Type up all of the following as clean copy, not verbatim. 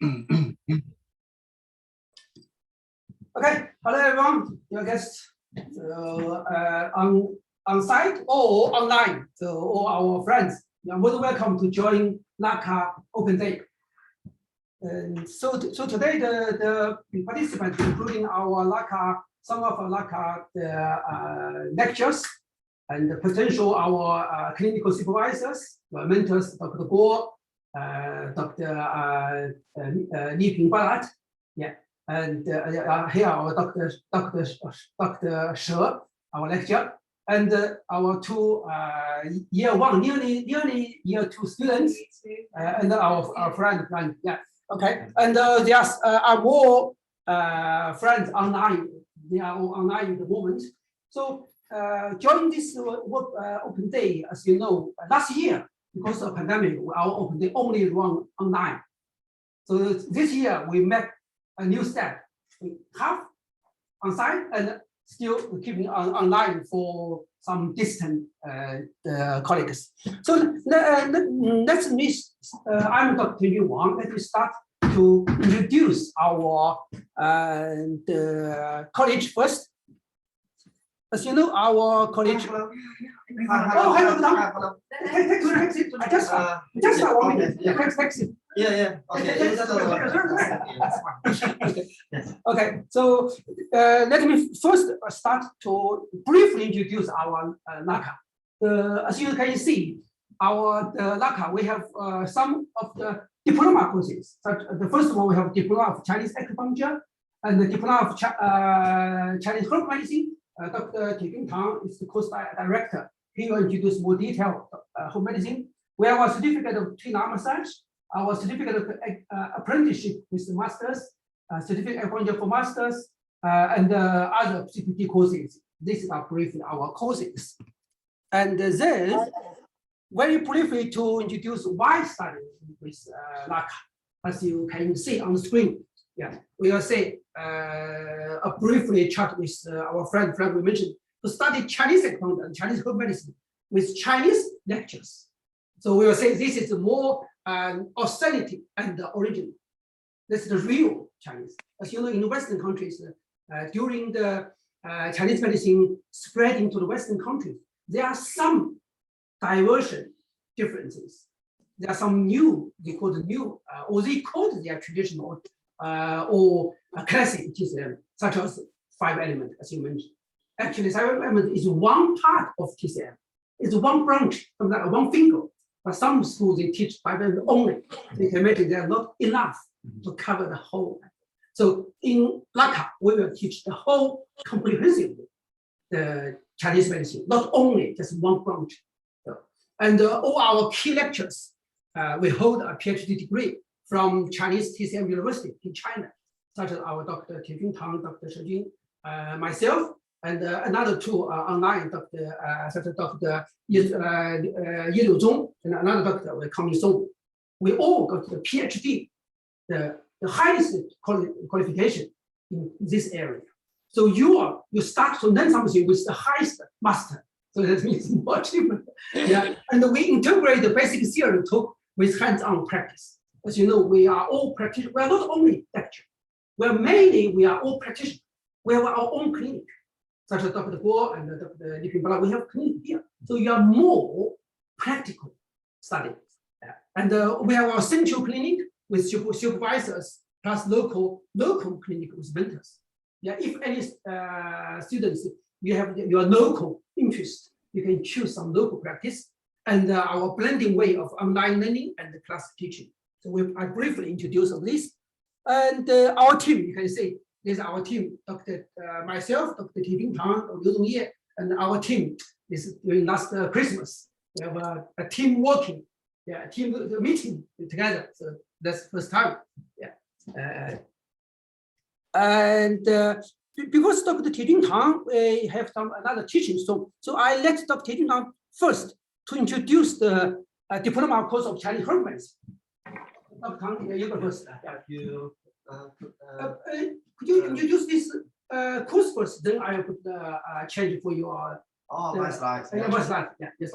Okay, hello everyone, dear guests. So, on site or online, so all our friends, you are most welcome to join LACA Open Day. And so today the participants, including our LACA, some of our LACA lectures, and the potential our clinical supervisors, mentors, Dr. Guo, Dr. Li Pingbalat, yeah. And here our Dr. She, our lecturer, and our two year one, nearly year two students, and our friend, yeah, okay. And there are more friends online. They are all online at the moment. So during this open day, as you know, last year because of pandemic, our open day only run online. So this year we met a new step. We have on site and still keeping online for some distant colleagues. So let's meet. I'm Dr. Yu Wang. Let me start to introduce our the college first. As you know, our college. Hello. Oh, hello. I just 1 minute. Taxi. Yeah. Okay. Okay. So let me first start to briefly introduce our LACA. As you can see, our LACA, we have some of the diploma courses. The first one we have Diploma of Chinese Acupuncture and the Diploma of Chinese Herb Medicine. Dr. Tian Tang is the course director. He will introduce more detailed home medicine. We have a certificate of Tuna massage, our certificate of apprenticeship with the masters, certificate appointment for masters, and other CPT courses. This is briefly our courses. And then, very briefly to introduce why studying with LACA. As you can see on the screen, yeah, we will say a briefly chat with our friend we mentioned to study Chinese acupuncture and Chinese herb medicine with Chinese lectures. So we will say this is more authentic and original. This is the real Chinese. As you know, in Western countries, during the Chinese medicine spreading to the Western countries, there are some diversion differences. There are some new, they call it new, or they call it their traditional or classic TCM, such as 5 elements, as you mentioned. Actually, 5 elements is one part of TCM. It's one branch, one finger. But some schools, they teach 5 elements only. You can imagine they are not enough to cover the whole. So in LACA, we will teach the whole comprehensively, the Chinese medicine, not only just one branch. And all our key lectures, we hold a PhD degree from Chinese TCM University in China, such as our Dr. Tian Tang, Dr. She Jing, myself, and another two online, such as Dr. Yi Liu Zhong, and another doctor coming soon. We all got the PhD, the highest qualification in this area. So you start to learn something with the highest master. So that means more achievement. Yeah, and we integrate the basic theory with hands-on practice. As you know, we are all practitioners. We are not only lecturers. We are all practitioners. We have our own clinic, such as Dr. Guo and Dr. Li Pingbalat. We have clinic here. So you are more practical studies. Yeah. And we have our central clinic with supervisors plus local clinic with mentors. Yeah, if any students you have your local interest, you can choose some local practice and our blending way of online learning and the class teaching. So I briefly introduce this. And our team, you can see, this is our team, myself, Dr. Tian Tang, Dr. Liu Zongye, and our team. This is during last Christmas. We have a team working, yeah, team meeting together. So that's the first time. Yeah. And because Dr. Tian Tang have some another teaching, so I let Dr. Tian Tang first to introduce the diploma course of Chinese herb medicine. Dr. Tang, you go first. Could you introduce this course first? Then I will put the change for your Oh, my slides. Yeah, my slide. Yeah, yes.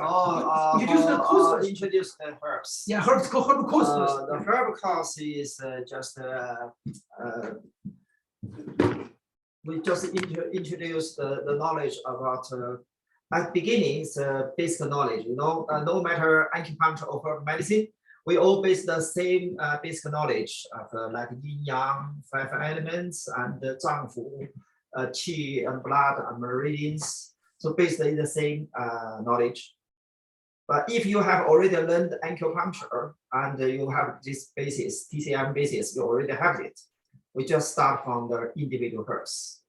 Introduce the herbs. Yeah, herb course first. The herb course is just we just introduce the knowledge about at beginning it's basic knowledge. You know, no matter acupuncture or herb medicine, we all base the same basic knowledge of like yin yang, 5 elements, and zhang fu, qi and blood and meridians. So basically the same knowledge. But if you have already learned acupuncture and you have this basis, TCM basis, you already have it. We just start from the individual herbs.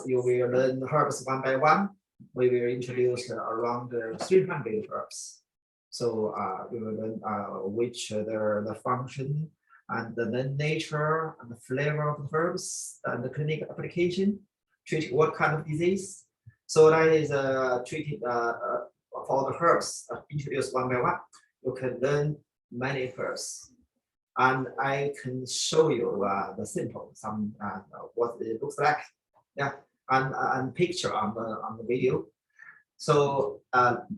You will learn herbs one by one. We will introduce around 300 herbs. So we will learn which the function and the nature and the flavor of the herbs and the clinical application, treat what kind of disease. So that is treated for the herbs introduced one by one. You can learn many herbs, and I can show you the simple, some what it looks like, yeah, and picture on the video. So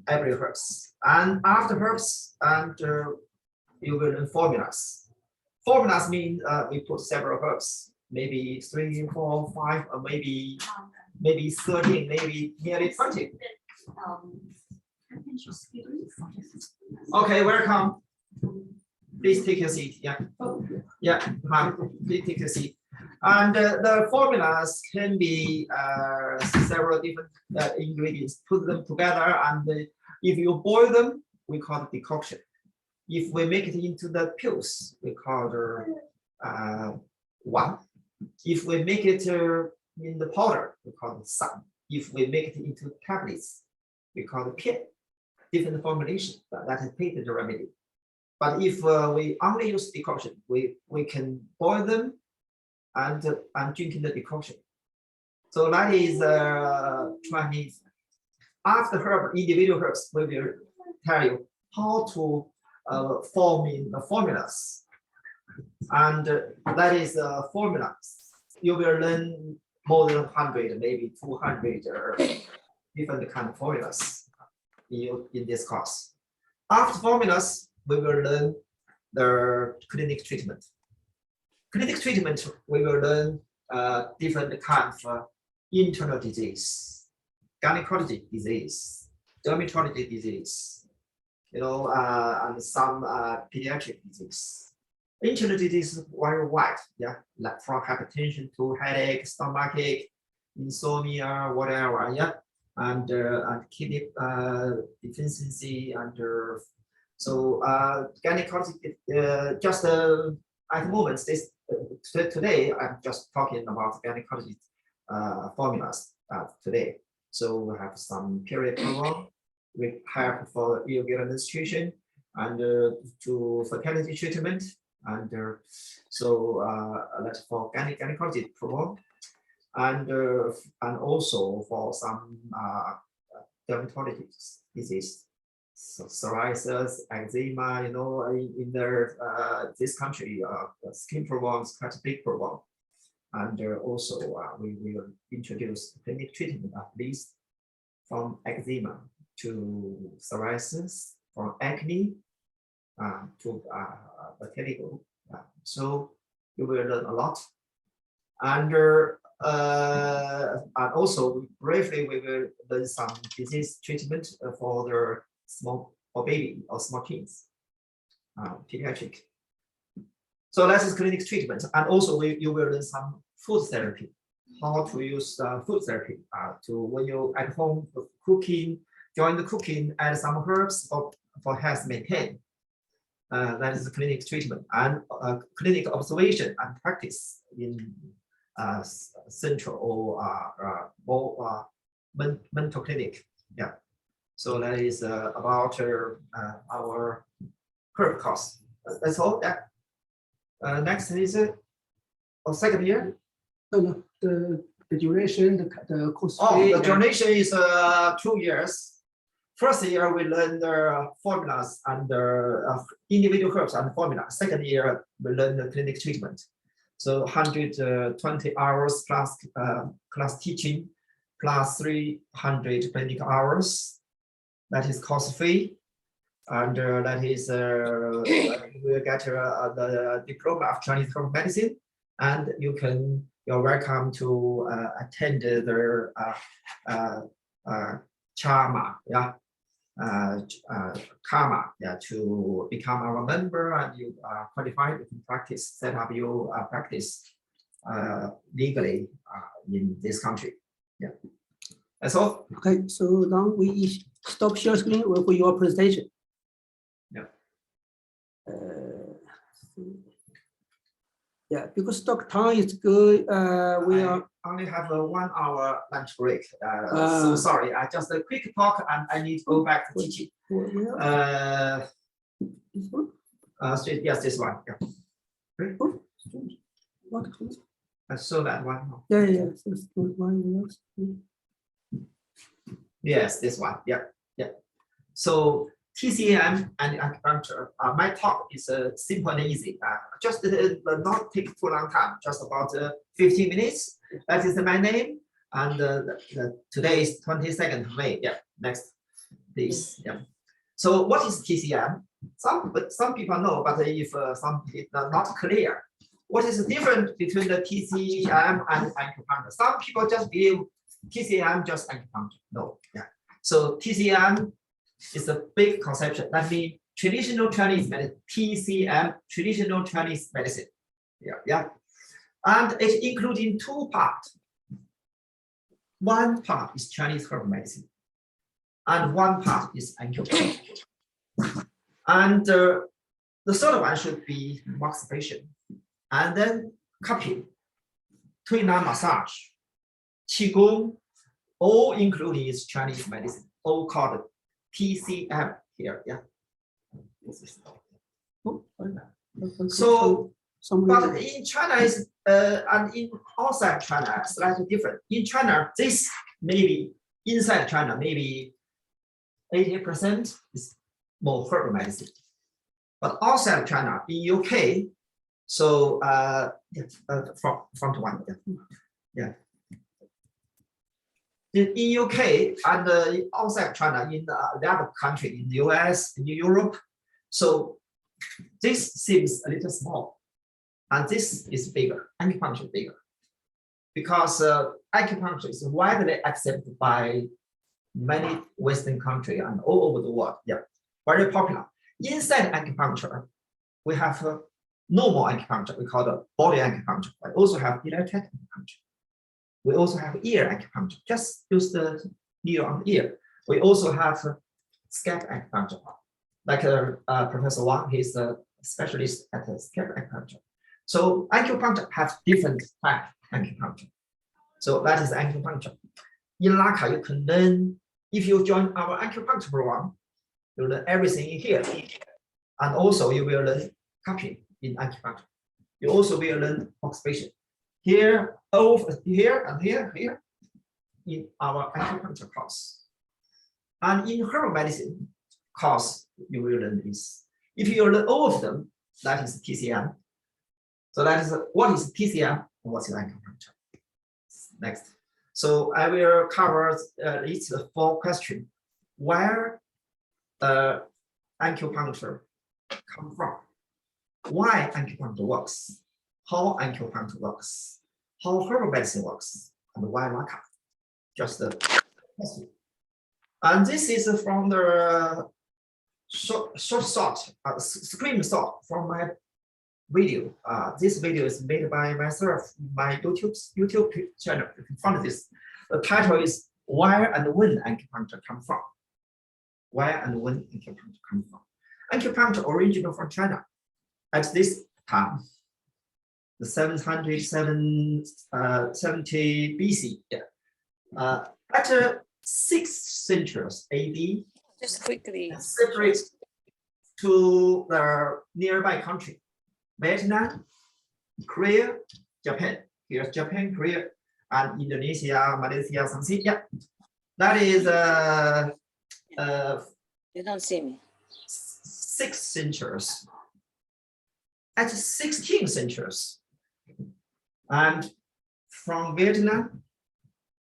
every herbs, and after herbs, and you will learn formulas. Formulas mean we put several herbs, maybe 3, 4, 5, or maybe 13, maybe nearly 20. Okay, welcome. Please take your seat. Yeah, yeah. Please take your seat. And the formulas can be several different ingredients. Put them together, and if you boil them, we call it decoction. If we make it into the pills, we call it one. If we make it in the powder, we call it some. If we make it into tablets, we call it pill. Different formulation, that is patent remedy. But if we only use decoction, we can boil them and drinking the decoction. So that is Chinese. After herb, individual herbs, we will tell you how to form in the formulas. And that is formulas. You will learn more than 100, maybe 200 different kind of formulas in this course. After formulas, we will learn the clinic treatment. Clinic treatment, we will learn different kinds of internal disease, gynecology disease, dermatology disease, you know, and some pediatric disease. Internal disease is very wide, yeah, like from hypertension to headache, stomachache, insomnia, whatever, yeah, and kidney deficiency, and so gynecology. Just at the moment, today I'm just talking about gynecology formulas today. So we have some period program, we have for irregular menstruation, and to fertility treatment, and so that's for gynecology program, and also for some dermatology disease, so psoriasis, eczema. You know, in this country, skin program is quite a big program, and also we will introduce clinic treatment at least from eczema to psoriasis, from acne to vitiligo. So you will learn a lot. And also briefly we will learn some disease treatment for the for baby or small kids, pediatric. So that is clinic treatment, and also you will learn some food therapy, how to use food therapy to when you at home cooking, join the cooking, add some herbs for health maintain. That is the clinic treatment, and clinic observation and practice in central or mental clinic. Yeah. So that is about our herb course. That's all. Yeah. Next is second year. No, the duration, the course. Oh, the duration is 2 years. First year we learn the formulas and the individual herbs and formula. Second year we learn the clinic treatment. So 120 hours plus class teaching, plus 300 clinical hours. That is cost free. And that is you will get the diploma of Chinese herbal medicine, and you're welcome to attend their Charma, Karma, to become our member, and you are qualified to practice, set up your practice legally in this country. Yeah, that's all. Okay, so now we stop share screen for your presentation. Yeah. Yeah, because stock time is good. We are only have a 1 hour lunch break. So sorry, I just a quick talk, and I need to go back to teaching. This one? Yes, this one. Yeah. What? So that one. Yeah. Yes, this one. Yeah. So TCM and acupuncture. My talk is simple and easy. Just not take too long time. Just about 15 minutes. That is my name. And today is 22nd of May. Yeah. Next, please. Yeah. So what is TCM? Some people know, but if some people not clear, what is the difference between the TCM and acupuncture? Some people just believe TCM just acupuncture. No. Yeah. So TCM is a big conception. That means traditional Chinese medicine, TCM, traditional Chinese medicine. Yeah. And it's including 2 parts. One part is Chinese herbal medicine, and one part is acupuncture. And the third one should be masturbation, and then cupping, Tuina massage, Qigong, all including is Chinese medicine, all called TCM here. Yeah. So, but in China is and in outside China slightly different. In China, this maybe inside China maybe 80% is more herbal medicine, but outside China in UK, so front one, yeah. In UK and outside China, in the other country, in the US, in Europe, so this seems a little small, and this is bigger, acupuncture bigger, because acupuncture is widely accepted by many Western countries and all over the world. Yeah, very popular. Inside acupuncture, we have normal acupuncture, we call it body acupuncture. We also have electric acupuncture. We also have ear acupuncture, just use the needle on the ear. We also have scalp acupuncture, like Professor Wang, he's a specialist at scalp acupuncture. So acupuncture have different type of acupuncture. So that is acupuncture. In LACA, you can learn, if you join our acupuncture program, you learn everything in here. And also you will learn cupping in acupuncture. You also will learn occupation. Here, over here, and here in our acupuncture course. And in herbal medicine course, you will learn this. If you learn all of them, that is TCM. So that is what is TCM and what is acupuncture. Next. So I will cover each 4 questions. Where the acupuncture come from? Why acupuncture works? How acupuncture works? How herbal medicine works? And why LACA? Just the question. And this is from the short screenshot from my video. This video is made by myself, my YouTube channel. You can find this. The title is Where and When Acupuncture Come From. Where and when acupuncture come from? Acupuncture original from China. At this time, the 770 BC. Yeah. At 6th century AD, just quickly separate to the nearby country, Vietnam, Korea, Japan. Here's Japan, Korea, and Indonesia, Malaysia, something. Yeah, that is you don't see me. 6th centuries. At 16th centuries, and from Vietnam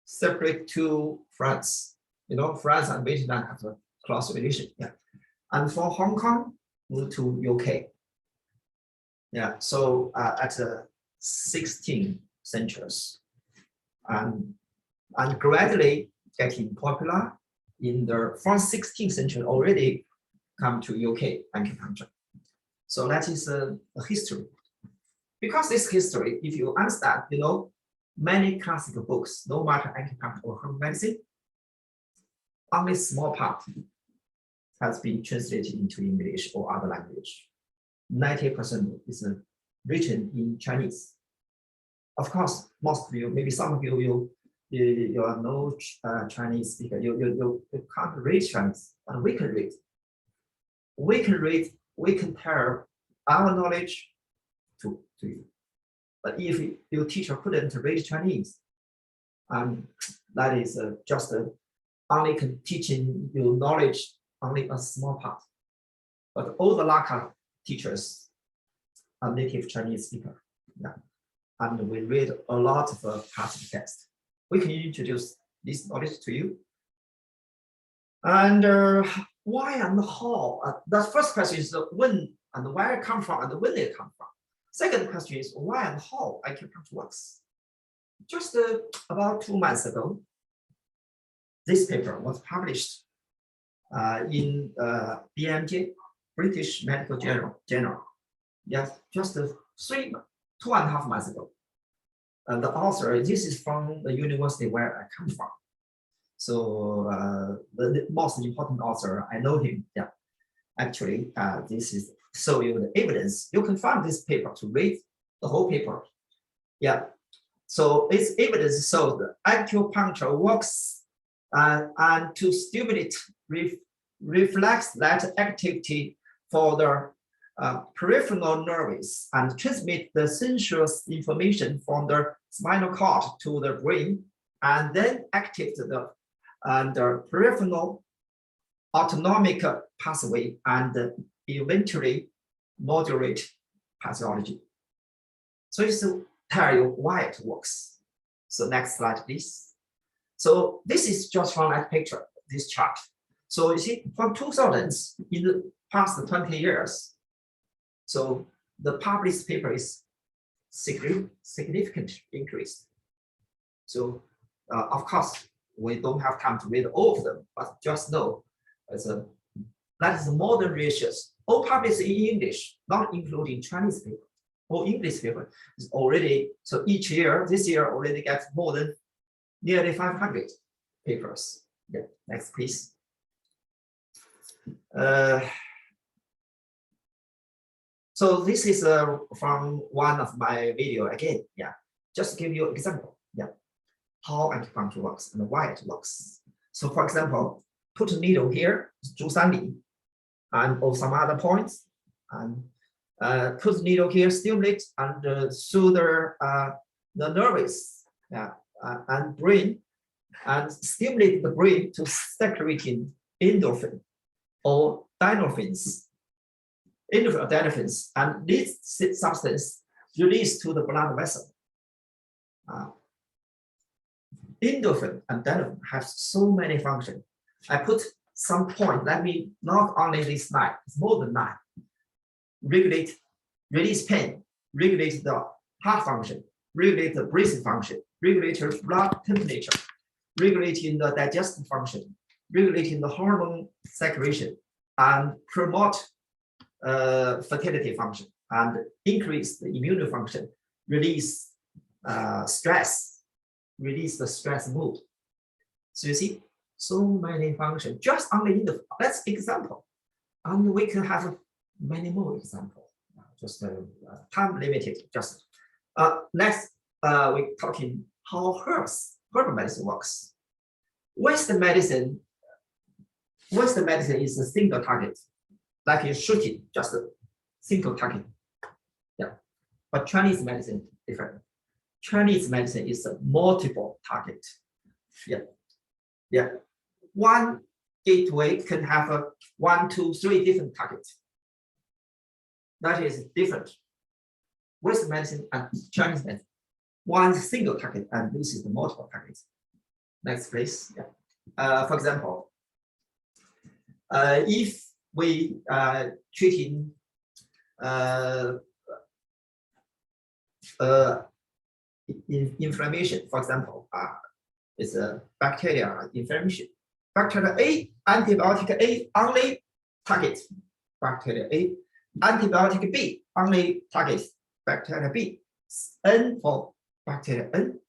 separate to France. You know, France and Vietnam have a close relation. Yeah. And for Hong Kong, move to UK. Yeah. So at the 16th centuries, and gradually getting popular in the from 16th century already come to UK acupuncture. So that is a history. Because this history, if you understand, you know, many classical books, no matter acupuncture or herbal medicine, only small part has been translated into English or other language. 90% is written in Chinese. Of course, most of you, maybe some of you are no Chinese speaker. You can't read Chinese, but we can read. We can read. We can tell our knowledge to you. But if your teacher couldn't read Chinese, that is just only teaching you knowledge only a small part. But all the LACA teachers are native Chinese speaker. Yeah. And we read a lot of classic text. We can introduce this knowledge to you. And why and how? The first question is when and where it come from and when it come from. Second question is why and how acupuncture works. Just about 2 months ago, this paper was published in BMJ, British Medical Journal. Yes, just 2.5 months ago. And the author, this is from the university where I come from. So the most important author, I know him. Yeah, actually, this is show you the evidence. You can find this paper to read the whole paper. Yeah, so its evidence shows that acupuncture works and to stimulate reflex that activity for the peripheral nerves and transmit the sensuous information from the spinal cord to the brain, and then activate the peripheral autonomic pathway and eventually moderate pathology. So it's to tell you why it works. So next slide, please. So this is just from that picture, this chart. So you see, from 2000s, in the past 20 years, so the published paper is significantly increased. So of course, we don't have time to read all of them, but just know that is modern research. All published in English, not including Chinese paper. All English paper is already, so each year, this year already gets more than nearly 500 papers. Yeah, next please. So this is from one of my video again. Yeah, just to give you an example. Yeah, how acupuncture works and why it works. So for example, put a needle here, 13厘, and or some other points, and put the needle here, stimulate and through the nerves, yeah, and brain, and stimulate the brain to secreting endorphin or endorphins, and this substance released to the blood vessel. Endorphin and endorphin have so many functions. I put some point. Let me not only this 9, it's more than 9. Regulate, release pain, regulate the heart function, regulate the breathing function, regulate your blood temperature, regulating the digestive function, regulating the hormone secretion, and promote fertility function, and increase the immune function, release stress, release the stress mood. So you see, so many functions just only in the, that's example, and we can have many more examples. Just time limited. Just next, we're talking how herbal medicine works. Western medicine is a single target, like you're shooting, just a single target. Yeah, but Chinese medicine different. Chinese medicine is a multiple target. Yeah, yeah. One gateway can have 1, 2, 3 different targets. That is different. Western medicine and Chinese medicine, one single target, and this is the multiple targets. Next, please. Yeah. For example, if we treating inflammation, for example, it's a bacteria inflammation. Bacteria A, antibiotic A only target bacteria A. Antibiotic B only targets bacteria B. N for bacteria N.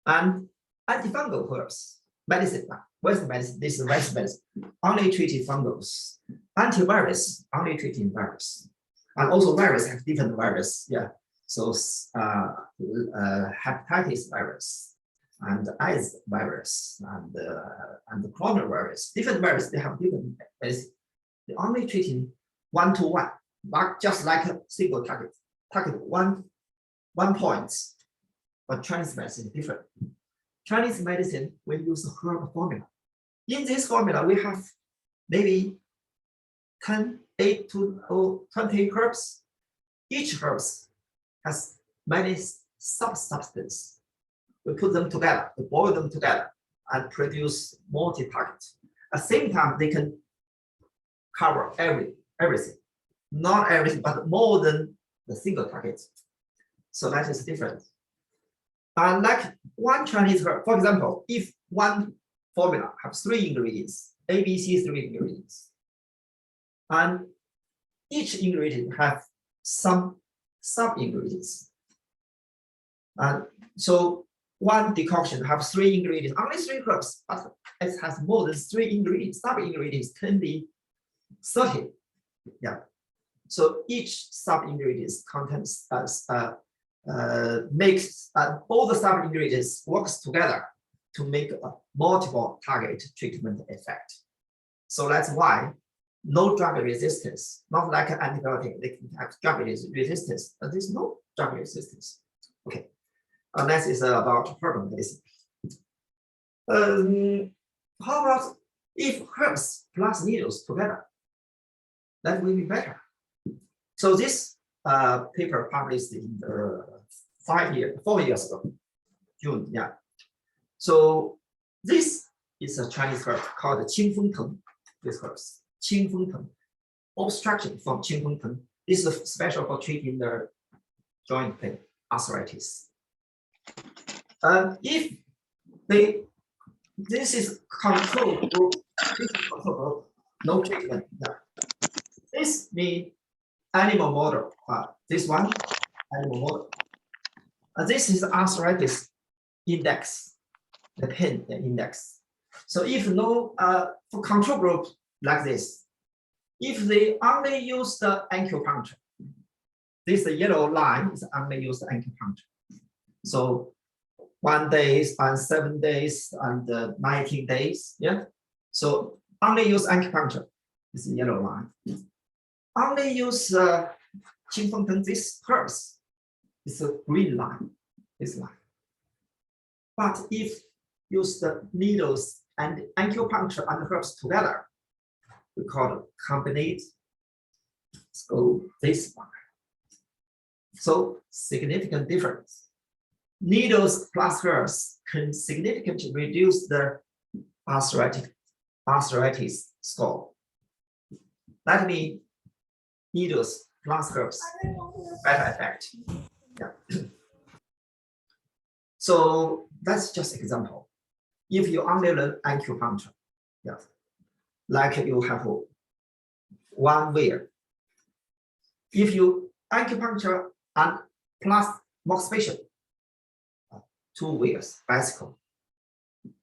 And antifungal herbs, medicine, Western medicine, this is Western medicine, only treating fungals. Antivirus, only treating virus. And also virus have different virus, yeah. So hepatitis virus and AIDS virus and the coronavirus, different virus, they have different medicine. They only treating one-to-one, not just like a single target one point. But Chinese medicine is different. Chinese medicine, we use a herb formula. In this formula, we have maybe 8 to 20 herbs. Each herb has many substances. We put them together, we boil them together and produce multi-target. At the same time, they can cover everything. Not everything, but more than the single target. So that is different. Like one Chinese herb, for example, if one formula has 3 ingredients, A, B, C, 3 ingredients, and each ingredient have some sub-ingredients. And so one decoction has 3 ingredients, only 3 herbs, but it has more than 3 ingredients. Sub-ingredients can be 30. Yeah. So each sub-ingredients contains makes all the sub-ingredients works together to make a multiple target treatment effect. So that's why no drug resistance, not like an antibiotic, they can have drug resistance, but there's no drug resistance. Okay, next is about herbal medicine. How about if herbs plus needles together? That will be better. So this paper published in 4 years ago, June, yeah. So this is a Chinese herb called Qingfengteng. This herb, Qingfengteng, obstruction from Qingfengteng. This is special for treating the joint pain, arthritis. If this is control group, no treatment. Yeah. This means animal model. This one, animal model. This is arthritis index, the pain index. So if no for control group like this, if they only use the acupuncture, this yellow line is only used acupuncture. So 1 day and 7 days and 19 days. Yeah. So only use acupuncture. This is yellow line. Only use Qingfengteng, this herbs. It's a green line. This line. But if use the needles and acupuncture and herbs together, we call it combinate. Let's go this one. So significant difference. Needles plus herbs can significantly reduce the arthritis score. That means needles plus herbs better effect. Yeah. So that's just an example. If you only learn acupuncture, yeah, like you have one wear. If you acupuncture and plus moxibustion, 2 wears, bicycle.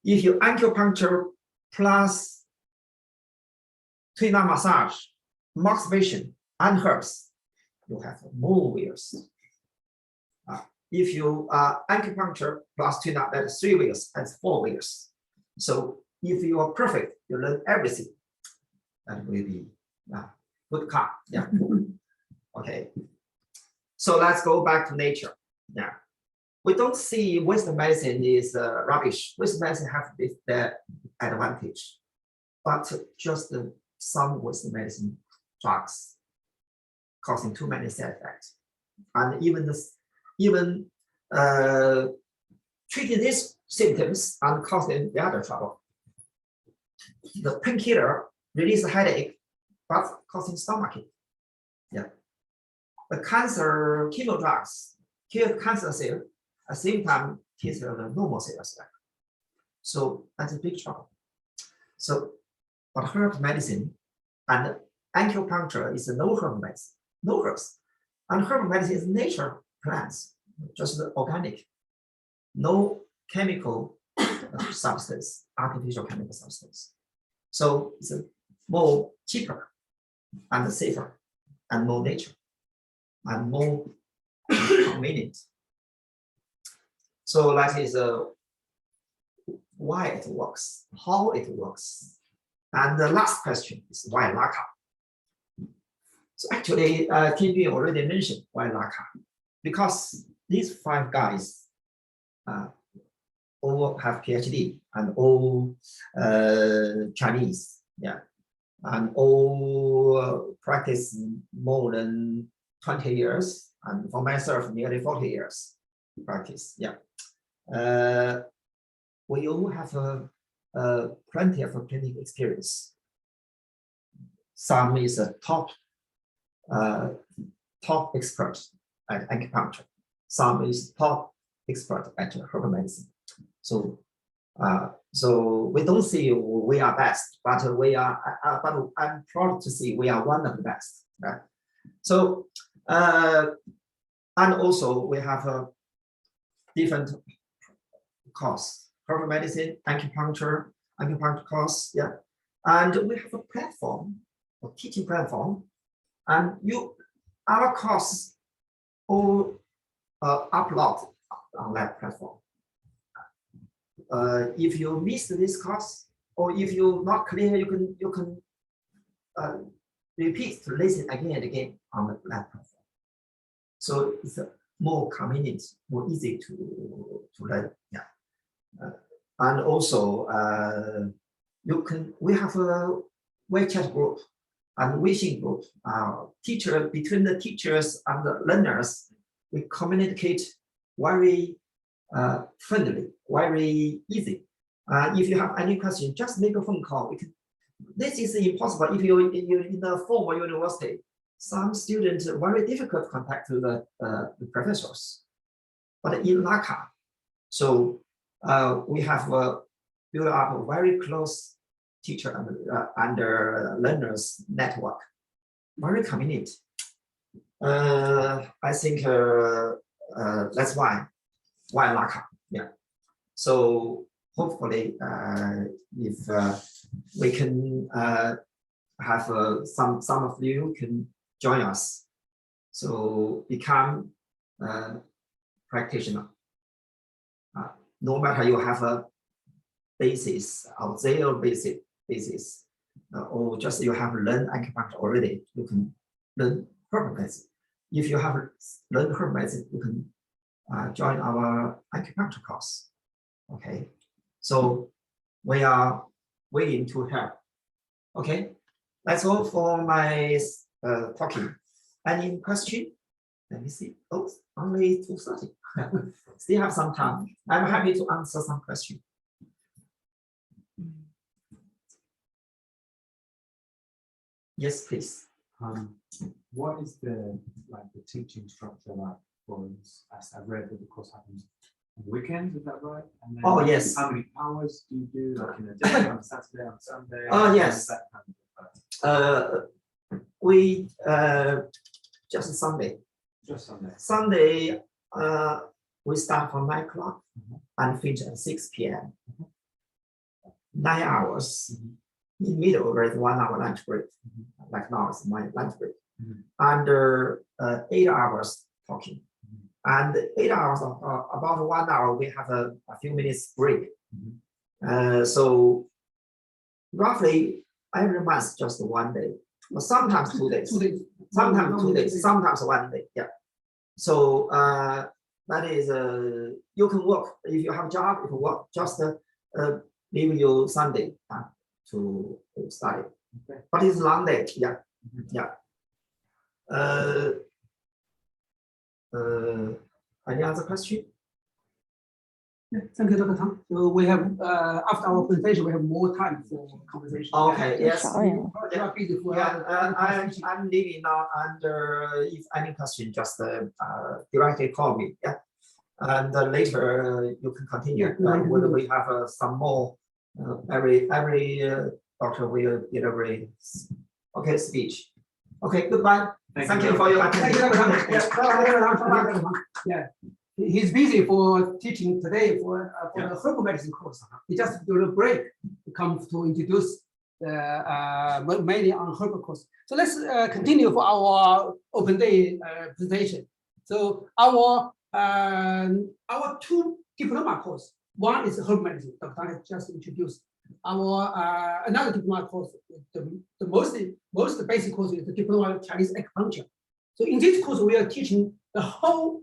If you acupuncture plus Tuna massage, moxibustion, and herbs, you have more wears. If you acupuncture plus Tuna, that's 3 wears, that's 4 wears. So if you are perfect, you learn everything. That will be good car. Yeah. Okay. So let's go back to nature. Yeah. We don't see Western medicine is rubbish. Western medicine have the advantage, but just some Western medicine drugs causing too many side effects, and even treating this symptoms and causing the other trouble. The painkiller release headache, but causing stomachache. Yeah. The cancer chemo drugs kill cancer cell, at the same time kills the normal cell as well. So that's a big trouble. So, but herb medicine and acupuncture is no herb medicine, no herbs. And herb medicine is nature plants, just organic, no chemical substance, artificial chemical substance. So it's more cheaper and safer and more nature and more convenient. So that is why it works, how it works. And the last question is why LACA? So actually, Tim Yun already mentioned why LACA. Because these 5 guys all have PhD and all Chinese, yeah, and all practice more than 20 years, and for myself, nearly 40 years practice, yeah. We all have plenty of clinical experience. Some is a top expert at acupuncture. Some is top expert at herbal medicine. So, so we don't see we are best, but we are. But I'm proud to see we are one of the best. Right? So, and also we have a different course. Herbal medicine, acupuncture course, yeah. And we have a platform, a teaching platform, and our course all upload on that platform. If you missed this course, or if you're not clear, you can repeat to listen again and again on that platform. So it's more convenient, more easy to learn. Yeah. And also, we have a Wechat group and Weixin group. Between the teachers and the learners, we communicate very friendly, very easy. If you have any question, just make a phone call. This is impossible if you're in the formal university. Some students are very difficult to contact to the professors. But in LACA, so we have built up a very close teacher and learners network, very convenient. I think that's why LACA. Yeah. So hopefully, if we can have some of you can join us, so become practitioner. No matter you have a basis or zero basis, or just you have learned acupuncture already, you can learn herbal medicine. If you have learned herbal medicine, you can join our acupuncture course. Okay, so we are willing to help. Okay, that's all for my talking. Any question? Let me see. Oh, only 2:30. Still have some time. I'm happy to answer some questions. Yes, please. What is the teaching structure like for us? As I've read that the course happens on weekends, is that right? And then Oh yes. How many hours do you do? Like in a day, on Saturday, on Sunday? Oh yes. That kind of We just Sunday. Just Sunday. Sunday, we start from 9 o'clock and finish at 6 p.m. 9 hours. In middle, there is 1 hour lunch break. Like now it's my lunch break. And 8 hours talking. And 8 hours, about 1 hour, we have a few minutes break. So roughly every month, just 1 day. Or sometimes 2 days. Sometimes 2 days. Sometimes 1 day. Yeah. So that is you can work if you have a job. You can work. Just leave your Sunday to study. Okay. But it's a long day. Yeah. Yeah. Any other question? Yeah, thank you, Dr. Tang. So we have, after our presentation, we have more time for conversation. Okay, yes. You are busy for Yeah, other I'm leaving now, and if any question, just directly call me. Yeah, and later you can continue. Yeah, Whether we have some more, every doctor will deliver okay speech. Okay, goodbye. Thank you for your Thank you, attention. Dr. Tang. Yeah, he's busy for teaching today for the herbal medicine course. He just during a break comes to introduce mainly on herbal course. So let's continue for our open day presentation. So our two diploma course. One is herbal medicine. Dr. Tang has just introduced. Our another diploma course, the most basic course is the diploma of Chinese acupuncture. So in this course, we are teaching the whole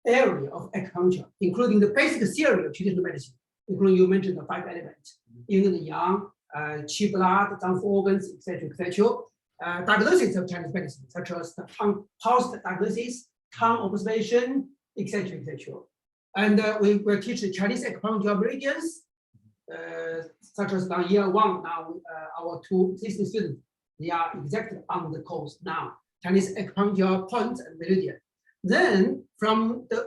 area of acupuncture, including the basic theory of traditional medicine, including you mentioned the 5 elements, yin and yang, qi blood, zang organs, etc., etc. Diagnosis of Chinese medicine, such as the tongue pulse diagnosis, tongue observation, etc., etc. And we're teaching Chinese acupuncture meridians, such as now year 1, now our 2 existing students, they are exactly on the course now, Chinese acupuncture points and meridian. Then from the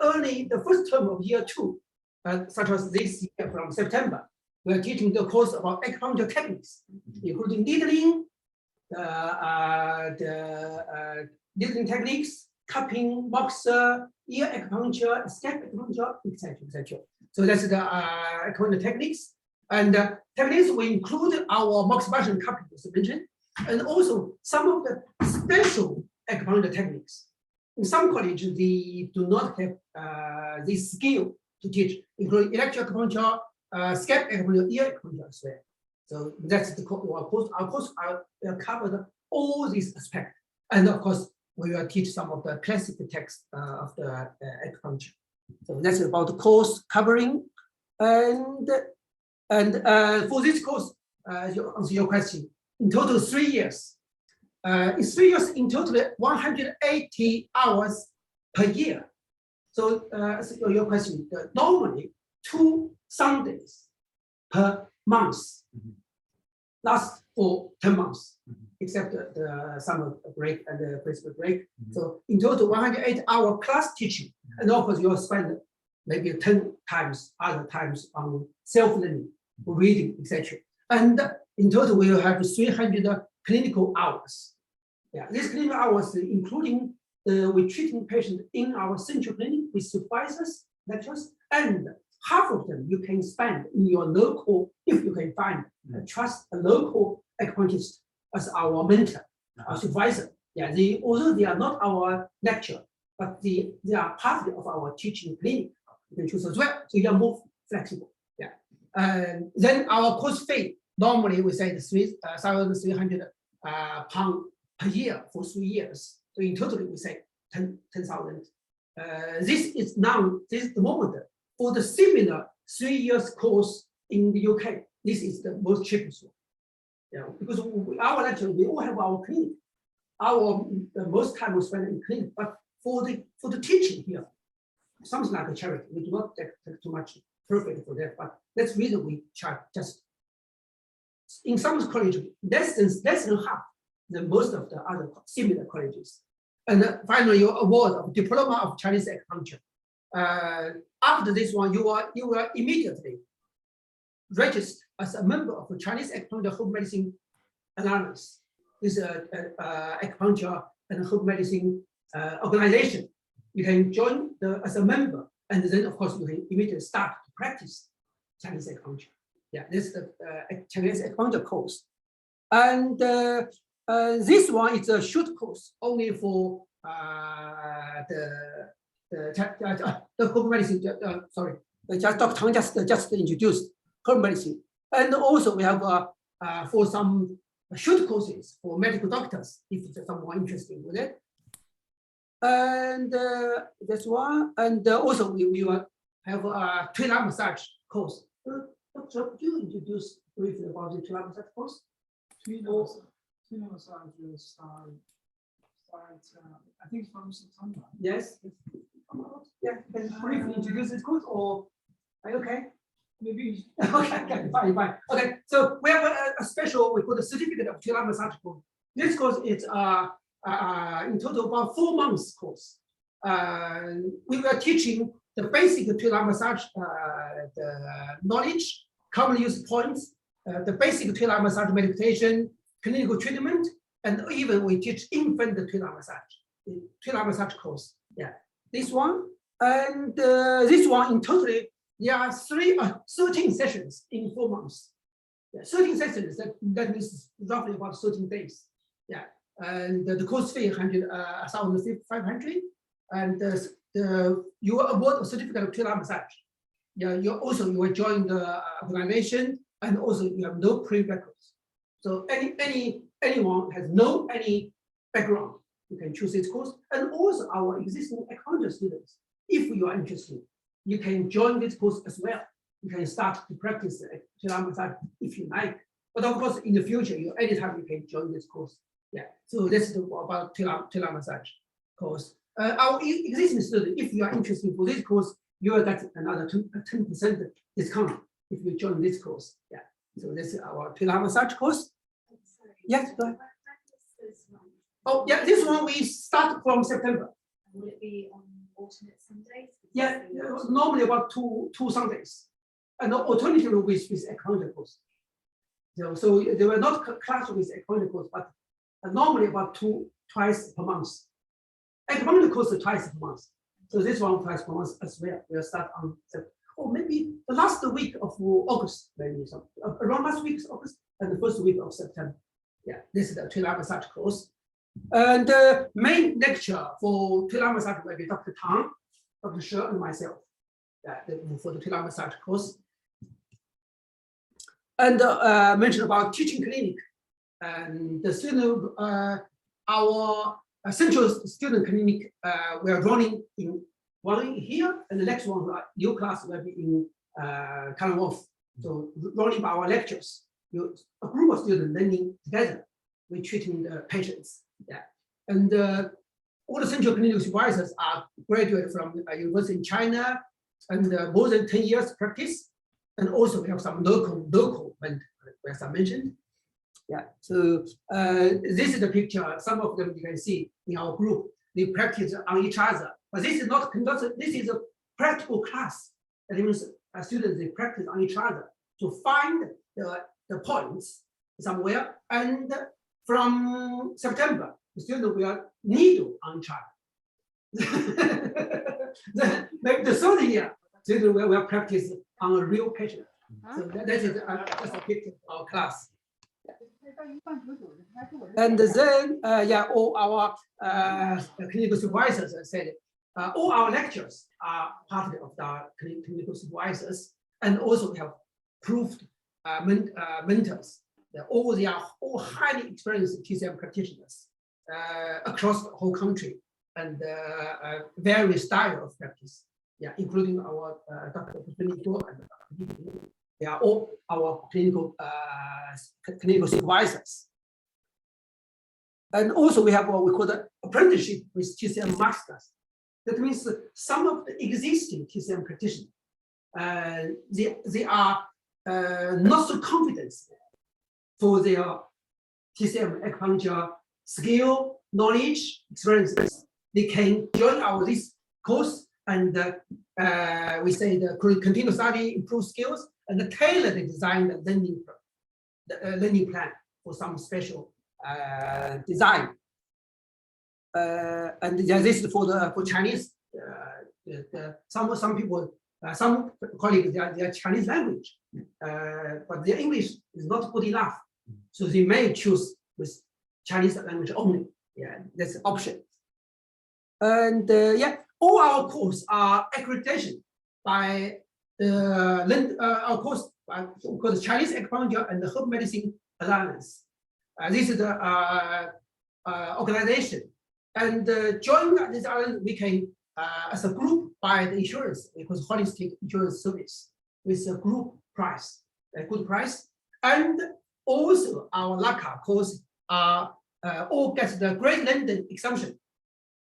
first term of year 2, such as this year from September, we are teaching the course about acupuncture techniques, including needling, needling techniques, cupping, moxa, ear acupuncture, scalp acupuncture, etc., etc. So that's the acupuncture techniques. And techniques we include our moxibustion cupping, as mentioned, and also some of the special acupuncture techniques. In some colleges, they do not have this skill to teach, including electric acupuncture, scalp acupuncture, ear acupuncture as well. So that's the our course. Our course covered all these aspects, and of course, we will teach some of the classic texts of the acupuncture. So that's about the course covering, and for this course, to answer your question, in total 3 years. It's 3 years in total, 180 hours per year. So, your question, normally 2 Sundays per month, lasts for 10 months, except the summer break and the Christmas break. So in total, 108-hour class teaching, and of course you'll spend maybe 10 times, other times on self-learning, reading, etc. And in total, we will have 300 clinical hours. Yeah, these clinical hours, including we treating patients in our central clinic with supervisors, lecturers, and half of them you can spend in your local, if you can find, trust a local acupuncturist as our mentor, our supervisor. Yeah, although they are not our lecturer, but they are part of our teaching clinic. You can choose as well, so you are more flexible. Yeah, and then our course fee, normally we say the 3,300 pound per year for 3 years. So in total, we say 10,000. This is the moment for the similar 3 years course in the UK. This is the most cheapest one. Yeah, because our lecture, we all have our clinic. The most time we spend in clinic, but for the teaching here, something like a charity, we do not take too much profit for that. But that's the reason we charge just in some colleges less than half than most of the other similar colleges. And finally, your award of Diploma of Chinese Acupuncture. After this one, you will immediately register as a member of the Chinese Acupuncture Home Medicine Alliance. This is acupuncture and home medicine organization. You can join as a member, and then of course you can immediately start to practice Chinese acupuncture. Yeah, this is the Chinese acupuncture course, and this one is a short course only for the home medicine. Sorry, just Dr. Tang just introduced home medicine, and also we have for some short courses for medical doctors if someone interested with it. And that's one, and also we will have a tular massage course. Dr. Could you introduce briefly about the tular massage course? Tular massage will start I think from September. Yes. Yeah, can you briefly introduce this course, or are you okay? Maybe. Okay, fine. Okay, so we have a special, we call the certificate of tular massage course. This course is in total about 4 months course. We were teaching the basic tular massage, the knowledge, common use points, the basic tular massage meditation, clinical treatment, and even we teach infant tular massage course. Yeah, this one and this one in total. There are 13 sessions in 4 months. Yeah, 13 sessions, that means roughly about 13 days. Yeah, and the course fee 1,500, and you will award a certificate of tular massage. Yeah, you will join the organization, and also you have no prerequisites. So anyone has any background, you can choose this course, and also our existing acupuncture students, if you are interested, you can join this course as well. You can start to practice tular massage if you like. But of course, in the future, anytime you can join this course. Yeah. So this is about tular massage course. Our existing student, if you are interested for this course, you will get another 10% discount if you join this course. Yeah. So this is our tular massage course. Yes, go ahead. Oh, yeah. This one we start from September. Will it be on alternate Sundays? Yeah, normally about two Sundays, and alternatively with acupuncture course. So they were not class with acupuncture course, but normally about twice per month. Acupuncture course twice per month. So this one twice per month as well. We'll start on maybe the last week of August, maybe some around last week of August and the first week of September. Yeah, this is the tular massage course. And the main lecture for tular massage will be Dr. Tang, Dr. Shi, and myself. For the tular massage course. And mentioned about teaching clinic. And the student, our central student clinic, we are running in one here, and the next one, new class will be in Kalangwolf. So running our lectures, a group of students learning together, we're treating the patients. Yeah, and all the central clinical supervisors are graduated from a university in China, and more than 10 years practice, and also we have some local mentors, as I mentioned. Yeah, so this is the picture. Some of them you can see in our group. They practice on each other, but this is not conducted. This is a practical class. That means students they practice on each other to find the points somewhere, and from September, the student will needle on each other. Maybe the third year, student will practice on a real patient. So that is just a picture of our class. And then, all our clinical supervisors said, all our lectures are part of the clinical supervisors, and also we have proved mentors. They are all highly experienced TCM practitioners across the whole country, and various style of practice. Yeah, including our Dr. Spleen and they are all our clinical supervisors. And also we have what we call the apprenticeship with TCM masters. That means some of the existing TCM practitioners, they are not so confident for their TCM acupuncture skill, knowledge, experiences. They can join this course, and we say the continuous study, improve skills, and tailor the design the learning plan for some special design. And this is for Chinese. Some people, some colleagues, they are Chinese language, but their English is not good enough, so they may choose with Chinese language only. Yeah, that's an option. And all our courses are accredited by our course called the Chinese Acupuncture and the Herb Medicine Alliance. This is the organization, and join this alliance we can as a group buy the insurance because holistic insurance service with a group price, a good price, and also our LACA course all get the Great London exemption.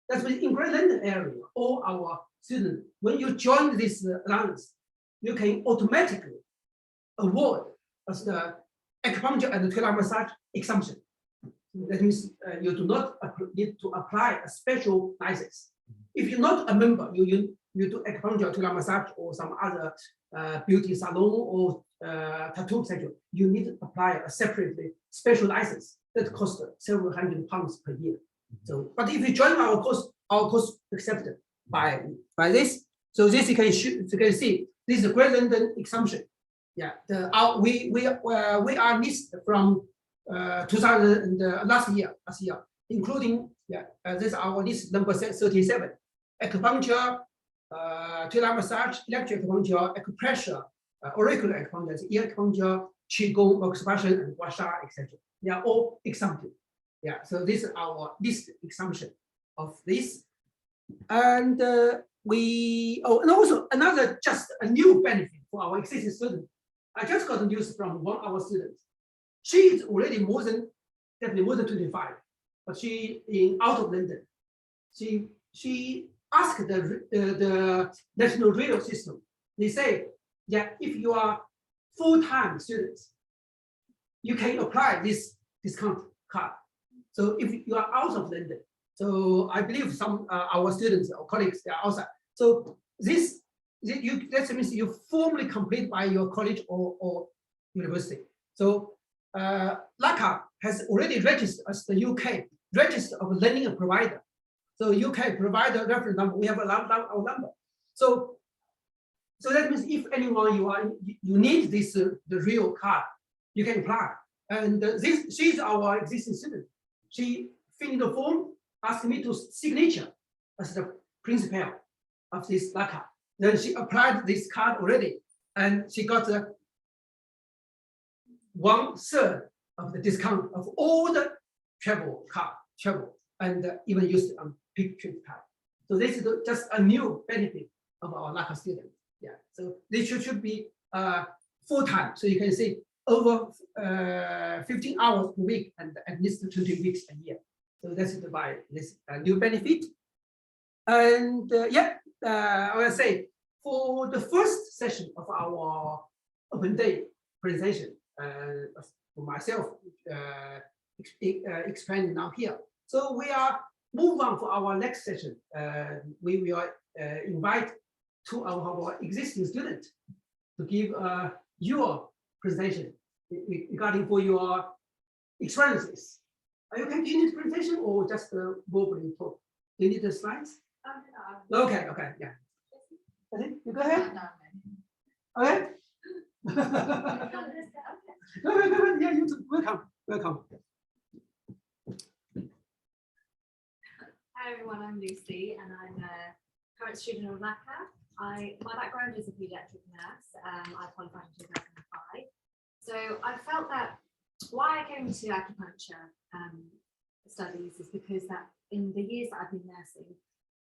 That's why in Great London area, all our students, when you join this alliance, you can automatically award as the acupuncture and tular massage exemption. That means you do not need to apply a special license. If you're not a member, you do acupuncture, tular massage, or some other beauty salon or tattoo section, you need to apply a separately special license that costs several £100 per year. So, but if you join our course accepted by this. So this you can see this is the Great London exemption. Yeah, we are listed from 2000 last year, including this is our list number 37: acupuncture, tular massage, electric acupuncture, acupressure, auricular acupuncture, ear acupuncture, qigong, expression, and gua sha, etc. They are all exempted. Yeah, so this is our list exemption of this, and and also another just a new benefit for our existing students. I just got the news from one of our students. She is already definitely more than 25, but she in out of London. She asked the national rail system. They say, yeah, if you are full-time students, you can apply this discount card. So if you are out of London, so I believe some our students or colleagues, they are outside. So that means you formally complete by your college or university. So LACA has already registered as the UK register of learning provider. So UK provider reference number, we have our number. So that means if anyone you need this the real card, you can apply. And she's our existing student. She filled the form, asked me to signature as the principal of this LACA. Then she applied this card already, and she got 1/3 of the discount of all the travel, and even used on peak trip card. So this is just a new benefit of our LACA students. Yeah, so this should be full-time. So you can see over 15 hours per week and at least 20 weeks a year. So that's by this new benefit. And I will say for the first session of our open day presentation, for myself explaining now here. So we are move on for our next session. We will invite two of our existing students to give your presentation regarding for your experiences. Are you okay? Do you need a presentation or just verbally talk? Do you need the slides? No. Okay, yeah. You go ahead. Okay. Go ahead. Yeah, you too. Welcome. Hi everyone, I'm Lucy and I'm a current student of LACA. My background is a pediatric nurse. I qualified in 2005. So I felt that why I came to acupuncture studies is because that in the years that I've been nursing,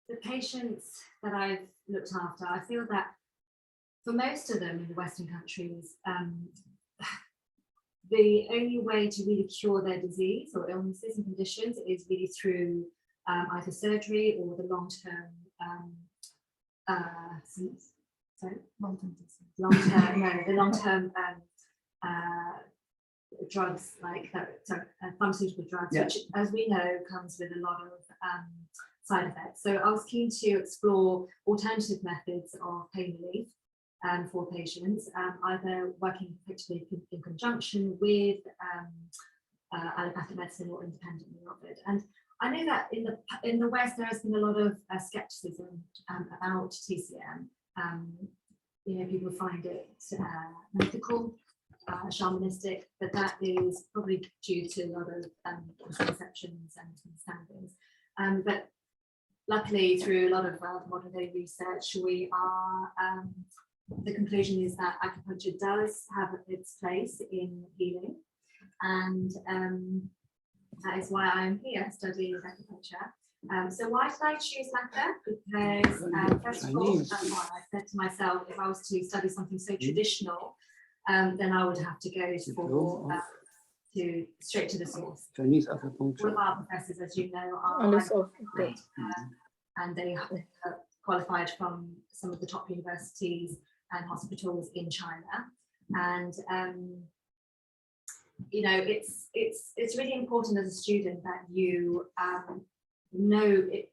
the patients that I've looked after, I feel that for most of them in the Western countries, the only way to really cure their disease or illnesses and conditions is really through either surgery or the long-term drugs like pharmaceutical drugs, which, as we know, comes with a lot of side effects. So I was keen to explore alternative methods of pain relief for patients, either working effectively in conjunction with allopathic medicine or independently of it. And I know that in the West there has been a lot of skepticism about TCM. People find it mythical, shamanistic, but that is probably due to a lot of misconceptions and misunderstandings. But luckily, through a lot of modern day research, we are the conclusion is that acupuncture does have its place in healing, and that is why I'm here studying acupuncture. So why did I choose LACA? Because first of all, I said to myself, if I was to study something so traditional, then I would have to go straight to the source. All of our professors, as you know, are and they have qualified from some of the top universities and hospitals in China. And you know, it's really important as a student that you know it.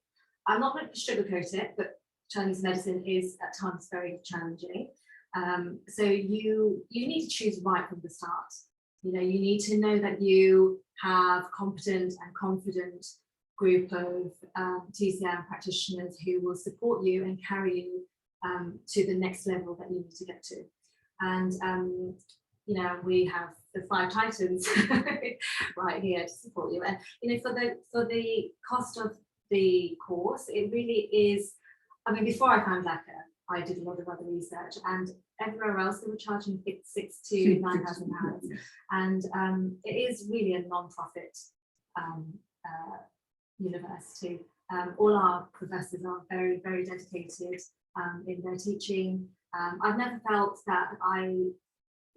I'm not going to sugarcoat it, but Chinese medicine is at times very challenging. So you need to choose right from the start. You know, you need to know that you have competent and confident group of TCM practitioners who will support you and carry you to the next level that you need to get to. And you know, we have the 5 titans right here to support you. And you know, for the cost of the course, it really is. I mean, before I found LACA, I did a lot of other research, and everywhere else they were charging £6,000 to £9,000, and it is really a non-profit university. All our professors are very, very dedicated in their teaching. I've never felt that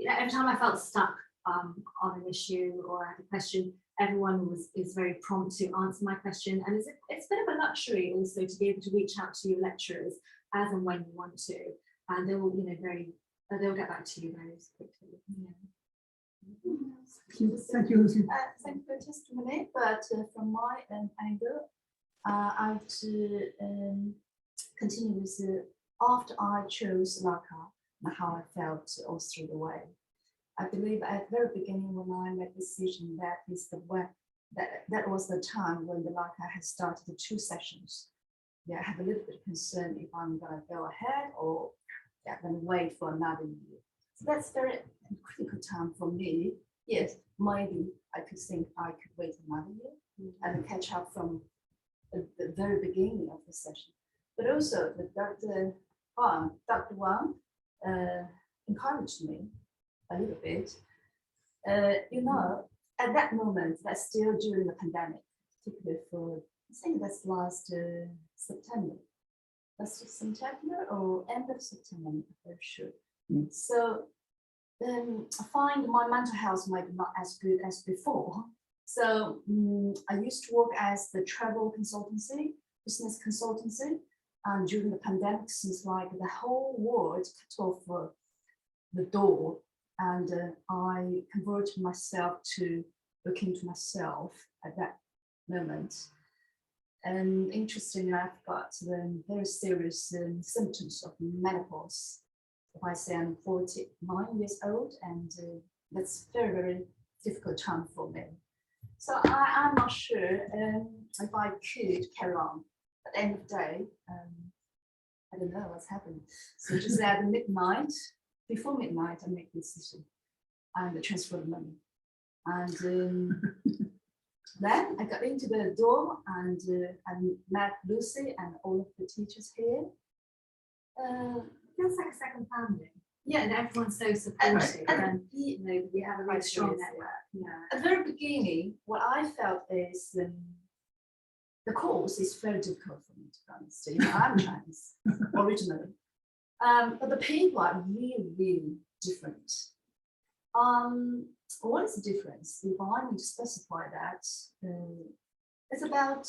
every time I felt stuck on an issue or had a question, everyone is very prompt to answer my question, and it's a bit of a luxury also to be able to reach out to your lecturers as and when you want to, and they will, you know, they'll get back to you very quickly. Yeah. Thank you, Lucy. Thank you for your testimony, but from my angle, I want to continue with after I chose LACA and how I felt all through the way. I believe at the very beginning when I made the decision, that is the way that was the time when the LACA had started the 2 sessions. Yeah, I have a little bit of concern if I'm going to go ahead or going to wait for another year. So that's very critical time for me. Yes, maybe I could think I could wait another year and catch up from the very beginning of the session. But also the Dr. Wang encouraged me a little bit. You know, at that moment, that's still during the pandemic, particularly for, I think that's last September. Last September or end of September, I'm not very sure. So I find my mental health might be not as good as before. So I used to work as the travel consultancy, business consultancy, and during the pandemic, since like the whole world cut off the door, and I converted myself to looking to myself at that moment. And interestingly, I've got very serious symptoms of menopause. If I say I'm 49 years old, and that's very, very difficult time for me. So I'm not sure if I could carry on. At the end of the day, I don't know what's happened. So just at midnight, before midnight, I make the decision and I transfer the money. And then I got into the door and I met Lucy and all of the teachers here. Feels like a second family. Yeah, and everyone's so supportive, and you know, we have a really strong network. Yeah. At the very beginning, what I felt is the course is very difficult for me, to be honest. You know, I'm Chinese originally, but the people are really, really different. What is the difference? If I need to specify that, it's about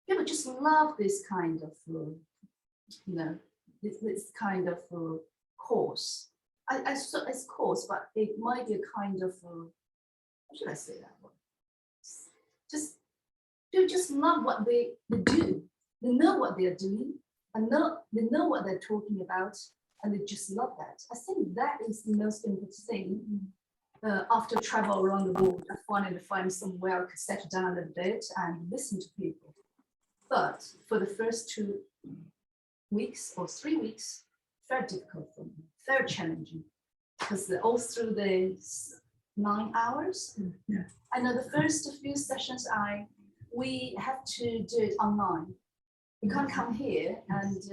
people just love this kind of, you know, this kind of course. I saw it's course, but it might be a kind of, how should I say that word? They just love what they do. They know what they're doing, and they know what they're talking about, and they just love that. I think that is the most important thing. After travel around the world, I wanted to find somewhere I could settle down a little bit and listen to people. But for the first 2 weeks or 3 weeks, very difficult for me, very challenging, because all through the 9 hours. Yeah. I know the first few sessions we have to do it online. We can't come here and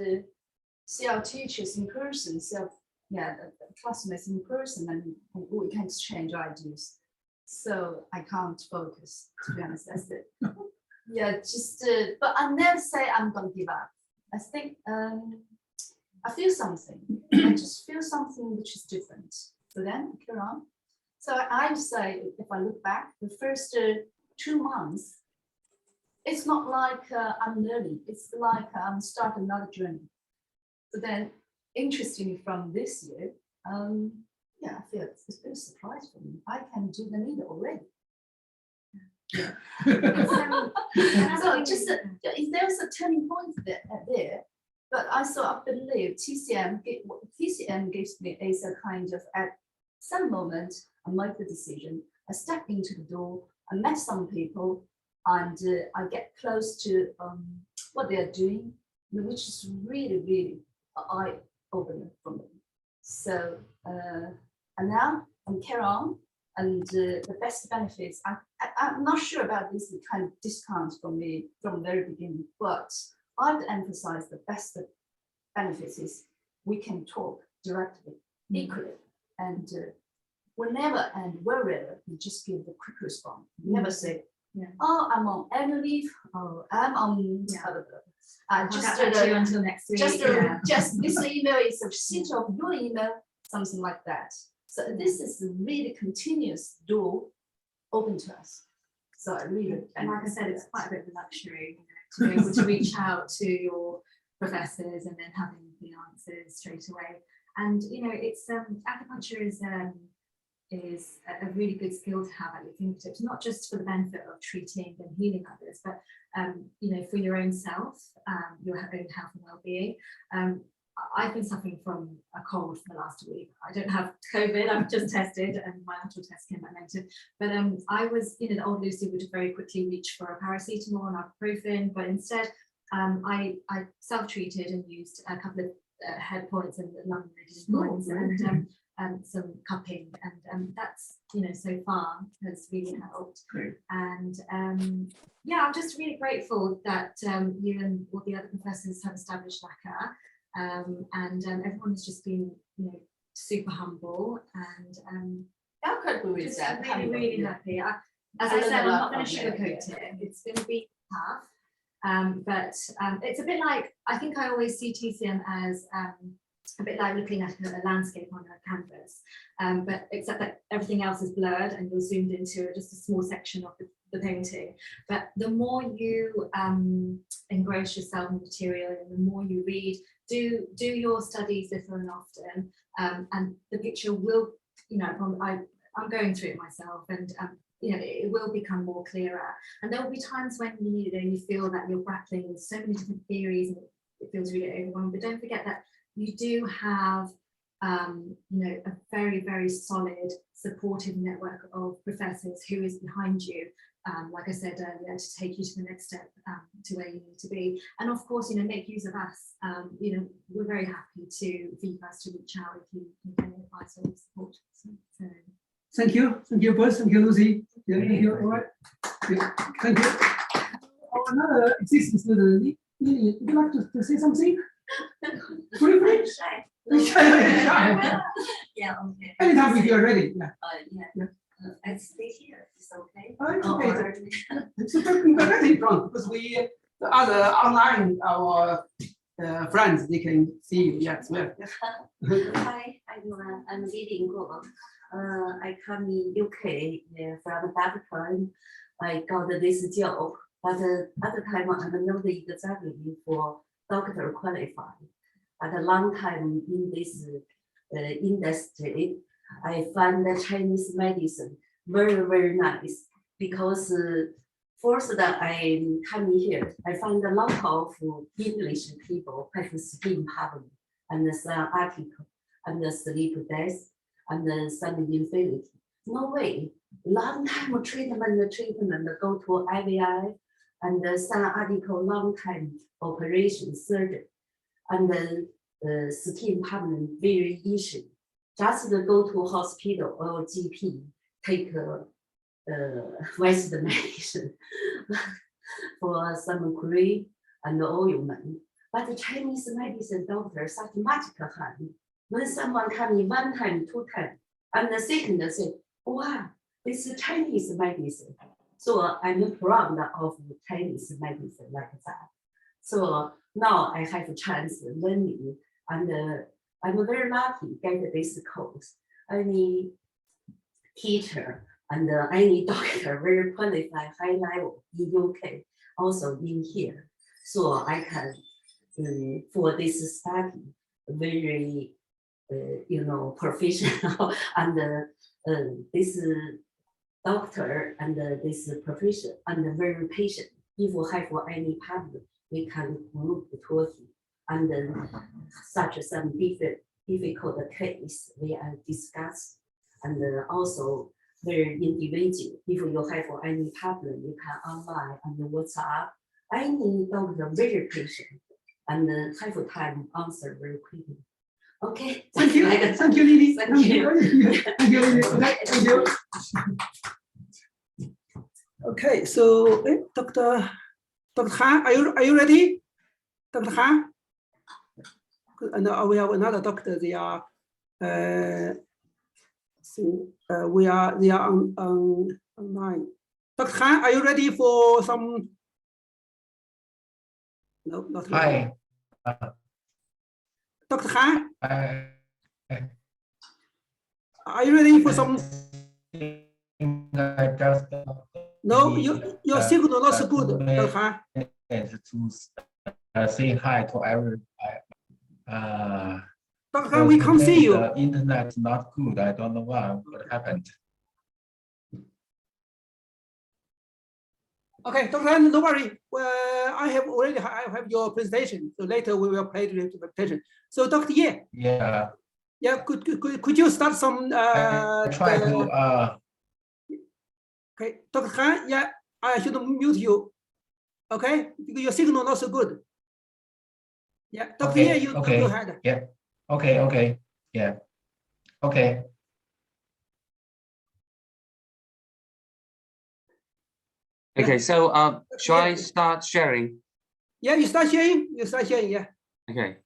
see our teachers in person, see our the classmates in person, and we can exchange ideas. So I can't focus, to be honest. That's it. Yeah, just but I never say I'm gonna give up. I think I feel something. I just feel something which is different. So then carry on. So I would say, if I look back, the first 2 months, it's not like I'm learning. It's like I'm starting another journey. So then, interestingly, from this year, yeah, I feel it's a bit surprise for me. I can do the needle already. So just if there's a turning point there, but I believe TCM gives me as a kind of at some moment I make the decision. I step into the door. I met some people, and I get close to what they are doing, which is really eye opener for me. So and now I'm carry on. And the best benefits, I'm not sure about this kind of discounts for me from the very beginning, but I would emphasize the best benefits is we can talk directly, equally, and whenever and wherever you just give the quick response. You never say, oh, I'm on annual leave, or I'm on just until next week. Just this email is a receipt of your email, something like that. So this is a really continuous door open to us. So I really, and like I said, it's quite a bit of a luxury, you know, to be able to reach out to your professors and then having the answers straight away. And you know, it's acupuncture is a really good skill to have at your fingertips, not just for the benefit of treating and healing others, but you know, for your own self, your own health and well-being. I've been suffering from a cold for the last week. I don't have COVID, I've just tested and my lateral test came back negative. But I was, you know, the old Lucy would very quickly reach for a paracetamol and ibuprofen, but instead I self-treated and used a couple of head points and lung points and some cupping, and that's, you know, so far has really helped. Great. And yeah, I'm just really grateful that you and all the other professors have established LACA. And everyone has just been, you know, super humble and just really happy. As I said, I'm not going to sugarcoat it. It's going to be tough, but it's a bit like, I think I always see TCM as a bit like looking at a landscape on a canvas, but except that everything else is blurred and you're zoomed into just a small section of the painting. But the more you engross yourself in material and the more you read, do your studies little and often, and the picture will, you know, I'm going through it myself, and you know, it will become more clearer. And there will be times when you feel that you're grappling with so many different theories and it feels really overwhelming. But don't forget that you do have you know, a very solid supportive network of professors who is behind you, like I said earlier, to take you to the next step, to where you need to be. And of course, you know, make use of us. You know, we're very happy for you guys to reach out if you need any advice or support. So. Thank you both, thank you, Lucy. Yeah, thank you. All right. Yeah, thank you. Another existing student, would you like to say something? Briefly? Shy. Shy. Yeah, okay. Anytime if you're ready. Yeah. Yeah. I stay here. It's okay. It's okay. It's right in front because the other online our friends, they can see you. Yes, well. Yes. Hi, I'm Li Guo. I come in UK from that time. I got this job, but at the time I'm not exactly for doctor qualified. But a long time in this industry, I find the Chinese medicine very nice, because first that I come here, I find a lot of English people have skin problem and some article and sleep death and some infertility. No way, long time treatment, go to IVI and some article long time operation surgery and then skin problem very issue. Just go to hospital or GP, take Western medicine for some cream and ointment. But the Chinese medicine doctor such magical hand. When someone come in 1 time, 2 times, and the second say, wow, this is Chinese medicine. So I'm proud of Chinese medicine like that. So now I have a chance learning, and I'm very lucky get this course. Any teacher and any doctor very qualified, high level in UK, also in here. So I can, for this study, very you know, professional and this doctor and this profession and very patient. If we have any problem, we can move to him. And then such some difficult case we discuss. And also very individual. If you have any problem, you can online and WhatsApp. Any doctor very patient and have time answer very quickly. Okay. Thank you. Thank you, Lily. Thank you. Thank you, Lily. Okay, thank you. Okay, so Dr. Han, are you ready? Dr. Han? And we have another doctor. They are they are on online. Dr. Han, are you ready for some? No, not ready. Hi. Dr. Han, are you ready for some? No, your signal not so good, Dr. Han. To say hi to everybody. Dr. Han, we can't see you. The internet is not good. I don't know what happened. Okay, Dr. Han, no worry. I have your presentation. So later we will play the presentation. So Dr. Ye. Yeah. Yeah, could you start some? I try to. Okay, Dr. Han. Yeah, I should mute you. Okay, because your signal not so good. Yeah, Dr. Ye, you okay. go ahead. Yeah. Okay. Yeah. Okay. Okay, so shall I start sharing? Yeah, you start sharing. Yeah. Okay.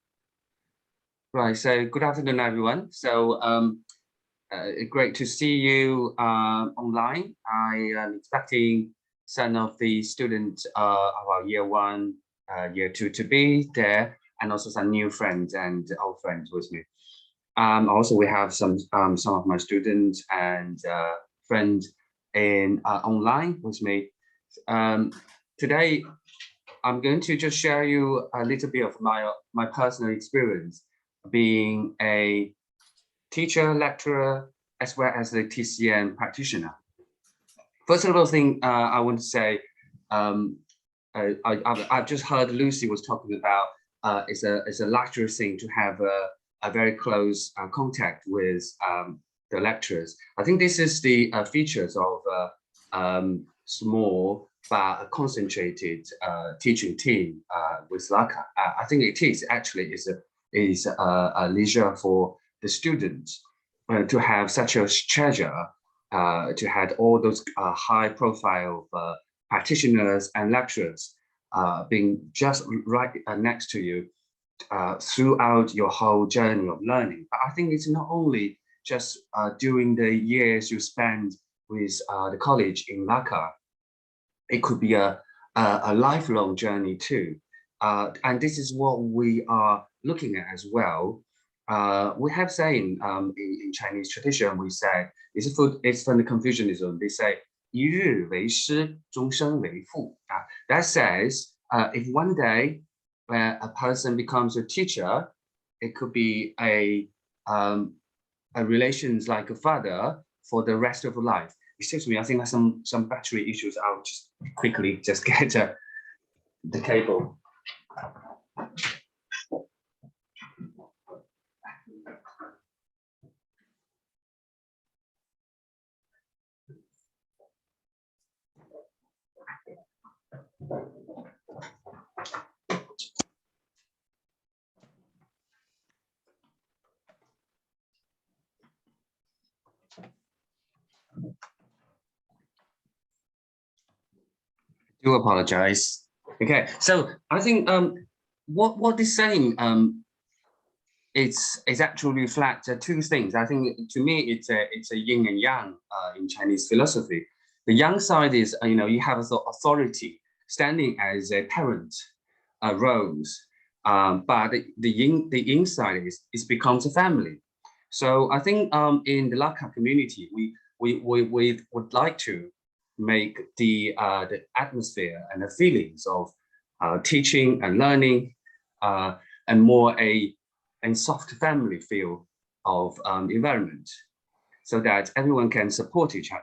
Right. So good afternoon, everyone. So great to see you online. I am expecting some of the students of our year 1, year 2 to be there, and also some new friends and old friends with me. Also, we have some of my students and friends in online with me. Today, I'm going to just share you a little bit of my personal experience being a teacher, lecturer, as well as a TCN practitioner. First of all, I want to say, I've just heard Lucy was talking about it's a luxury thing to have a very close contact with the lecturers. I think this is the features of small but concentrated teaching team with LACA. I think it is actually a leisure for the students to have such a treasure, to have all those high profile practitioners and lecturers being just right next to you throughout your whole journey of learning. But I think it's not only just during the years you spend with the college in LACA. It could be a lifelong journey too. And this is what we are looking at as well. We have saying in Chinese tradition, we say, it's from the Confucianism, they say, 一日为师，终身为父. That says, if one day a person becomes a teacher, it could be a relations like a father for the rest of life. Excuse me, I think there's some battery issues. I'll just quickly just get the cable. Do apologize. Okay, so I think what this saying it's actually reflect two things. I think to me it's a yin and yang in Chinese philosophy. The yang side is you have authority standing as a parent roles, but the yin side is becomes a family. So I think in the LACA community we would like to make the atmosphere and the feelings of teaching and learning and more a soft family feel environment, so that everyone can support each other,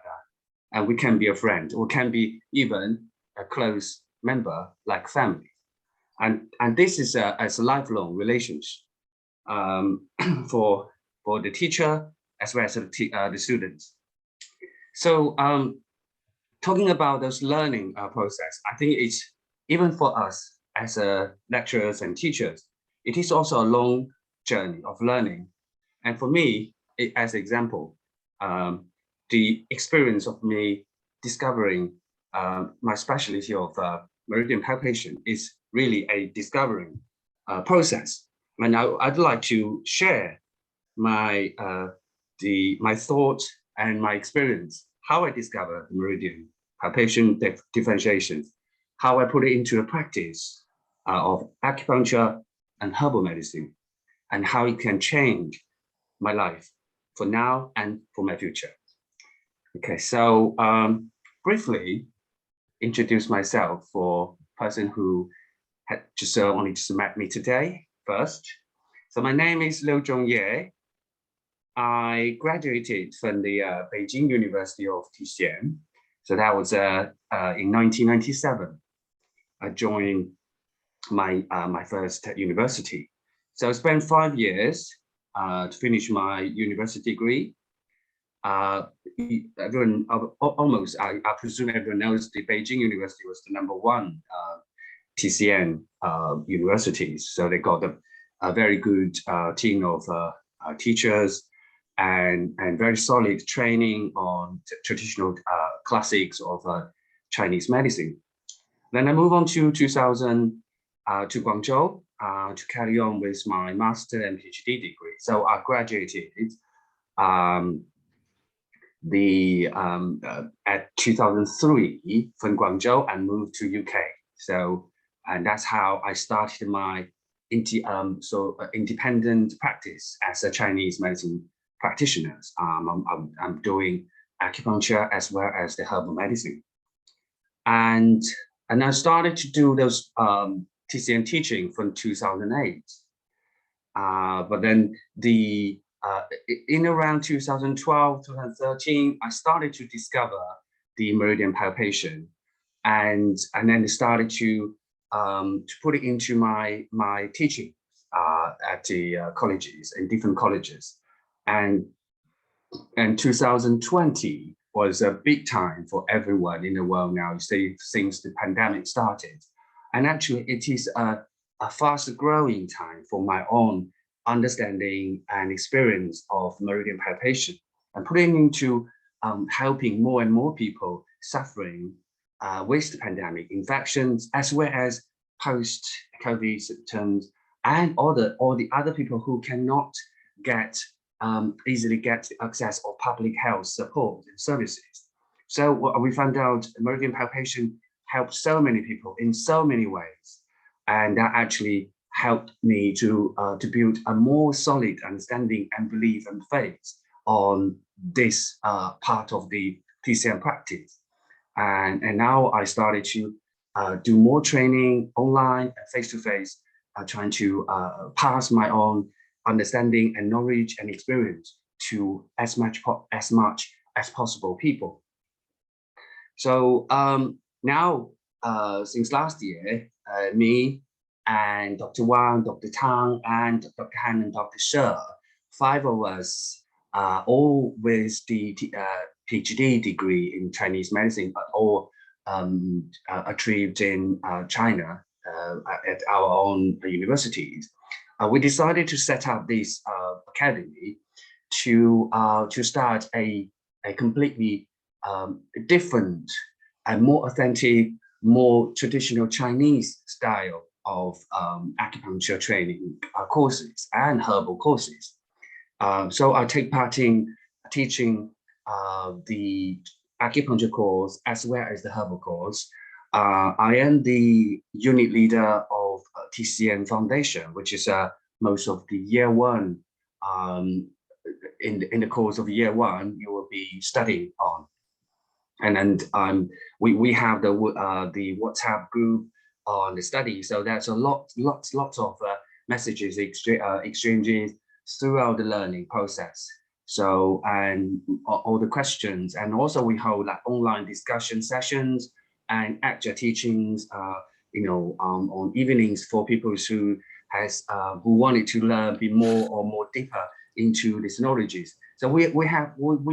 and we can be a friend, or can be even a close member like family. And this is as a lifelong relationship for the teacher as well as the students. So talking about those learning process, I think it's, even for us as lecturers and teachers, it is also a long journey of learning. And for me, as an example, the experience of me discovering my specialty of meridian palpation is really a discovering process. And I'd like to share my my thoughts and my experience, how I discovered meridian palpation differentiation, how I put it into a practice of acupuncture and herbal medicine, and how it can change my life for now and for my future. Okay, so briefly introduce myself for person who had just only just met me today first. So my name is Liu Zhongye. I graduated from the Beijing University of Tixian. So that was in 1997. I joined my my first university. So I spent 5 years to finish my university degree. Everyone, almost, I presume everyone knows the Beijing University was the #1 TCN universities. So they got a very good team of teachers and very solid training on traditional classics of Chinese medicine. Then I moved on to 2000 to Guangzhou to carry on with my master and PhD degree. So I graduated at 2003 from Guangzhou and moved to UK. So, and that's how I started my independent practice as a Chinese medicine practitioner. I'm doing acupuncture as well as the herbal medicine. And I started to do those TCN teaching from 2008. But then in around 2012, 2013, I started to discover the meridian palpation, and then started to put it into my teaching at the colleges, in different colleges. And 2020 was a big time for everyone in the world now, since the pandemic started. And actually, it is a fast growing time for my own understanding and experience of meridian palpation, and putting into helping more and more people suffering with the pandemic infections, as well as post-COVID symptoms, and all the other people who cannot easily get access of public health support and services. So what we found out, meridian palpation helped so many people in so many ways, and that actually helped me to build a more solid understanding and belief and faith on this part of the TCM practice. And now I started to do more training online and face-to-face, trying to pass my own understanding and knowledge and experience to as much as possible people. So now, since last year, me and Dr. Wang, Dr. Tang, and Dr. Han and Dr. She, 5 of us, all with the PhD degree in Chinese medicine, but all achieved in China at our own universities. We decided to set up this academy to start a completely different and more authentic, more traditional Chinese style of acupuncture training courses and herbal courses. So I take part in teaching the acupuncture course as well as the herbal course. I am the unit leader of TCN Foundation, which is most of the year 1. In the course of year 1, you will be studying on. And then we have the Wechat Group on the study. So that's lots of messages exchanges throughout the learning process. So, and all the questions, and also we hold like online discussion sessions and actual teachings, on evenings for people who wanted to learn, be more deeper into these knowledges. So we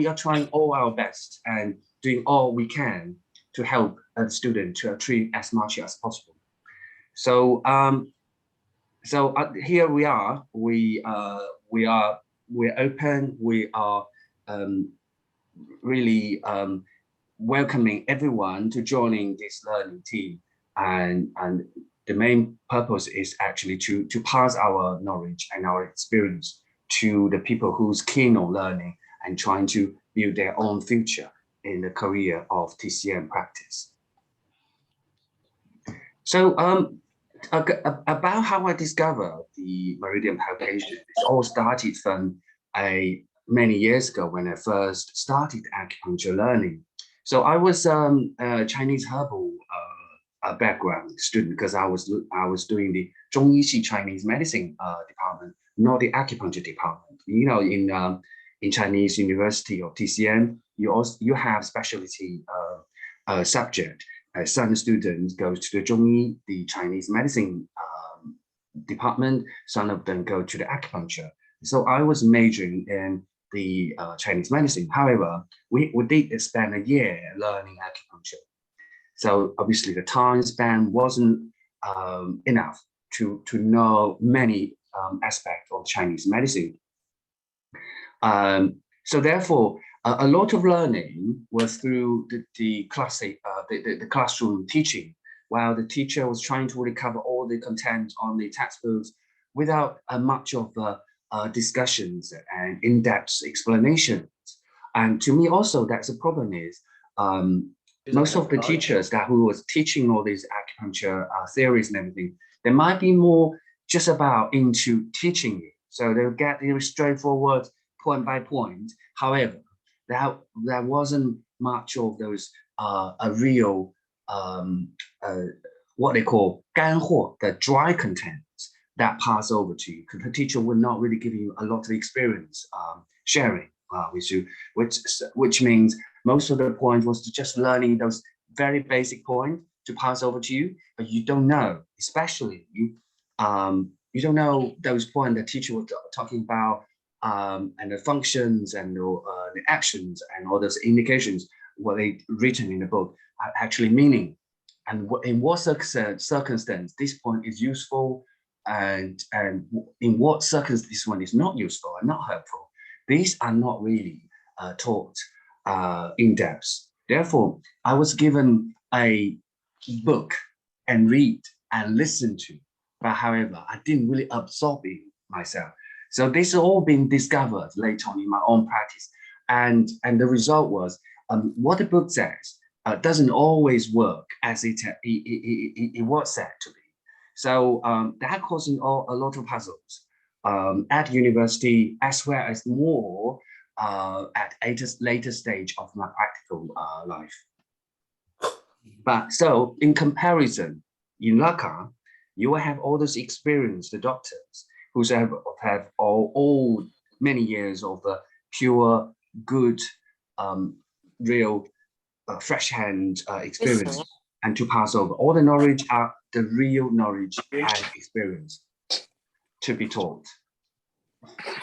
are trying all our best and doing all we can to help a student to achieve as much as possible. So here we are. We're open. We are really welcoming everyone to joining this learning team, and the main purpose is actually to pass our knowledge and our experience to the people who's keen on learning and trying to build their own future in the career of TCM practice. So about how I discovered the meridian palpation, it all started from many years ago when I first started acupuncture learning. So I was a Chinese herbal background student because I was doing the 中医系 Chinese medicine department, not the acupuncture department. You know, in Chinese university or TCM, you have specialty subject. Some students go to the 中医, the Chinese medicine department. Some of them go to the acupuncture. So I was majoring in the Chinese medicine. However, we did spend a year learning acupuncture. So obviously the time span wasn't enough to know many aspects of Chinese medicine. So therefore, a lot of learning was through the classic, the classroom teaching, while the teacher was trying to recover all the content on the textbooks without much of discussions and in-depth explanations. And to me also, that's the problem is most of the teachers who was teaching all these acupuncture theories and everything, they might be more just about into teaching it. So they'll get straightforward point by point. However, there wasn't much of those a real what they call 干货, the dry contents that pass over to you, because the teacher would not really give you a lot of experience sharing with you, which means most of the point was to just learning those very basic points to pass over to you, but you don't know, especially you don't know those points the teacher was talking about, and the functions and the actions and all those indications, what they written in the book are actually meaning, and in what circumstance this point is useful, and in what circumstance this one is not useful and not helpful. These are not really taught in depth. Therefore, I was given a book and read and listen to, but however, I didn't really absorb it myself. So this has all been discovered later on in my own practice. And the result was what the book says doesn't always work as it was said to be. So that causing a lot of puzzles at university, as well as more at a later stage of my practical life. But so in comparison, in LACA, you will have all those experienced doctors who have all many years of pure, good, real, fresh hand experience, and to pass over. All the knowledge are the real knowledge and experience to be taught.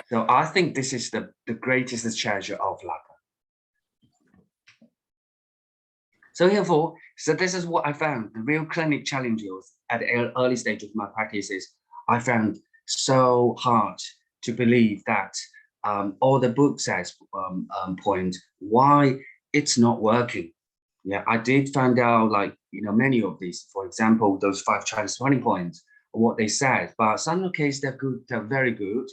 So I think this is the greatest treasure of LACA. So therefore, this is what I found. The real clinic challenges at the early stage of my practice is I found so hard to believe that all the book says point why it's not working. Yeah, I did find out, like, many of these, for example, those 5 Chinese 20 points, what they said, but some cases they're good, they're very good.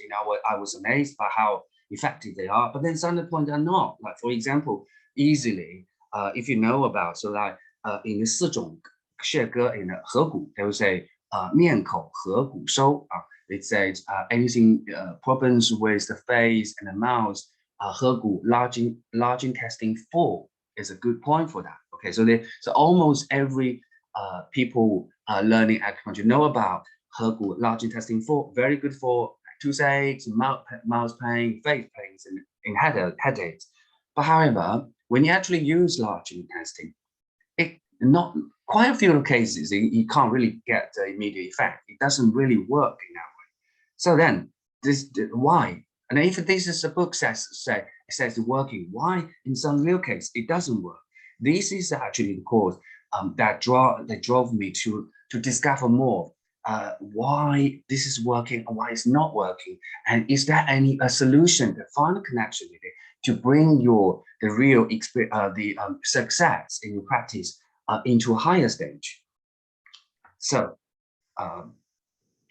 I was amazed by how effective they are, but then some of the points are not. Like, for example, easily, if you know about, so like in the 4种穴歌 in the 合谷, they will say 面口合谷收. It says anything problems with the face and the mouth, 合谷 large intestine 4 is a good point for that. Okay, so almost every people learning acupuncture know about 合谷 large intestine 4, very good for toothaches, mouth pain, face pains, and headaches. But however, when you actually use large intestine, it not quite a few cases, you can't really get the immediate effect. It doesn't really work in that way. So then, why? And if this is a book says it's working, why in some real case it doesn't work? This is actually the cause that drove me to discover more why this is working and why it's not working, and is there a solution to find a connection with it to bring the real success in your practice into a higher stage. So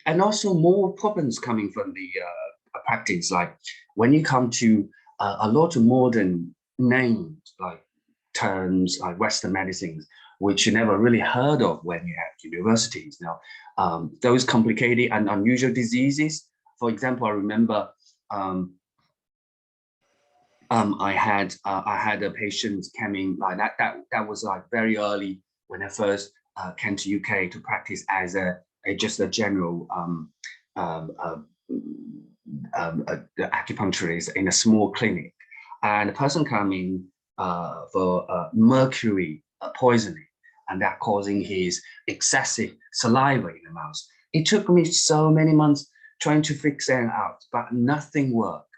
and also more problems coming from the practice, like when you come to a lot of modern names like terms like Western medicines, which you never really heard of when you're at universities. Now, those complicated and unusual diseases. For example, I remember I had a patient coming like that was like very early when I first came to UK to practice as just a general acupuncturist in a small clinic, and the person coming for mercury poisoning, and that causing his excessive saliva in the mouth. It took me so many months trying to fix that out, but nothing worked.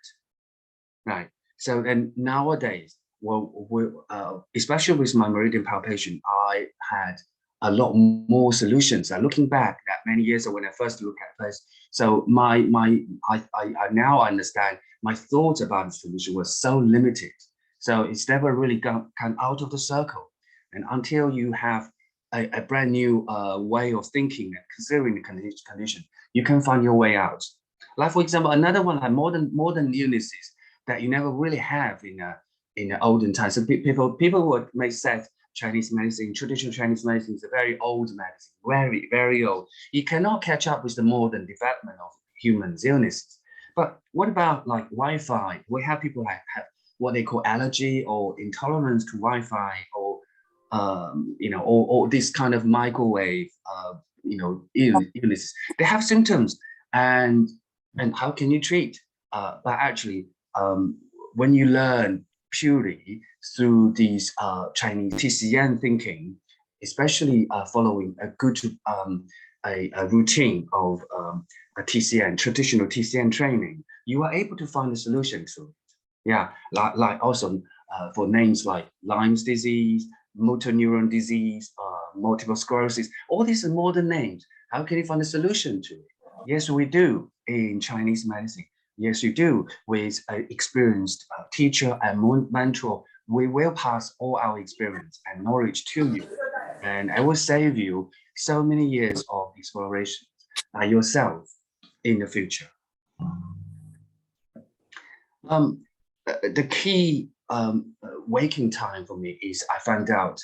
Right. So then nowadays, especially with my meridian palpation, I had a lot more solutions. Looking back that many years ago when I first looked at this, so I now understand my thoughts about the solution was so limited. So it's never really come out of the circle. And until you have a brand new way of thinking and considering the condition, you can find your way out. Like for example, another one like modern illnesses that you never really have in the olden times. So people would may say Chinese medicine, traditional Chinese medicine is a very old medicine, very, very old. You cannot catch up with the modern development of human illnesses. But what about like Wi-Fi? We have people like have what they call allergy or intolerance to Wi-Fi, or or this kind of microwave, illnesses. They have symptoms, and how can you treat? But actually, when you learn purely through these Chinese TCN thinking, especially following a good a routine of a TCN, traditional TCN training, you are able to find a solution to it. Yeah, like also for names like Lyme's disease, motor neuron disease, multiple sclerosis, all these are modern names. How can you find a solution to it? Yes, we do in Chinese medicine. Yes, you do with an experienced teacher and mentor. We will pass all our experience and knowledge to you, and I will save you so many years of exploration by yourself in the future. The key waking time for me is I found out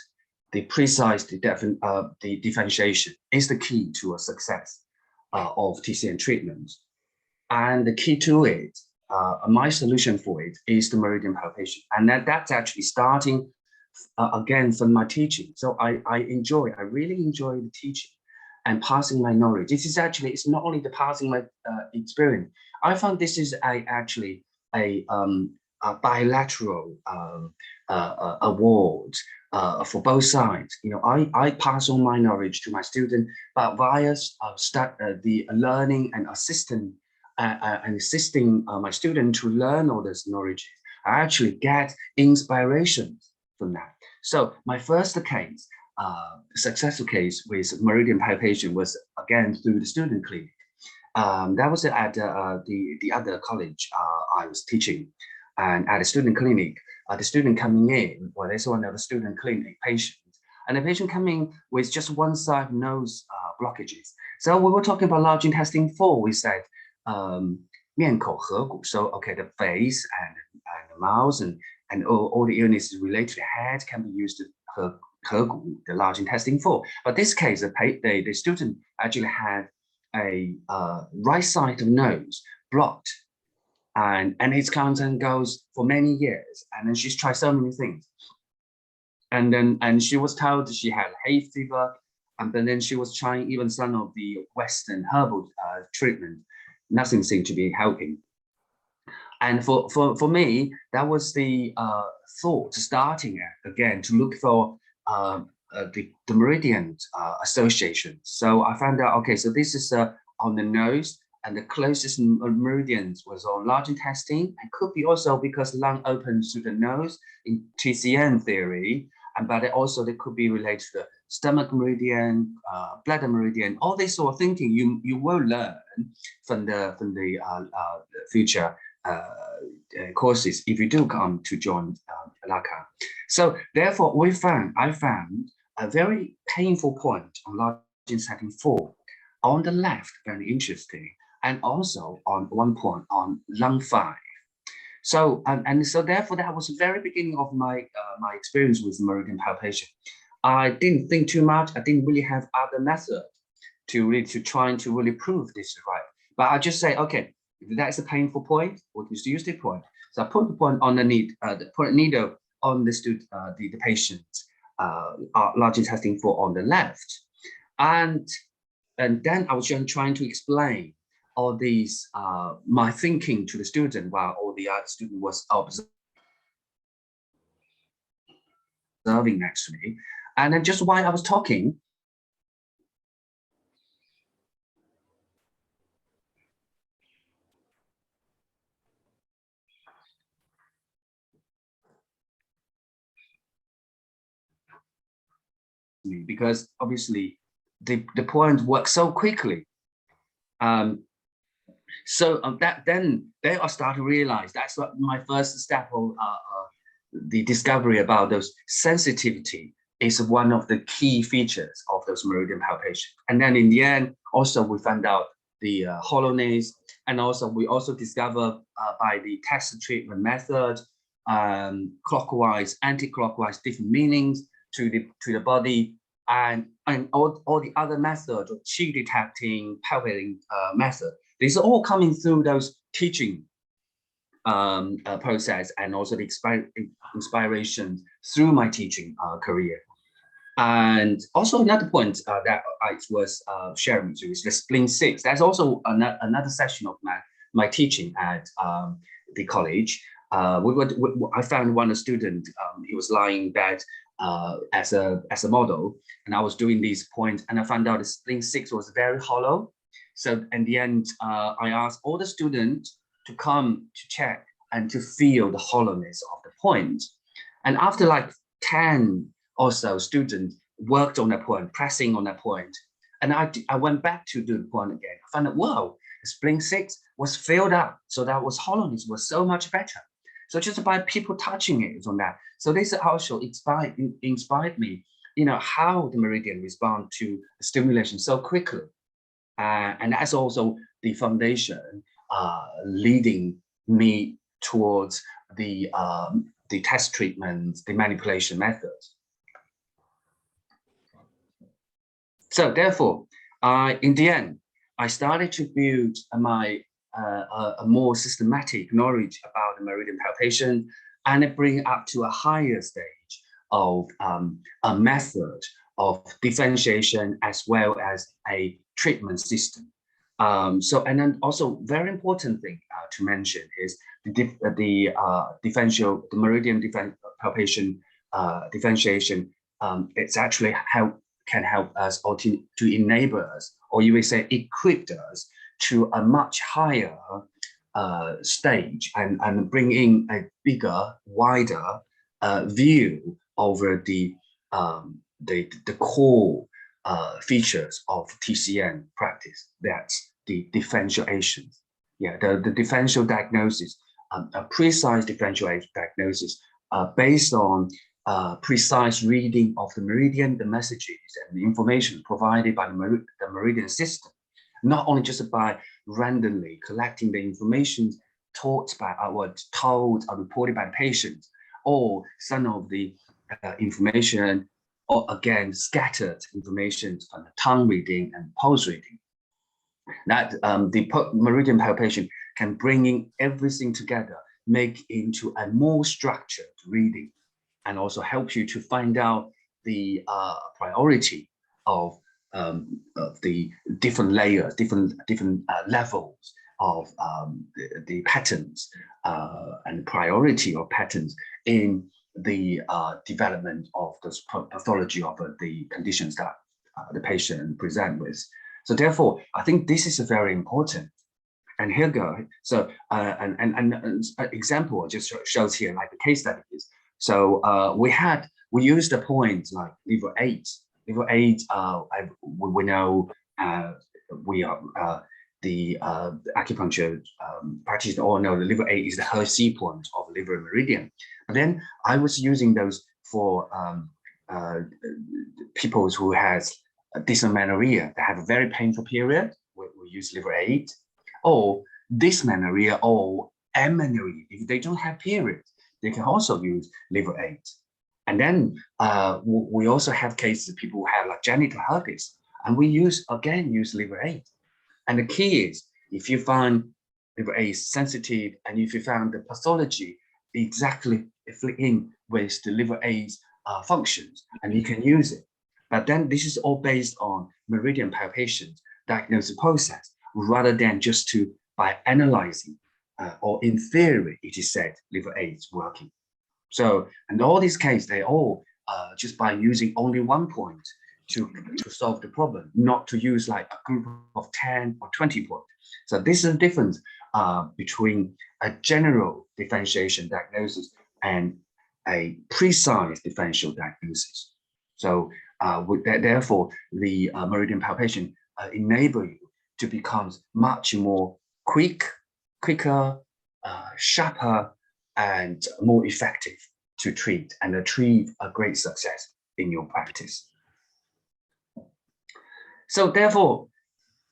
the precise the differentiation is the key to a success of TCN treatment. And the key to it, my solution for it is the meridian palpation. And that's actually starting again from my teaching. So I really enjoy the teaching and passing my knowledge. This is actually, it's not only the passing my experience. I found this is actually a bilateral award for both sides. I pass on my knowledge to my student, but via the learning and assisting my student to learn all this knowledge, I actually get inspiration from that. So my first case, successful case with meridian palpation was again through the student clinic. That was at the other college I was teaching, and at a student clinic, the student coming in, well, there's one of the student clinic patient, and the patient coming with just one side nose blockages. So we were talking about large intestine 4. We said 面口颌骨. So okay, the face and the mouth and all the illnesses related to the head can be used to 颌骨, the large intestine 4. But this case, the student actually had a right side of nose blocked, and his content goes for many years, and then she's tried so many things, and she was told she had hay fever, and then she was trying even some of the Western herbal treatment. nothing seemed to be helping. And for me, that was the thought starting again to look for the meridian association. So I found out, okay, so this is on the nose, and the closest meridians was on large intestine. It could be also because lung opens to the nose in TCM theory, but also they could be related to the stomach meridian, bladder meridian. All this sort of thinking you will learn from the future courses if you do come to join LACA. So therefore, I found a very painful point on large intestine 4 on the left, very interesting, and also on one point on lung 5. So and so therefore that was the very beginning of my my experience with meridian palpation. I didn't think too much. I didn't really have other method to trying to really prove this is right. But I just say, okay, if that's a painful point, we can use the point. So I put the point on the needle on the patient large intestine 4 on the left, and then I was just trying to explain all these my thinking to the student while all the other student was observing next to me. And then just while I was talking, because obviously the point works so quickly. So then I start to realize that's what my first step of the discovery about those sensitivity is one of the key features of those meridian palpation. And then in the end, also we found out the hollowness, and also we also discover by the test treatment method, clockwise, anti-clockwise, different meanings to the body, and all the other methods of chi detecting, palpating method. These are all coming through those teaching process, and also the inspiration through my teaching career. And also another point that I was sharing with you is the Spleen Six. That's also another session of my teaching at the college. I found one student, he was lying in bed as a model, and I was doing these points, and I found out the Spleen Six was very hollow. So in the end, I asked all the students to come to check and to feel the hollowness of the point. And after like 10 or so students worked on that point, pressing on that point, and I went back to do the point again. I found out, wow, the Spleen Six was filled up, so that was hollowness was so much better. So just by people touching it on that. So this also inspired me, you know, how the meridian respond to stimulation so quickly. And that's also the foundation leading me towards the test treatment, the manipulation methods. So therefore, in the end, I started to build a more systematic knowledge about the meridian palpation, and it bring up to a higher stage of a method of differentiation as well as a treatment system. So, and then also very important thing to mention is the meridian palpation differentiation. It's actually can help us or to enable us, or you would say equip us to a much higher stage and bring in a bigger, wider view over the core features of TCM practice. That's the differentiation. Yeah, the differential diagnosis, a precise differential diagnosis based on precise reading of the meridian, the messages and the information provided by the meridian system, not only just by randomly collecting the information told or reported by the patient, or some of the information, or again scattered information on the tongue reading and pulse reading. That the meridian palpation can bring in everything together, make into a more structured reading, and also help you to find out the priority of the different layers, different levels of the patterns and priority of patterns in the development of the pathology of the conditions that the patient present with. So therefore, I think this is very important. And here go. So an example just shows here like the case studies. So we used a point like liver 8. Liver 8, we know we are the acupuncture practitioners all know the liver 8 is the Hershey point of liver meridian. But then I was using those for people who has dysmenorrhea, that have a very painful period. We use liver 8, or dysmenorrhea or amenorrhea. If they don't have periods, they can also use liver 8. And then we also have cases of people who have like genital herpes, and we use liver 8. And the key is, if you find liver 8 sensitive, and if you found the pathology exactly fit in with the liver 8 functions, and you can use it. But then this is all based on meridian palpation diagnosis process, rather than just by analyzing, or in theory, it is said liver 8 is working. So, and all these cases, they all just by using only one point to solve the problem, not to use like a group of 10 or 20 points. So this is the difference between a general differentiation diagnosis and a precise differential diagnosis. So therefore, the meridian palpation enable you to become much more quicker, sharper, and more effective to treat and achieve a great success in your practice. So therefore,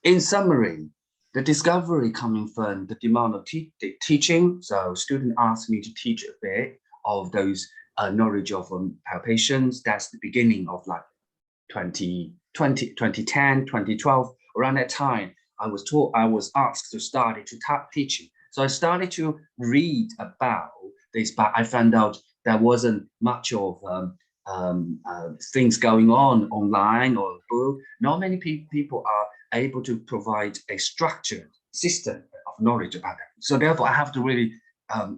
in summary, the discovery coming from the demand of teaching. So students asked me to teach a bit of those knowledge of palpations. That's the beginning of like 2010, 2012. Around that time, I was asked to start teaching. So I started to read about this, but I found out there wasn't much of things going on online or book. Not many people are able to provide a structured system of knowledge about that. So therefore, I have to really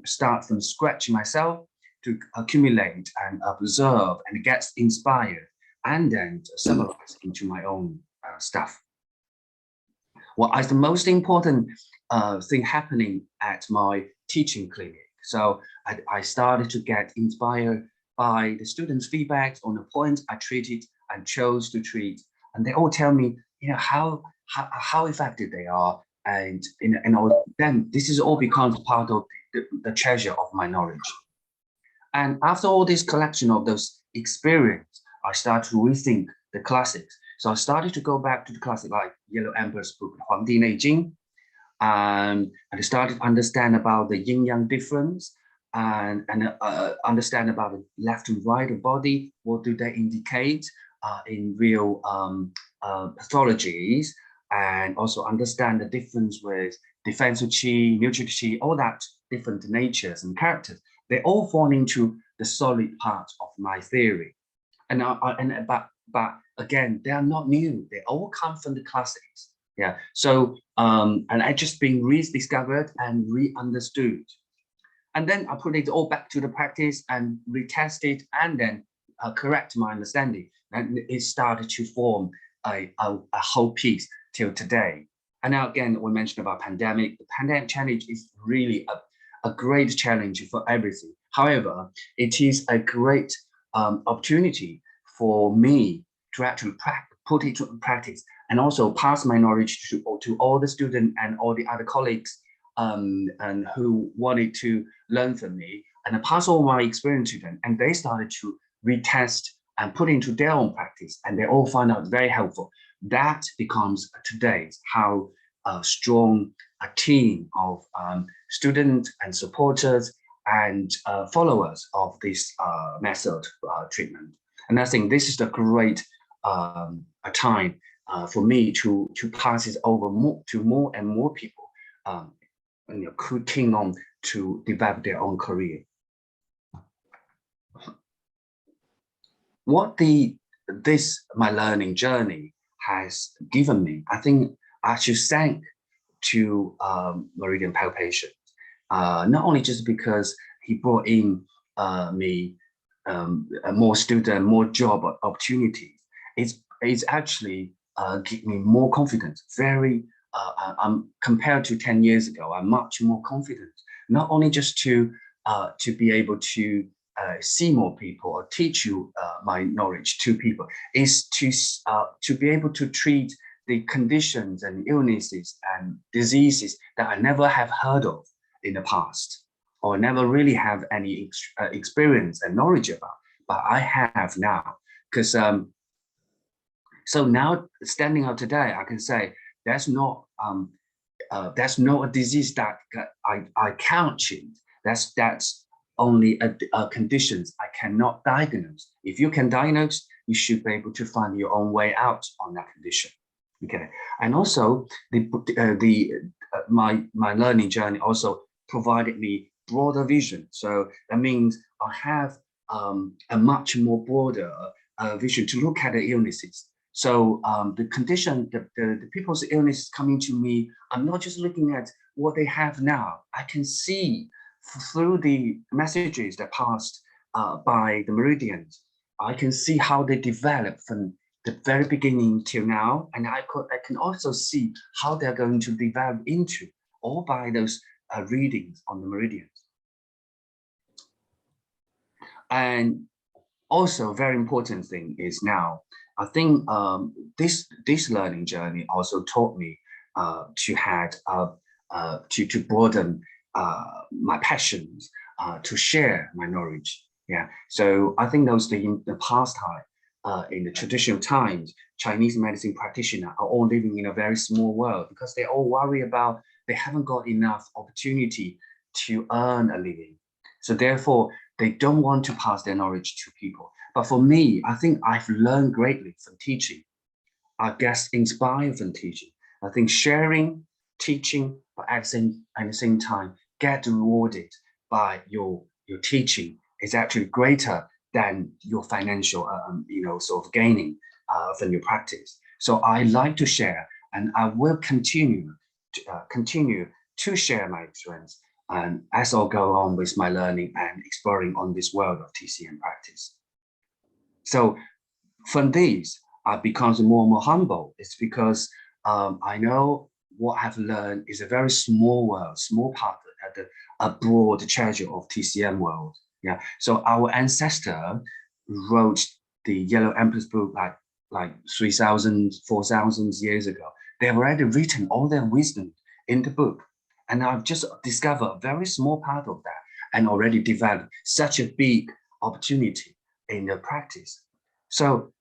start from scratch myself to accumulate and observe and get inspired, and then summarize into my own stuff. What is the most important thing happening at my teaching clinic? So I started to get inspired by the students' feedbacks on the points I treated and chose to treat, and they all tell me, how effective they are, and then this is all becomes part of the treasure of my knowledge. And after all this collection of those experience, I started to rethink the classics. So I started to go back to the classic like Yellow Emperor's book, 黄帝内经, and I started to understand about the yin-yang difference, and understand about the left and right of body. What do they indicate in real pathologies, and also understand the difference with defensive qi, neutral qi, all that different natures and characters. They all fall into the solid part of my theory. But again, they are not new. They all come from the classics. Yeah. So and I just been rediscovered and re-understood. And then I put it all back to the practice and retest it, and then correct my understanding. And it started to form a whole piece till today. And now again, we mentioned about pandemic. The pandemic challenge is really a great challenge for everything. However, it is a great opportunity for me to actually put it to practice, and also pass my knowledge to all the students and all the other colleagues and who wanted to learn from me, and I pass all my experience to them, and they started to retest and put into their own practice, and they all found out very helpful. That becomes today's how strong a team of students and supporters and followers of this method treatment. And I think this is a great a time for me to pass it over to more and more people, keen on to develop their own career. What my learning journey has given me, I think I should thank to meridian palpation. Not only just because he brought in me more student, more job opportunities. It's actually give me more confidence. I'm compared to 10 years ago, I'm much more confident. Not only just to be able to see more people or teach you my knowledge to people, is to be able to treat the conditions and illnesses and diseases that I never have heard of in the past, or never really have any experience and knowledge about, but I have now. Because so now standing out today, I can say there's no a disease that I can't treat. That's only a conditions I cannot diagnose. If you can diagnose, you should be able to find your own way out on that condition. Okay, and also my learning journey also provided me broader vision. So that means I have a much more broader vision to look at the illnesses. So the condition, the people's illness coming to me, I'm not just looking at what they have now. I can see through the messages that passed by the meridians, I can see how they develop from the very beginning till now, and I can also see how they're going to develop into, all by those readings on the meridians. And also, very important thing is now, I think this learning journey also taught me to broaden my passions, to share my knowledge. Yeah, so I think those in the past time, in the traditional times, Chinese medicine practitioners are all living in a very small world because they all worry about they haven't got enough opportunity to earn a living. So therefore, they don't want to pass their knowledge to people. But for me, I think I've learned greatly from teaching. I guess inspired from teaching. I think sharing, teaching, but at the same time, get rewarded by your teaching is actually greater than your financial, sort of gaining from your practice. So I like to share, and I will continue to share my experience as I go on with my learning and exploring on this world of TCM practice. So from these, I become more and more humble. It's because I know what I've learned is a very small world, small part of a broad treasure of TCM world. Yeah. So our ancestor wrote the Yellow Emperor's book like 3,000, 4,000 years ago. They have already written all their wisdom in the book. And I've just discovered a very small part of that and already developed such a big opportunity in the practice. So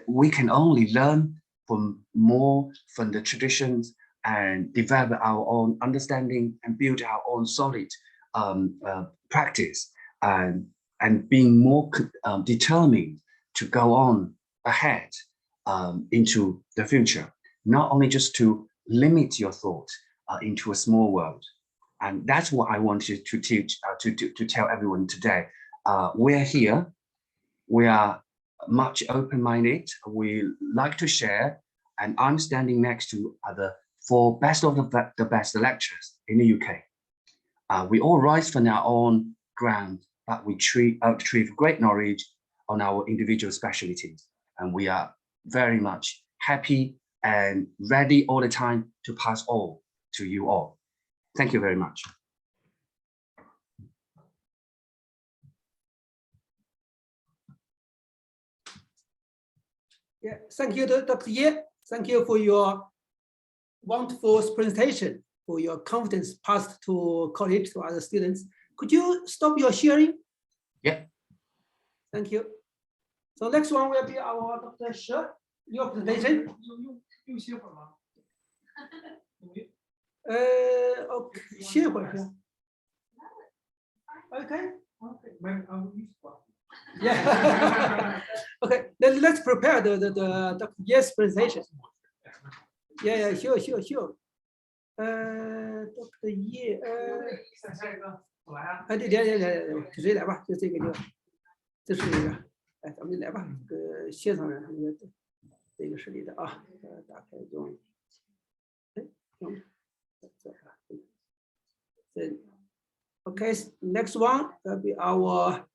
we can only learn from the traditions and develop our own understanding and build our own solid practice and being more determined to go on ahead into the future, not only just to limit your thoughts into a small world. And that's what I wanted to teach, to tell everyone today. We're here, we are much open-minded, we like to share, and I'm standing next to the 4 best of the best lecturers in the UK. We all rise from our own ground, but we retrieve great knowledge on our individual specialties. And we are very much happy and ready all the time to pass all to you all. Thank you very much. Yeah, thank you, Dr. Ye. Thank you for your wonderful presentation, for your confidence passed to colleagues, to other students. Could you stop your sharing? Yeah. Thank you. So next one will be our Dr. Shi, your presentation. Okay, 歇会儿是 Okay. Yeah. Okay. Let's prepare the Dr. Ye's presentation. Yeah, sure. Dr. Ye, 对，直接来吧，就这个就，这是一个，哎，咱们就来吧，线上人这个是你的啊，打开中，哎，中。Then, okay, next one will be our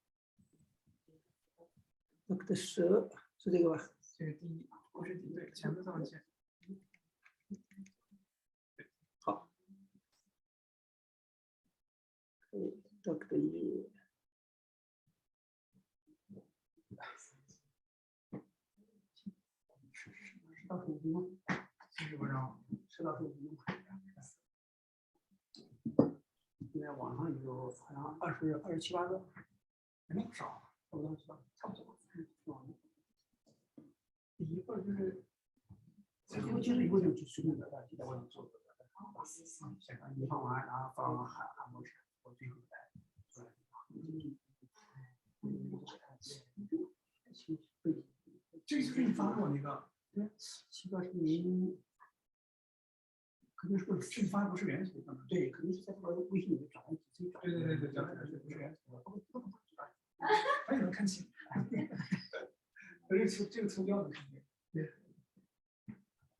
Dr. 蛇，是这个吧？这个第一，不是第一，对，前面这么写。好，Dr. 叶。到手机吗？40分钟，10到15分钟。现在网上有好像27、28个，没那么少，差不多差不多。一会儿就是一会儿就随便的，记得我做的，先看一放完，然后放韩国式，我最后再出来。这就是你发给我那个。7个是您，肯定是不是发不是原始的，对，肯定是在这个微信里面找来自己找。对，找来是不是原始的？还能看清，这个图标的看见。对，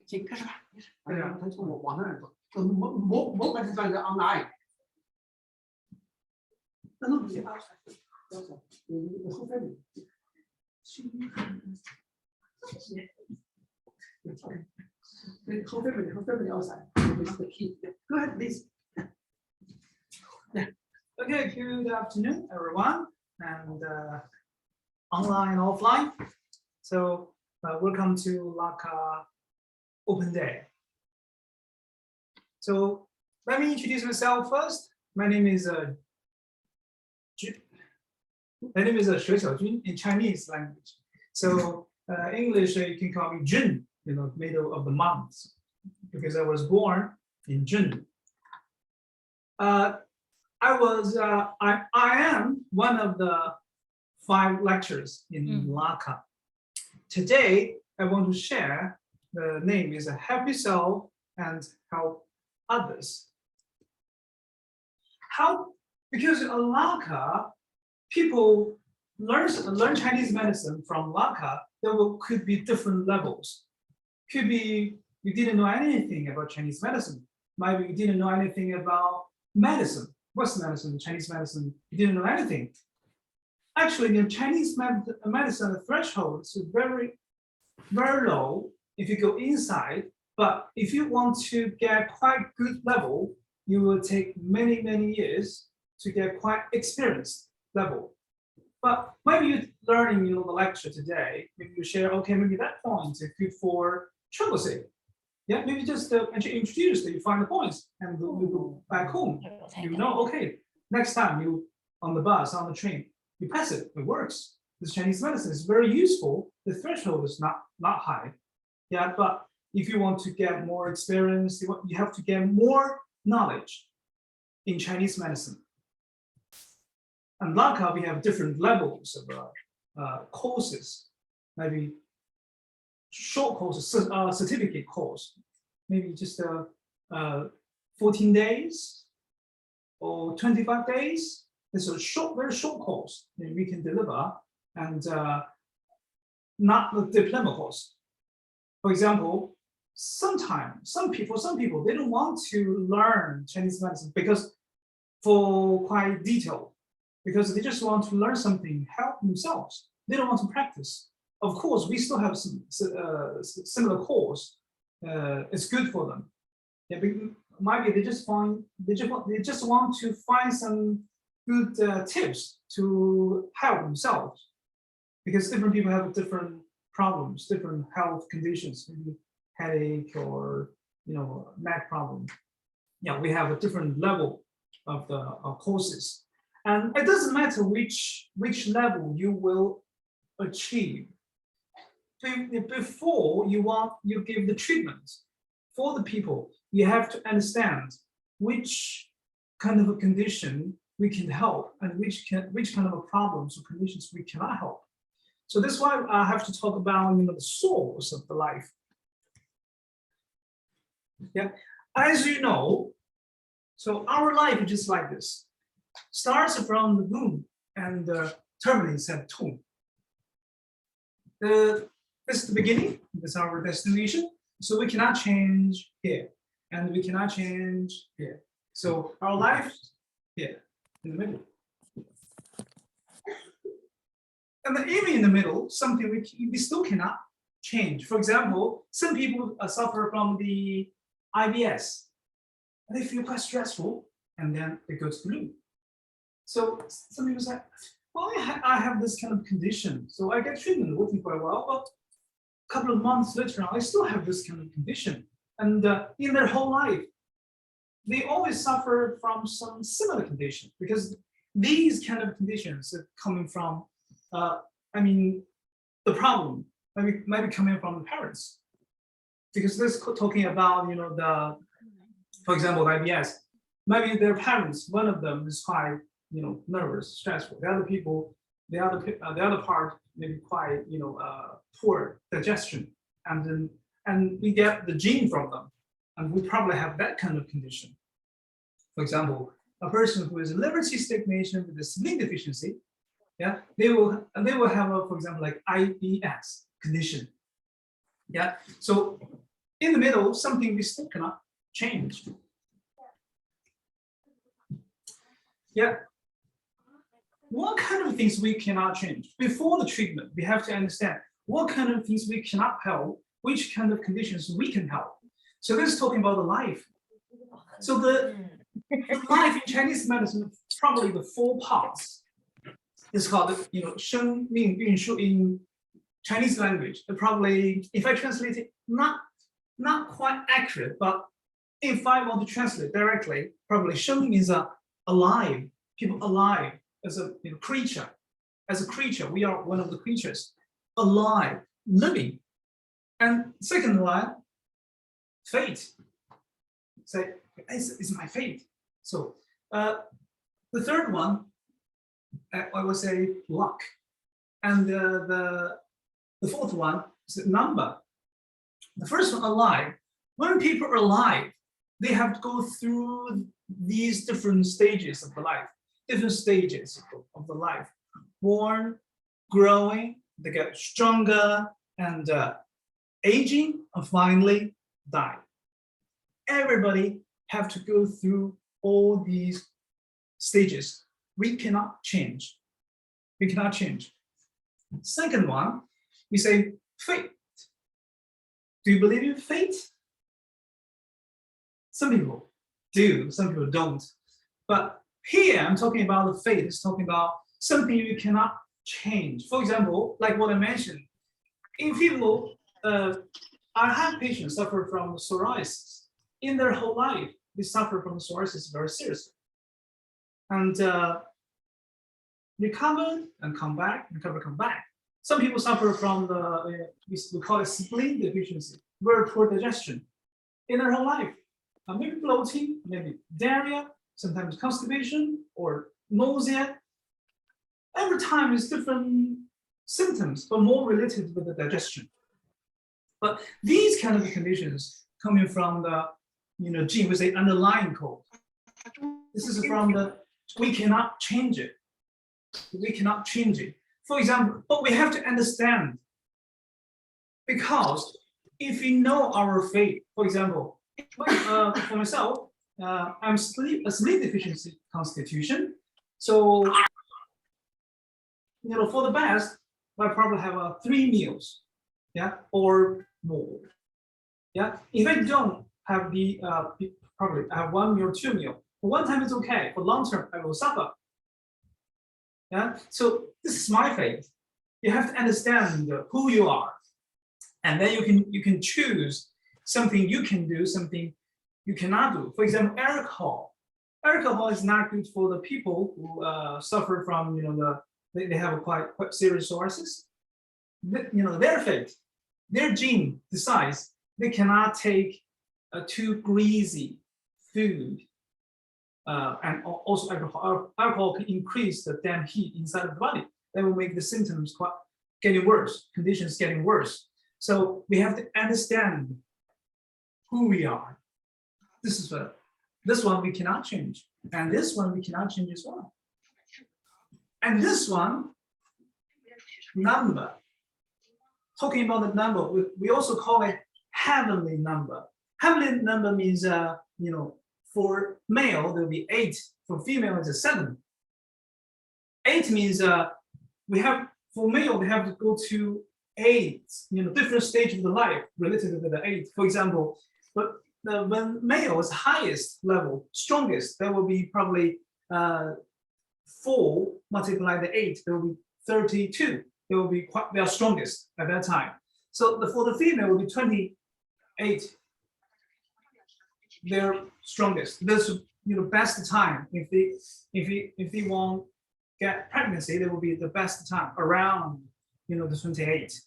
行，开始吧，没事。哎呀，他从网上说，某个是算是 online。那弄不啊？后边的。Whole family outside. This is the key. Go ahead, please. Yeah. Okay, good afternoon, everyone, and online and offline. So welcome to LACA Open Day. So let me introduce myself first. My name is Xue Xiaojun in Chinese language. So English, you can call me Jun, middle of the month, because I was born in June. I am one of the 5 lecturers in LACA. Today, I want to share the name is Help Yourself and Help Others. How? Because in LACA, people learn Chinese medicine from LACA. There could be different levels. Could be you didn't know anything about Chinese medicine. Maybe you didn't know anything about medicine, Western medicine, Chinese medicine. You didn't know anything. Actually, in Chinese medicine, the threshold is very, very low if you go inside. But if you want to get quite good level, you will take many, many years to get quite experienced level. But maybe you're learning, the lecture today. Maybe you share, okay, maybe that point is good for troubleshooting. Yeah, maybe just introduce that you find the points and you go back home. You know, okay, next time you on the bus, on the train, you pass it, it works. This Chinese medicine is very useful. The threshold is not high. Yeah, but if you want to get more experience, you have to get more knowledge in Chinese medicine. And LACA, we have different levels of courses, maybe short courses, certificate course, maybe just 14 days or 25 days. It's a short, very short course that we can deliver, and not the diploma course. For example, some people, they don't want to learn Chinese medicine because for quite detailed, because they just want to learn something, help themselves. They don't want to practice. Of course, we still have some similar course. It's good for them. Yeah, maybe they just want to find some good tips to help themselves, because different people have different problems, different health conditions, maybe headache or neck problem. Yeah, we have a different level of the courses. And it doesn't matter which level you will achieve. Before you give the treatment for the people, you have to understand which kind of a condition we can help and which kind of a problems or conditions we cannot help. So that's why I have to talk about the source of the life. Yeah, as you know, so our life is just like this. Starts from the womb and terminates at tomb. This is the beginning. This is our destination. So we cannot change here, and we cannot change here. So our life here in the middle. And then even in the middle, something we still cannot change. For example, some people suffer from the IBS. And they feel quite stressful, and then they go to the loo. So some people say, well, I have this kind of condition. So I get treatment working quite well, but a couple of months later, I still have this kind of condition. And in their whole life, they always suffer from some similar condition, because these kind of conditions are coming from, the problem might be coming from the parents. Because this talking about, for example, IBS, maybe their parents, one of them is quite, nervous, stressful. The other people, the other part maybe quite, poor digestion, and we get the gene from them, and we probably have that kind of condition. For example, a person who is liver stagnation with a spleen deficiency, yeah, they will have a, for example, like IBS condition. Yeah, so in the middle, something we still cannot change. Yeah. What kind of things we cannot change? Before the treatment, we have to understand what kind of things we cannot help, which kind of conditions we can help. So this is talking about the life. So the life in Chinese medicine, probably the 4 parts. It's called, Shen Ming Yun Shu in Chinese language. Probably, if I translate it, not quite accurate, but if I want to translate directly, probably Shen means alive, people alive as a creature. As a creature, we are one of the creatures, alive, living. And second one, fate. Say, it's my fate. So the third one, I would say luck. And the fourth one is number. The first one, alive. When people are alive, they have to go through these different stages of the life, different stages of the life. Born, growing, they get stronger, and aging, and finally die. Everybody have to go through all these stages. We cannot change. We cannot change. Second one, we say fate. Do you believe in fate? Some people do, some people don't. But here I'm talking about the fate. It's talking about something you cannot change. For example, like what I mentioned, in people, I have patients suffer from psoriasis. In their whole life, they suffer from psoriasis very seriously. And recover and come back, recover, come back. Some people suffer from we call it spleen deficiency, very poor digestion in their whole life. Maybe bloating, maybe diarrhea, sometimes constipation or nausea. Every time is different symptoms, but more related with the digestion. But these kind of conditions coming from the gene, we say underlying code. This is from we cannot change it. We cannot change it. For example, but we have to understand, because if we know our fate, for example, for myself, I'm a spleen deficiency constitution. So, for the best, I probably have 3 meals, yeah, or more, yeah. If I don't have probably I have 1 meal, 2 meal. For one time it's okay. For long term, I will suffer. Yeah. So this is my fate. You have to understand who you are, and then you can choose something you can do, something you cannot do. For example, alcohol. Alcohol is not good for the people who suffer from they have a quite serious psoriasis. Their fate, their gene decides they cannot take too greasy food, and also alcohol can increase the damn heat inside of the body. That will make the symptoms getting worse, conditions getting worse. So we have to understand who we are. This one we cannot change, and this one we cannot change as well. And this one, number. Talking about the number, we also call it heavenly number. Heavenly number means For male, there will be 8. For female, it's 7. 8 means we have, for male, we have to go to 8, different stage of the life related to the 8. For example, but when male is highest level, strongest, there will be probably 4 multiplied by 8, there will be 32. They will be quite their strongest at that time. So for the female will be 28. Their strongest. This best time if they won't get pregnancy, they will be the best time around the 28.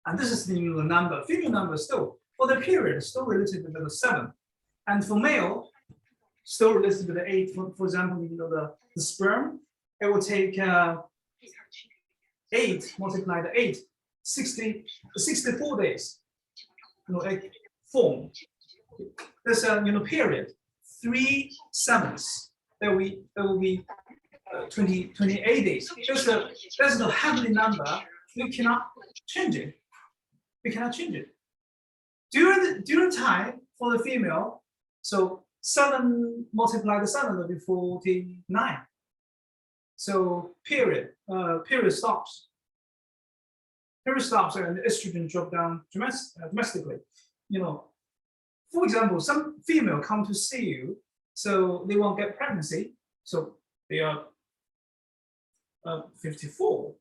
And this is the number. Female number still for the period still related to the 7, and for male still related to the 8. For example, the sperm, it will take 8 multiplied by 8, 64 days. Egg form. There's a period 3 7ths. There will be 28 days. That's the heavenly number. We cannot change it. We cannot change it. During time for the female, so 7 multiplied by 7 will be 49. So period stops. Period stops and the estrogen drop down domestically. For example, some female come to see you, so they won't get pregnancy, so they are 54.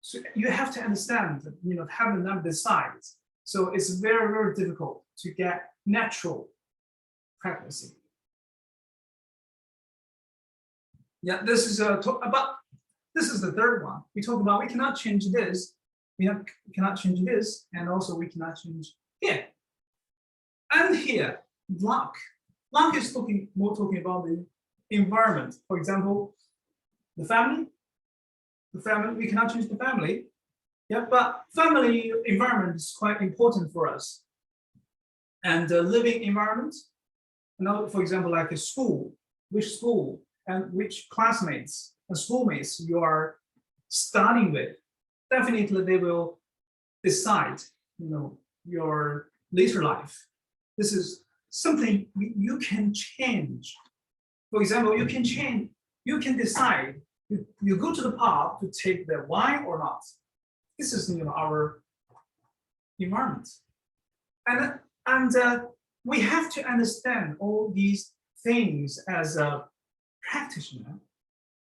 So you have to understand, have a number of size. So it's very, very difficult to get natural pregnancy. Yeah, this is this is the third one. We talk about we cannot change this. We cannot change this, and also we cannot change here. And here, luck. Luck is more talking about the environment. For example, the family. The family, we cannot change the family. Yeah, but family environment is quite important for us. And the living environment, for example, like a school, which school and which classmates and schoolmates you are studying with, definitely they will decide, your later life. This is something you can change. For example, you can change, you can decide, you go to the pub to take the wine or not. This is our environment. And we have to understand all these things as a practitioner,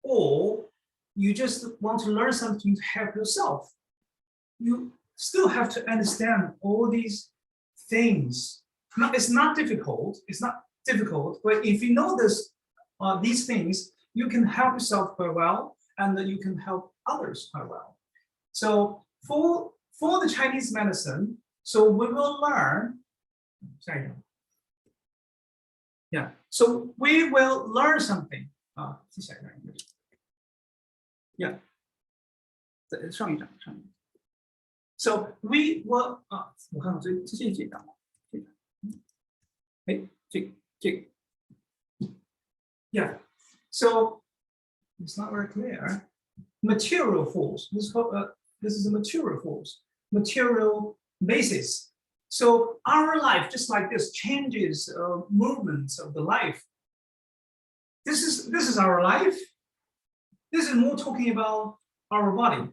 or you just want to learn something to help yourself. You still have to understand all these things. It's not difficult. It's not difficult, but if you know these things, you can help yourself quite well, and you can help others quite well. So for the Chinese medicine, so we will learn. Yeah. So we will learn something. Yeah. So we will. Yeah. So it's not very clear. Material force. This is a material force. Material basis. So our life, just like this, changes movements of the life. This is our life. This is more talking about our body.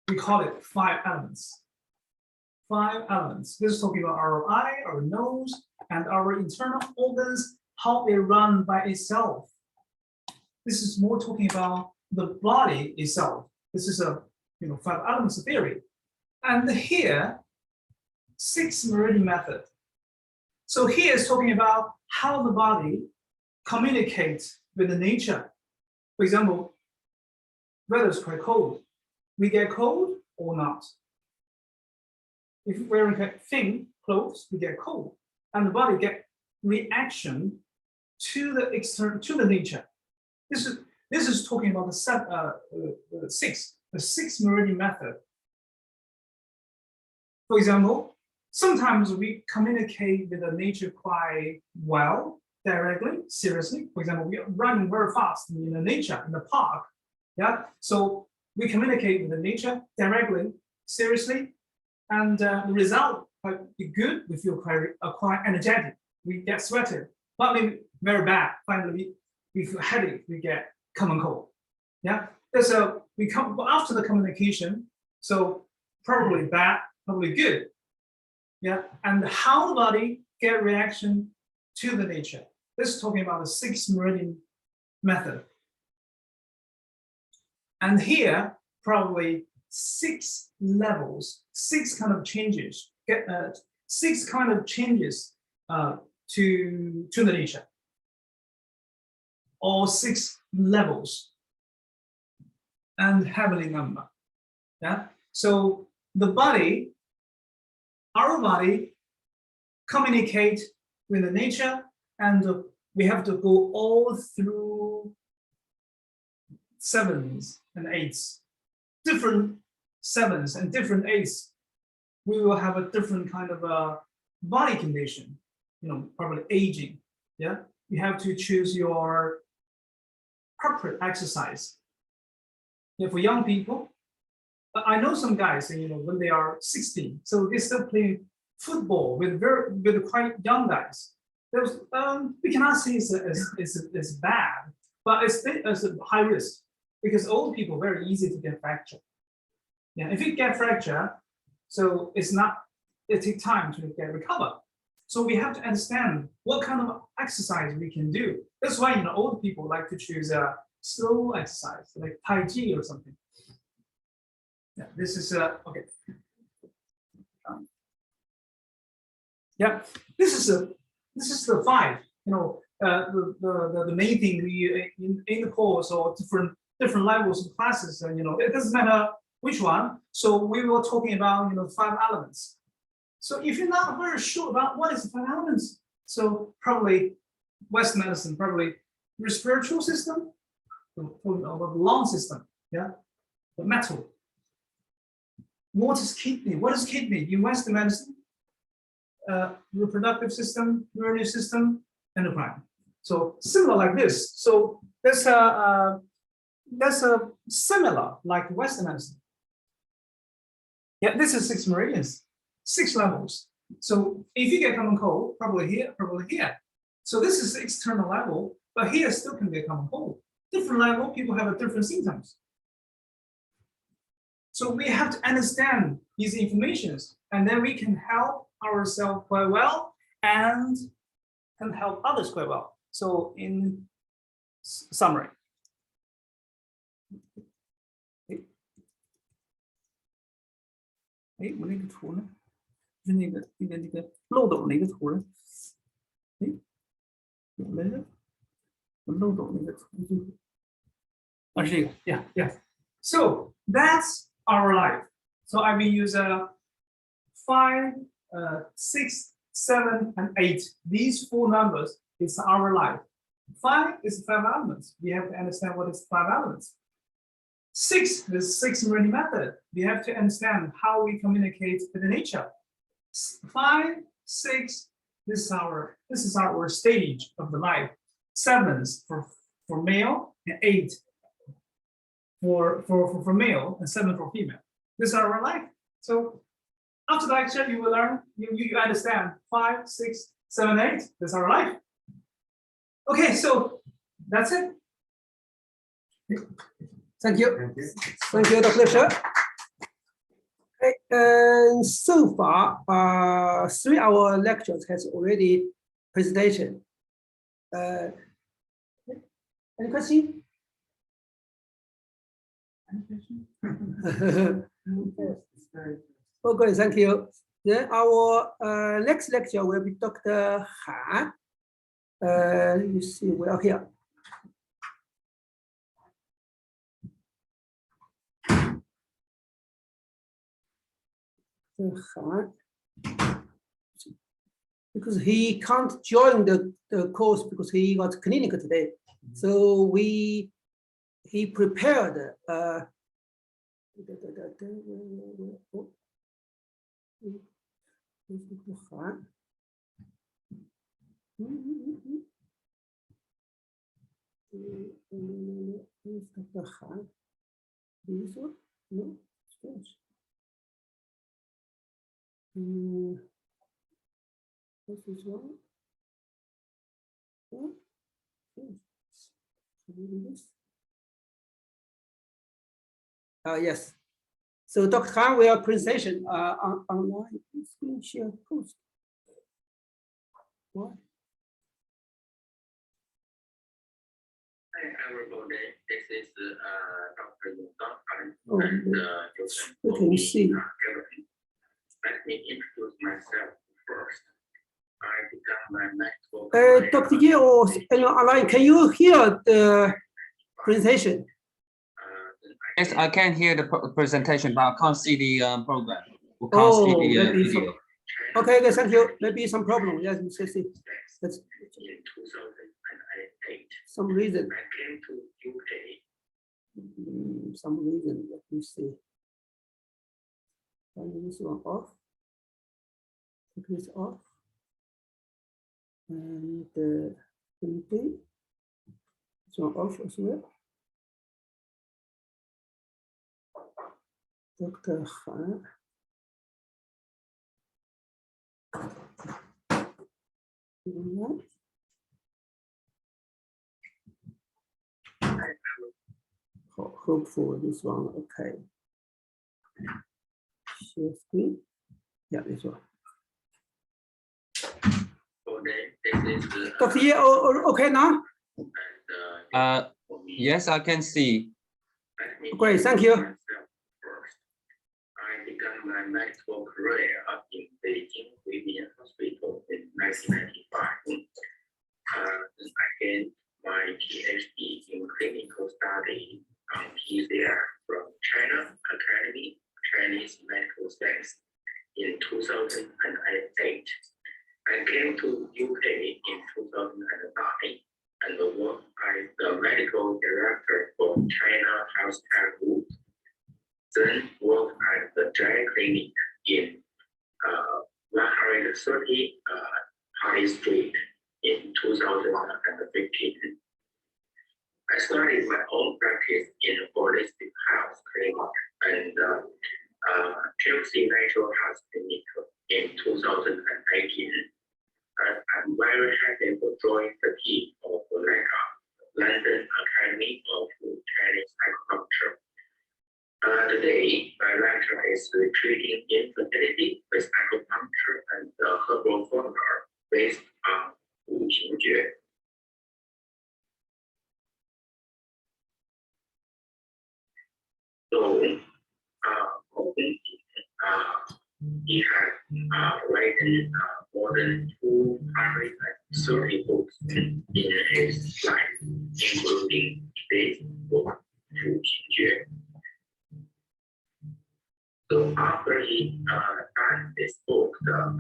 We call it 5 elements. 5 elements. This is talking about our eye, our nose, and our internal organs, how they run by itself. This is more talking about the body itself. This is a 5 elements theory. And here, 6 meridian method. So here is talking about how the body communicates with the nature. For example, weather is quite cold. We get cold or not. If we're wearing thin clothes, we get cold, and the body get reaction to the external, to the nature. This is talking about the 6 meridian method. For example, sometimes we communicate with the nature quite well, directly, seriously. For example, we are running very fast in the nature, in the park. Yeah, so we communicate with the nature directly, seriously, and the result quite good. We feel quite energetic. We get sweated. Not maybe very bad. Finally, we feel headache, we get common cold. Yeah, so we come after the communication. So probably bad, probably good. Yeah, and how the body get reaction to the nature. This is talking about the 6 meridian method. And here, probably 6 levels, 6 kind of changes, 6 kind of changes to the nature, or 6 levels and heavenly number. Yeah, so the body, our body, communicate with the nature, and we have to go all through 7s and 8s, different 7s and different 8s. We will have a different kind of a body condition, probably aging. Yeah, you have to choose your appropriate exercise. Yeah, for young people, I know some guys, when they are 16, so they still playing football with quite young guys. There's we cannot say it's bad, but it's a high risk, because old people very easy to get fracture. Yeah, if you get fracture, so it takes time to get recovered. So we have to understand what kind of exercise we can do. That's why old people like to choose a slow exercise like Tai Chi or something. Yeah, this is okay. Yeah, this is the 5. The main thing we in the course, or different levels of classes, it doesn't matter which one. So we were talking about 5 elements. So if you're not very sure about what is the 5 elements, so probably Western medicine, probably respiratory system, talking about the lung system, yeah, the metal. What is kidney? What is kidney in Western medicine? Reproductive system, urinary system, endocrine. So similar like this. So that's a similar like Western medicine. Yeah, this is 6 meridians, 6 levels. So if you get common cold, probably here, probably here. So this is the external level, but here still can be a common cold. Different level, people have a different symptoms. So we have to understand these informations, and then we can help ourselves quite well and can help others quite well. So in summary. 哎，我那个图呢？是那个漏斗那个图呢？哎，有没了？我漏斗那个图就是，啊，是这个 ，yeah, yeah. So that's our life. So I will use 5, 6, 7, and 8. These 4 numbers is our life. 5 is 5 elements. We have to understand what is 5 elements. 6 is 6 meridian method. We have to understand how we communicate with the nature. 5, 6. This is our stage of the life. 7s for male, and 8 for male, and 7 for female. This is our life. So after the lecture, you will learn. You understand 5, 6, 7, 8. This is our life. Okay, so that's it. Thank you. Thank you, Dr. Fisher. Okay, and so far, 3 hour lectures has already presentation. Any question? Okay, thank you. Then our next lecture will be Dr. Han. You see, we are here. Han. Because he can't join the course because he got clinical today. So he prepared this is one. Yes. So Dr. Han will presentation on online screen share post. What? Hi everybody, this is Dr. Yong, Oh, and we can see. Let me introduce myself first. I began my medical career. Dr. Ye or anyone online, can you hear the presentation? Yes, I can hear the presentation, but I can't see the program. We can't see the video. Okay, thank you. Maybe some problem. Yes, see. That's In 2008, some reason. I came to UK. Some reason. Let me see. Turn this one off. Take this off. And this one off as well. Dr. Han. Hopeful this one, okay. Share screen. Yeah, this one. This is Dr. Ye, okay now? Yes, I can see. Great, thank you. First, I began my medical career in Beijing Vivian Hospital in 1995. I gained my PhD in clinical study on PCR from China Academy Chinese Medical Science in 2008. I came to UK in 2009 and worked as the medical director for China Healthcare Group. Then worked at the Jai Clinic in 130 Harley Street in 2015. I started my own practice in holistic health clinic and Chelsea Natural Health Clinic in 2018. I'm very happy to join the team of LACA, London Academy of Chinese Acupuncture. Today, my lecture is treating infertility with acupuncture and herbal formula based on Wu Qingjue. So, he has written more than 230 books in his life, including this book, Wu Qingjue. So after he done this book, a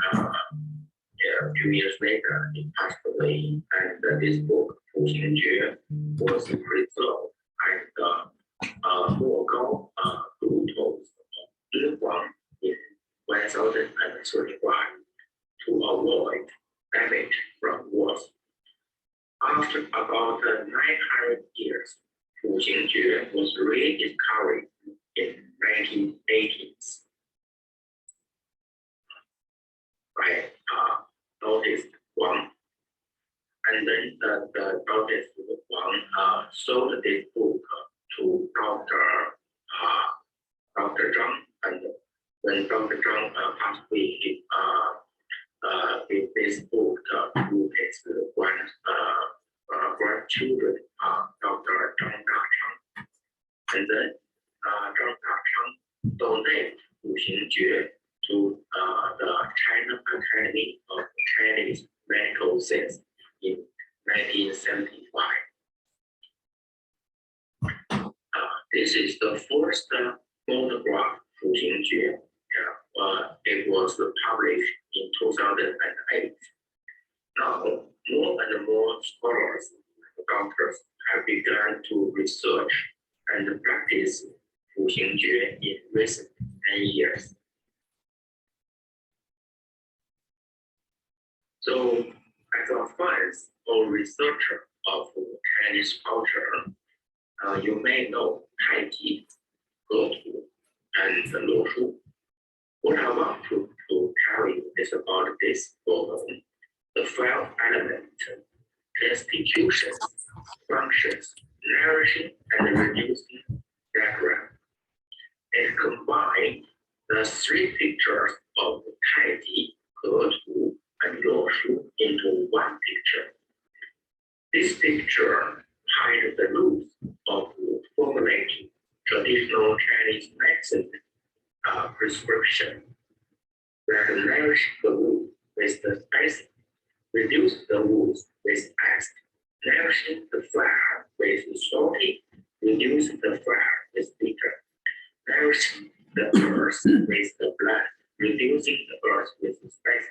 few years later, he passed away, and this book, Wu Qingjue, was preserved at the Mogao Group in 1031 to avoid damage from wars. After about 900 years, Wu Qingjue was rediscovered in 1980s by Notice Wang. And then the Notice Wang sold this book to Dr. Zhang, and when Dr. Zhang passed away, he gave this book to his grandchildren, Dr. Zhang Da. And then Zhang Da donated Wu Qingjue to the China Academy of Chinese Medical Science in 1975. This is the first monograph Wu Qingjue. It was published in 2008. Now, more and more scholars and doctors have begun to research and practice Wu Qingjue in recent 10 years. So, as a fan or researcher of Chinese culture, you may know Tai Chi, Getu, and Lu Shu. What I want to tell you is about this program, the 12 element constitutions, functions, nourishing and reducing diagram. It combined the three pictures of Taiji, Hetu, and Luoshu into one picture. This picture hides the roots of formulating traditional Chinese medicine prescription. That nourish the wound with the spice, reduce the wounds with acid, nourishing the flower with salty, reduce the flower with bitter, nourishing the earth with the blood, reducing the earth with spice,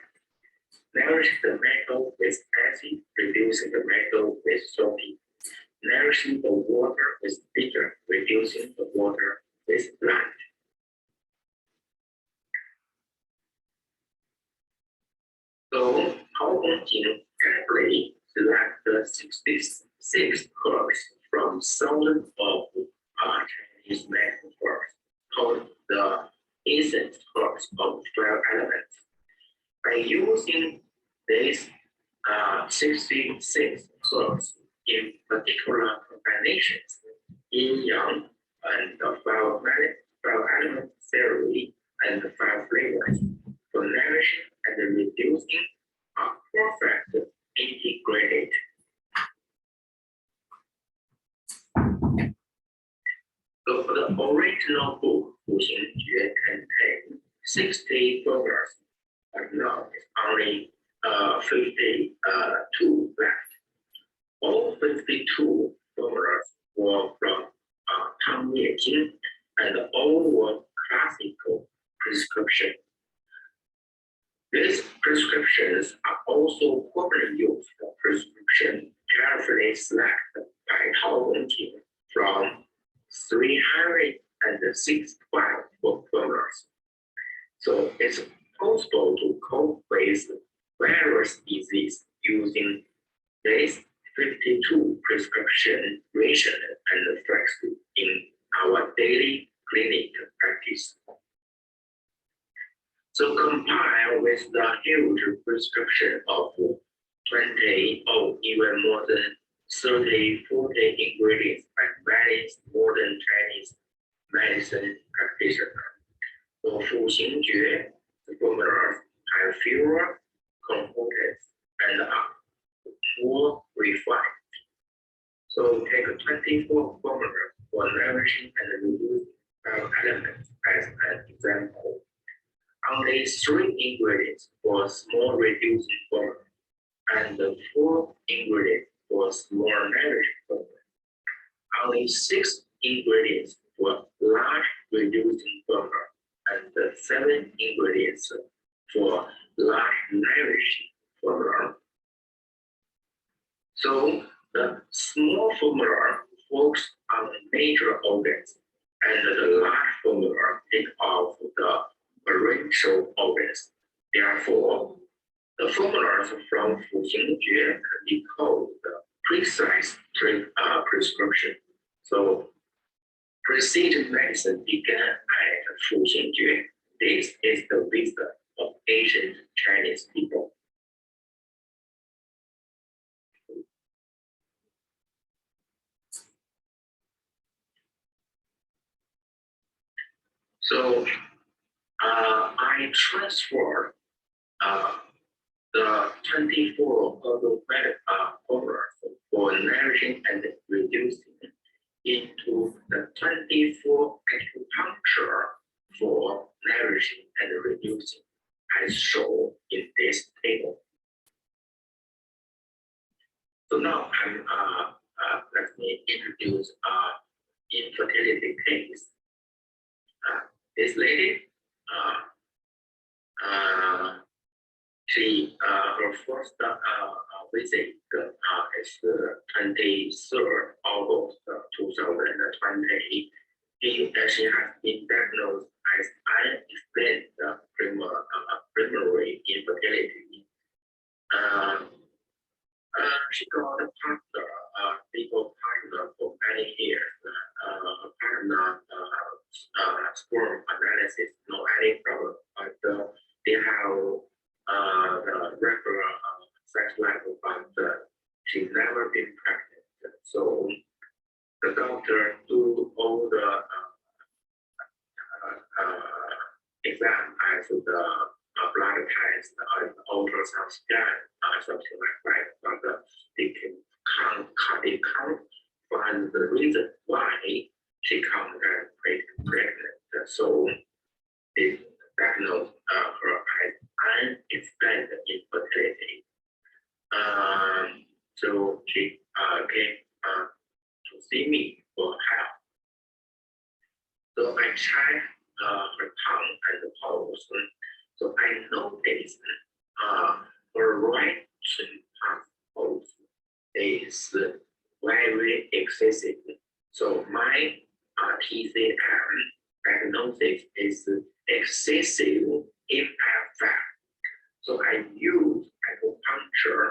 nourish the metal with acid, reducing the metal with salty, nourishing the water with bitter, reducing the water with blood. So, Acupuncture carefully select the 66 herbs from thousands of Chinese medical herbs, called the essence herbs of 12 elements. By using these 66 herbs in particular combinations, yin yang and the 12 element theory and the 5 flavors for nourishing and reducing are perfect integrated. So for the original book, 五行诀 contained 60 formulas, but now it's only 52 left. All 52 formulas were from Tang Ye Jing, and all were classical prescription. These prescriptions are also commonly used for prescription carefully selected by Acupuncture from 365 formulas. So it's possible to cope with various diseases using this 52 prescription ration and flexible in our daily clinic practice. So compare with the huge prescription of 20 or even more than 30, 40 ingredients by many modern Chinese medicine practitioners. For 五行诀, the formulas have fewer components and are more refined. So take 24 formulas for nourishing and reducing elements as an example. Only 3 ingredients for small reducing formula and 4 ingredients for small nourishing formula. Only 6 ingredients for large reducing formula and 7 ingredients for large nourishing formula. So the small formula focus on major organs and the large formula take off the peripheral organs. Therefore, the formulas from 五行诀 can be called the precise prescription. So, precision medicine began at 五行诀. This is the wisdom of ancient Chinese people. So, I transferred the 24 formulas for nourishing and reducing into the 24 acupuncture for nourishing and reducing, as shown in this table. So now let me introduce infertility case. This lady, her first visit is 23rd August 2020. She has been diagnosed as unexplained primary infertility. She got a partner, legal partner for many years. Partner sperm analysis, no any problem, but they have the regular sex life, but she never as the blood test, ultrasound scan, something like that. But they can't find the reason why she can't get pregnant. So they diagnosed her as unexplained infertility. So she came to see me for help. So I checked her tongue and the pulse. So I noticed her right pulse is very excessive. So my TCM diagnosis is excessive impact. So I use acupuncture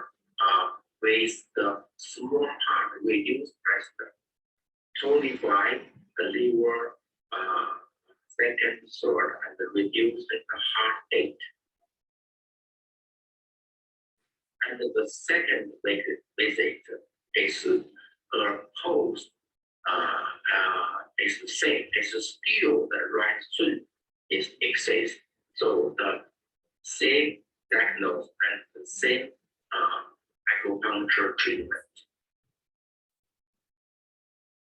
with the small part reduced pressure, tonify the liver, second, third, and reduce the heartbeat. And the second visit is pulse is the same. It's still the right swing is excess. So the same diagnosis and the same acupuncture treatment.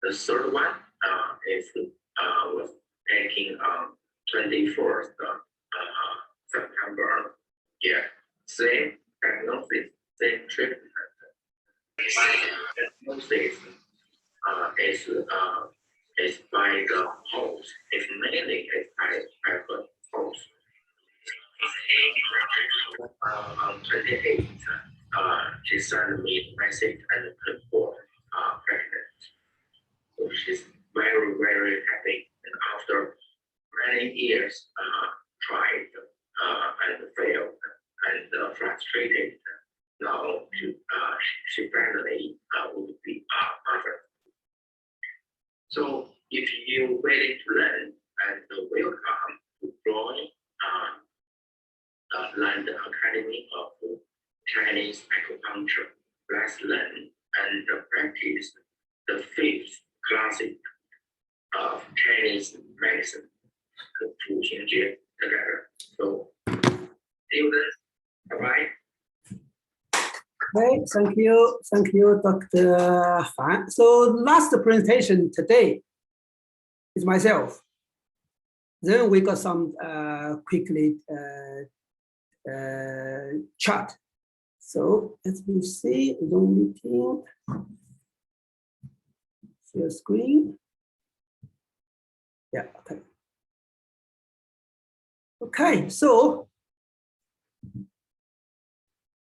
The third one is was taking 21st September. Yeah, same diagnosis, same treatment. My diagnosis is by the pulse. It's mainly by the pulse. On 28th, she sent me a message and report pregnant. So she's very, very happy. And after many years, tried and failed and frustrated. Now she finally would be a mother. So if you willing to learn and welcome to join Land Academy of Chinese Acupuncture, let's learn and practice the 5th classic of Chinese medicine, the 5 together. So see you then. Bye-bye. Okay, thank you, Dr. Fan. So last presentation today is myself. Then we got some quickly chat. So let me see, Zoom meeting, share screen. Yeah, okay. Okay, so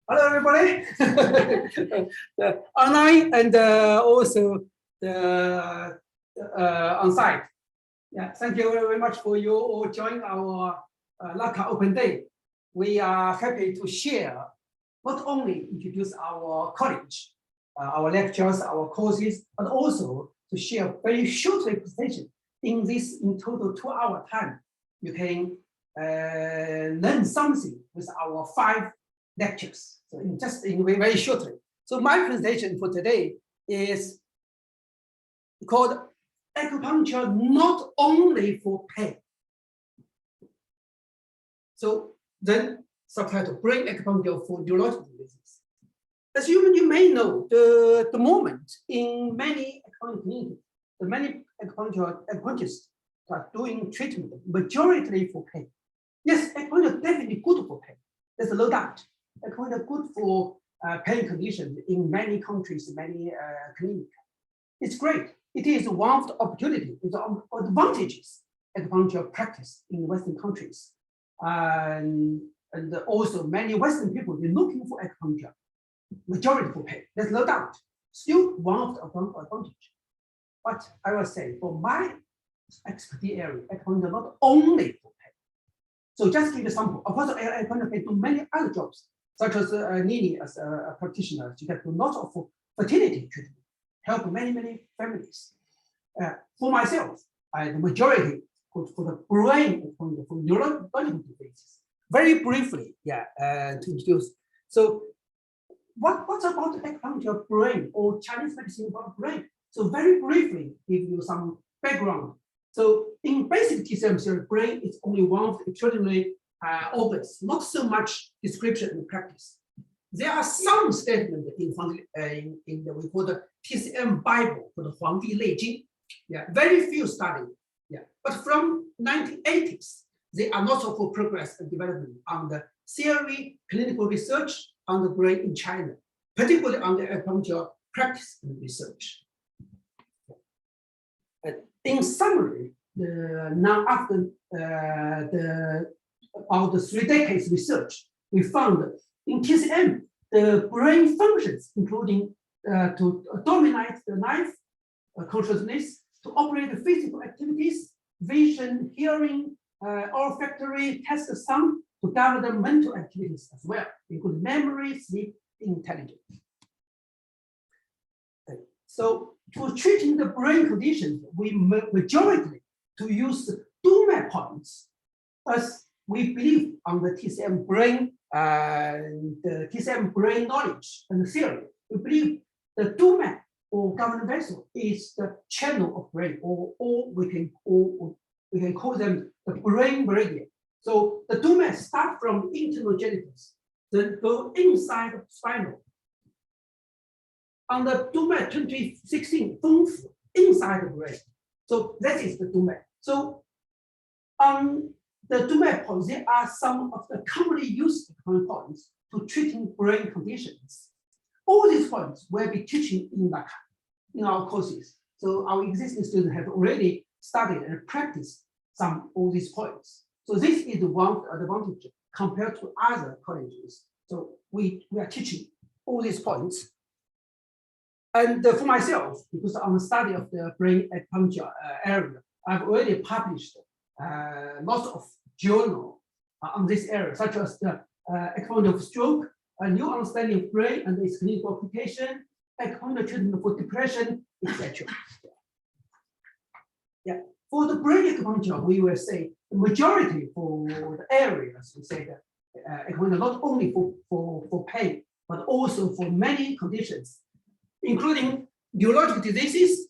hello, everybody. The online and also the on-site. Yeah, thank you very much for you all joining our LACA Open Day. We are happy to share, not only introduce our college, our lectures, our courses, but also to share very short presentation in this in total 2-hour time. You can learn something with our 5 lectures. So in very shortly. So my presentation for today is called Acupuncture Not Only for Pain. So then subtitle, Brain Acupuncture for Neurological Diseases. As you may know, the moment in many acupuncture communities, the many acupuncturists are doing treatment majority for pain. Yes, acupuncture is definitely good for pain. There's no doubt. Acupuncture good for pain conditions in many countries, many clinics. It's great. It is one of the opportunities, the advantages acupuncture practice in Western countries. And also many Western people are looking for acupuncture, majority for pain. There's no doubt. Still one of the advantage. But I will say for my expertise area, acupuncture not only for pain. So just give you a sample. Of course, acupuncture can do many other jobs, such as Nini as a practitioner, she can do lots of fertility treatment, help many families. For myself, the majority for the brain, for neurological diseases. Very briefly, to introduce. So what's about acupuncture brain or Chinese medicine about brain? So very briefly, give you some background. So in basic TCM theory, brain is only one of the extraordinary obvious, not so much description and practice. There are some statements in the we call the TCM Bible for the Huangdi Lei Jing. Yeah, very few studies. Yeah, but from 1980s, there are lots of progress and development on the theory, clinical research on the brain in China, particularly on the acupuncture practice and research. In summary, now after about the 3 decades research, we found that in TCM, the brain functions, including to dominate the life consciousness, to operate the physical activities, vision, hearing, olfactory, taste sound, to govern the mental activities as well, including memory, sleep, intelligence. So for treating the brain conditions, we majority to use Duma points, as we believe on the TCM brain, the TCM brain knowledge and theory. We believe the Duma or governor vessel is the channel of brain, or we can call them the brain meridian. So the Duma start from internal genitals, then go inside the spinal. On the Duma 2016, inside the brain. So that is the Duma. So on the Duma points, there are some of the commonly used points to treating brain conditions. All these points will be teaching in LACA, in our courses. So our existing students have already studied and practiced all these points. So this is one advantage compared to other colleges. So we are teaching all these points. And for myself, because on the study of the brain acupuncture area, I've already published lots of journals on this area, such as the acupuncture of stroke, a new understanding of brain and its clinical application, acupuncture treatment for depression, etc. Yeah, for the brain acupuncture, we will say the majority for the areas, we say that acupuncture not only for pain, but also for many conditions, including neurological diseases,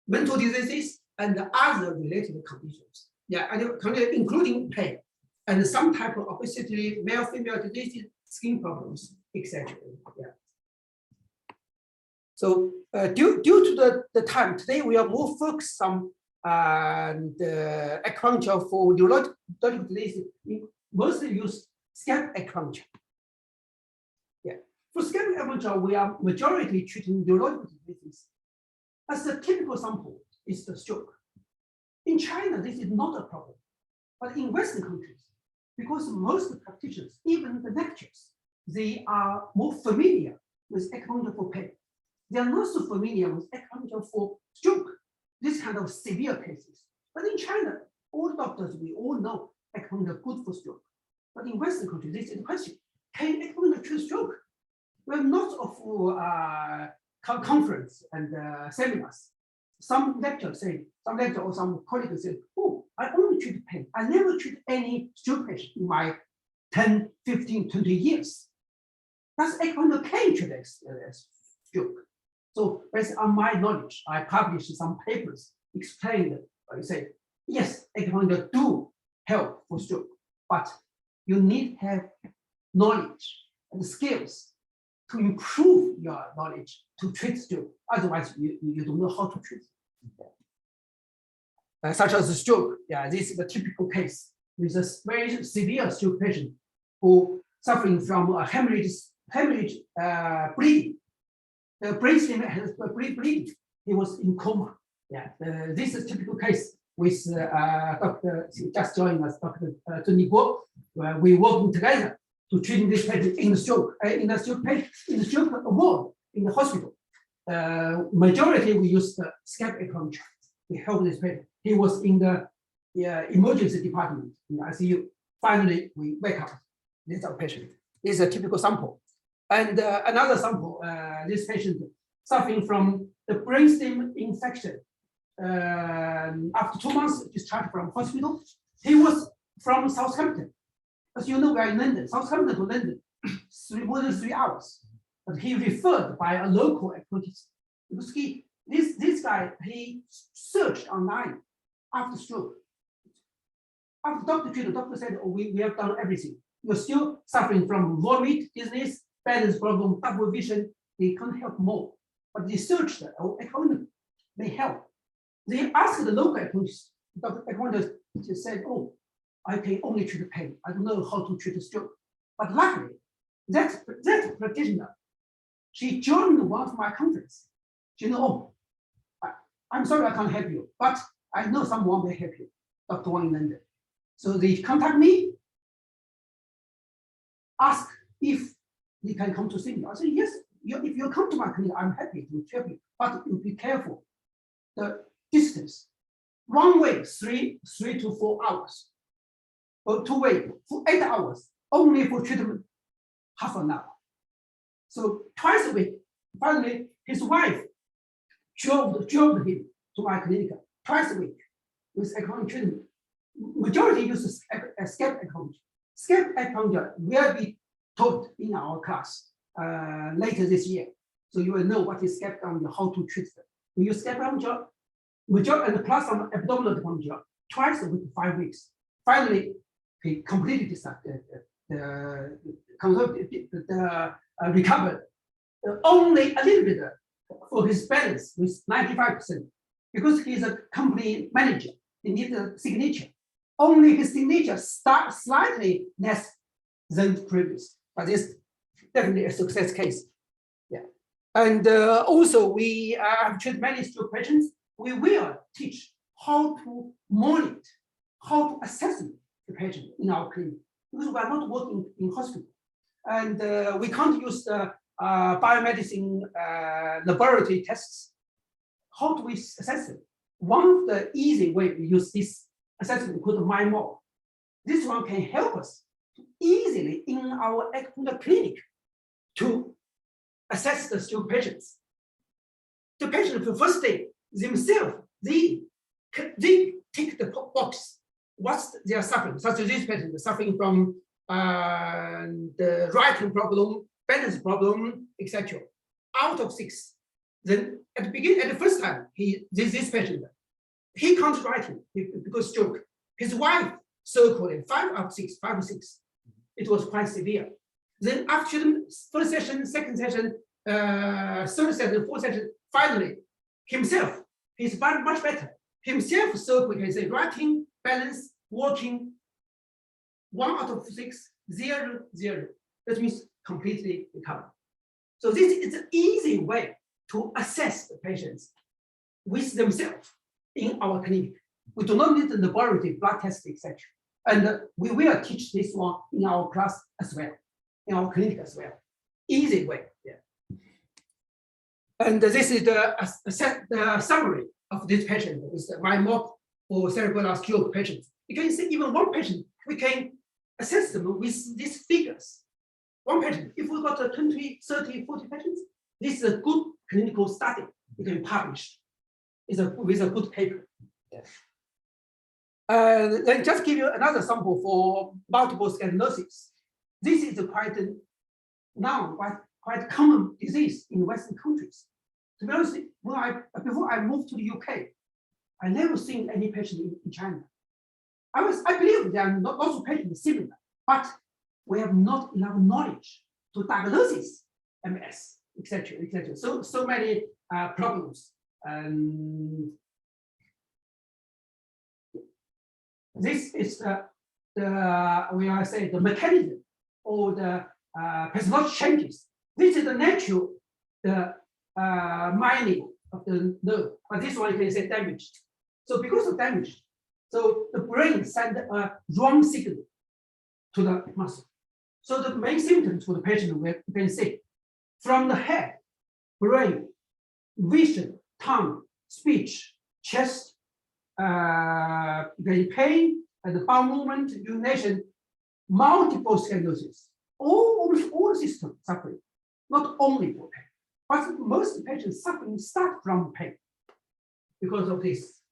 mental diseases, and other related conditions. Yeah, and including pain and some type of obesity, male-female diseases, skin problems, etc. Yeah. So due to the time today, we are more focused on the acupuncture for neurological diseases. We mostly use scalp acupuncture. Yeah. For scalp acupuncture, we are majority treating neurological diseases. As a typical sample is the stroke. In China, this is not a problem, but in Western countries, because most practitioners, even the lecturers, they are more familiar with acupuncture for pain. They are not so familiar with acupuncture for stroke, this kind of severe cases. But in China, all doctors, we all know acupuncture good for stroke. But in Western countries, this is the question: can acupuncture treat stroke? We have lots of conference and seminars. Some lecturers say, or some colleagues say, oh, I only treat pain. I never treat any stroke patient in my 10, 15, 20 years. That's acupuncture can treat stroke. So based on my knowledge, I published some papers explaining that. I say, yes, acupuncture do help for stroke, but you need to have knowledge and skills to improve your knowledge to treat stroke. Otherwise, you don't know how to treat. Such as a stroke. Yeah, this is a typical case with a very severe stroke patient who suffering from a hemorrhage bleeding. The brain stem has bleeding. He was in coma. Yeah, this is a typical case with Dr. just joined us, Dr. Zheng Guo, where we working together to treat this patient in the stroke, ward in the hospital. Majority we use the scalp acupuncture. We help this patient. He was in the emergency department in the ICU. Finally, we wake up. This is our patient. This is a typical sample. And another sample, this patient suffering from the brainstem infection. After 2 months discharged from hospital, he was from Southampton. As you know, we are in London, Southampton to London, more than 3 hours. But he referred by a local acupuncturist because this guy, he searched online after stroke. After doctor treated, the doctor said, oh, we have done everything. You're still suffering from vomit, dizziness, balance problem, double vision. They can't help more. But they searched, oh, acupuncture may help. They asked the local acupuncturist. Dr. Acupuncturist said, oh, I can only treat the pain. I don't know how to treat the stroke. But luckily, that practitioner, she joined one of my conference. She know, oh, I'm sorry I can't help you, but I know someone will help you, Dr. Wang in London. So they contact me, ask if they can come to see me. I said, yes, if you come to my clinic, I'm happy to help you, but you be careful. The distance, one way, 3 to 4 hours, or 2 way, for 8 hours, only for treatment, half an hour. So twice a week, finally, his wife drove him to my clinic twice a week with acupuncture treatment. Majority uses scalp acupuncture. Scalp acupuncture will be taught in our class later this year. So you will know what is scalp acupuncture, how to treat them. We use scalp acupuncture, majority and plus some abdominal acupuncture twice a week, 5 weeks. Finally, he completely recovered. Only a little bit for his balance with 95%. Because he's a company manager, he needs a signature. Only his signature starts slightly less than previous, but it's definitely a success case. Yeah. And also we have treated many stroke patients. We will teach how to monitor, how to assess the patient in our clinic, because we are not working in hospital. And we can't use the biomedicine laboratory tests. How do we assess it? One of the easy way we use this assessment called MyMod. This one can help us easily in our acupuncture clinic to assess the stroke patients. The patient the first day themselves, they take the box. What's their suffering? Such as this patient suffering from the writing problem, balance problem, etc. Out of 6. Then at the beginning, at the first time, this patient, he can't write because stroke. His wife circled it 5 out of 6, 5 or 6. It was quite severe. Then after the first session, second session, third session, fourth session, finally, himself, he's much better. Himself circled, he say writing, balance, walking, 1 out of 6, 0, 0. That means completely recovered. So this is an easy way to assess the patients with themselves in our clinic. We do not need the laboratory, blood test, etc. And we will teach this one in our class as well, in our clinic as well. Easy way, yeah. And this is the summary of this patient. Is my mock for cerebral stroke patients. You can see even one patient, we can assess them with these figures. One patient, if we got 20, 30, 40 patients, this is a good clinical study. You can publish. With a good paper. Yes. Then just give you another sample for multiple sclerosis. This is a quite common disease in Western countries. To be honest, before I moved to the UK, I never seen any patient in China. I believe there are lots of patients similar, but we have not enough knowledge to diagnose MS, etc., etc. So many problems. This is the mechanism or the pathological changes. This is the natural mining of the nerve, but this one you can say damaged. So because of damage, so the brain send a wrong signal to the muscle. So the main symptoms for the patient we can see from the head, brain, vision, tongue, speech, chest, the pain, and the bowel movement, urination, multiple sclerosis, all systems suffering, not only for pain, but most patients suffering start from pain because of this,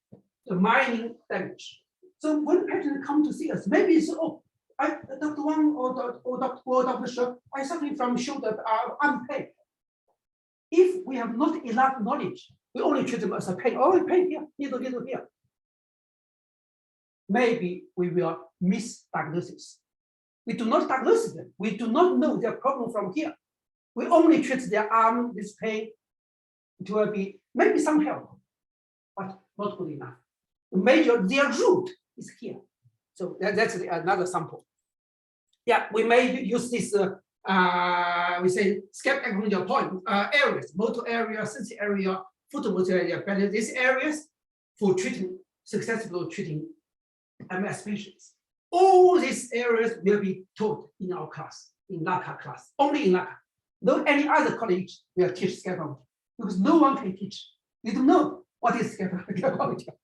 the mining damage. So when patients come to see us, maybe it's, Dr. Wang or Dr. Shi, I'm suffering from shoulder pain. If we have not enough knowledge, we only treat them as a pain. Oh, pain here, needle here. maybe we will misdiagnose. We do not diagnose them. We do not know their problem from here. We only treat their arm, this pain. It will be maybe some help, but not good enough. Their root is here. So that's another sample. Yeah, we may use this, we say scalp acupuncture point areas, motor area, sensory area, photomotor area, but these areas for successfully treating MS patients. All these areas will be taught in our class, in LACA class, only in LACA. No any other college will teach scalp acupuncture because no one can teach. You don't know what is scalp acupuncture.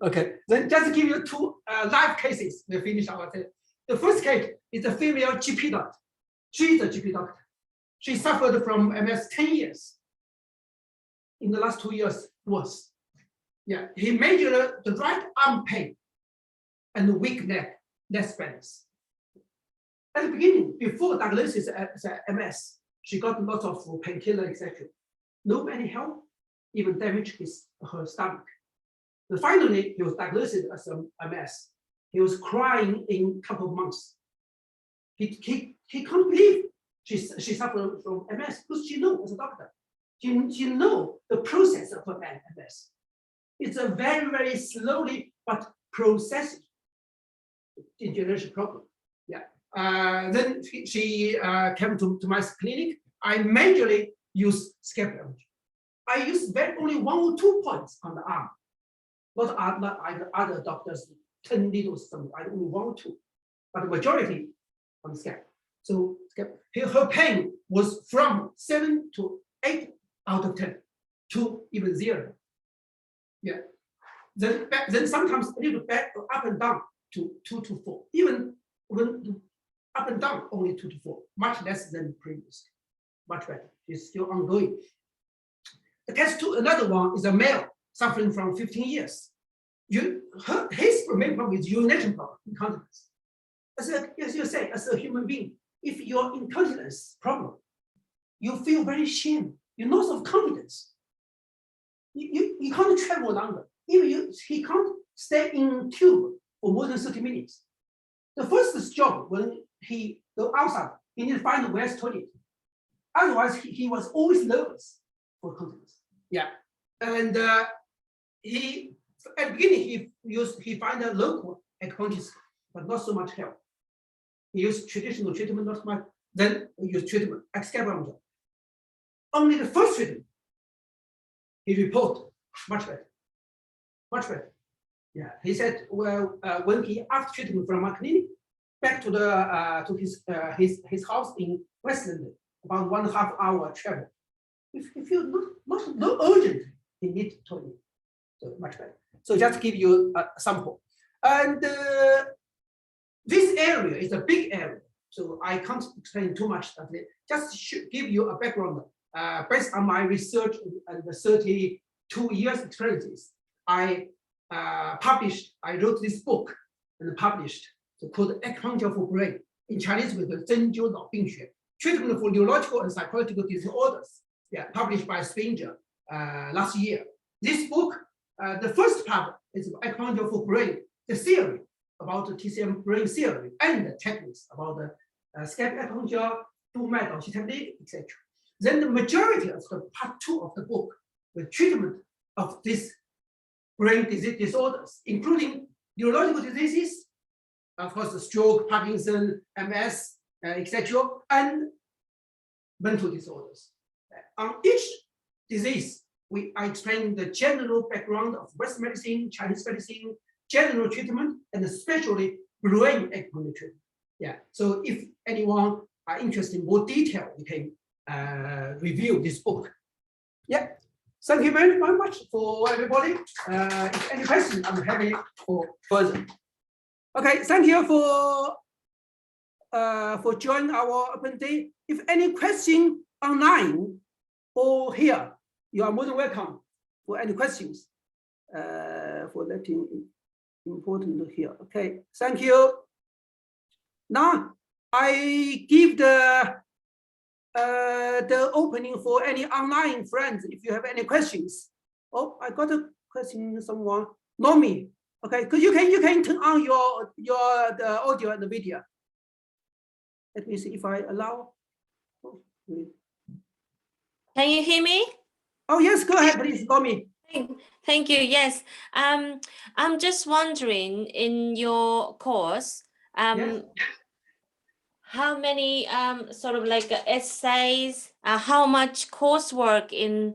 Okay, then just give you two live cases. We finish our day. The first case is a female GP doctor. She is a GP doctor. She suffered from MS 10 years. In the last 2 years, worse. Yeah, he measured the right arm pain and the weak neck, less balance. At the beginning, before diagnosis as MS, she got a lot of painkiller, etc. No any help, even damaged her stomach. And finally, he was diagnosed as MS. He was crying in a couple of months. He can't believe she suffered from MS because she knows as a doctor. She knows the process of MS. It's a very, very slowly but processed degeneration problem. Yeah. Then she came to my clinic. I majorly use scalp acupuncture. I use only 1 or 2 points on the arm. Not other doctors, 10 needles, something. I only 1 or 2, but the majority on the scalp. So her pain was from 7 to 8 out of 10 to even 0. Yeah. Then sometimes a little bit up and down to 2 to 4. Even when up and down only 2 to 4, much less than previous. Much better. It's still ongoing. The case to another one is a male suffering from 15 years. His main problem is urination problem, incontinence. As you say, as a human being, if your incontinence problem, you feel very shame, you loss of confidence. You can't travel longer. Even he can't stay in tube for more than 30 minutes. The first job when he go outside, he need to find where's toilet. Otherwise, he was always nervous for confidence. Yeah, and he at the beginning he find a local acupuncturist, but not so much help. He used traditional treatment, not much. Then he used treatment, acupuncture. Only the first treatment, he report much better, much better. Yeah, he said, well, when he after treatment from my clinic, back to the his house in West London, about 1.5 hour travel. If you not urgent, he need toilet, so much better. So just give you a sample, and this area is a big area, so I can't explain too much. Just should give you a background based on my research and the 32 years experiences. I wrote this book and published, so called Acupuncture for Brain, in Chinese with the Zhenjiu Nao Bing Xue, treatment for neurological and psychological disorders. Yeah, published by Spleen last year. This book, the first part is Acupuncture for Brain, the theory about the TCM brain theory and the techniques about the scalp acupuncture, technique, etc. Then the majority of the part 2 of the book, the treatment of these brain disease disorders, including neurological diseases, of course, the stroke, Parkinson, MS, etc., and mental disorders. On each disease, I explain the general background of Western medicine, Chinese medicine, general treatment, and especially brain acupuncture treatment. Yeah. So if anyone are interested in more detail, you can review this book. Yeah. Thank you very much for everybody. If any questions, I'm happy for further. Okay. Thank you for joining our open day. If any question online or here, you are more than welcome for any questions. For letting important to hear. Okay, thank you. Now I give the opening for any online friends. If you have any questions. Oh, I got a question. Someone, Nomi. Okay, because you can turn on the audio and the video. Let me see if I allow. Oh, wait. Can you hear me? Oh yes, go ahead, please. Call me. Thank you. Yes. I'm just wondering, in your course, Yes. how many sort of like essays, how much coursework in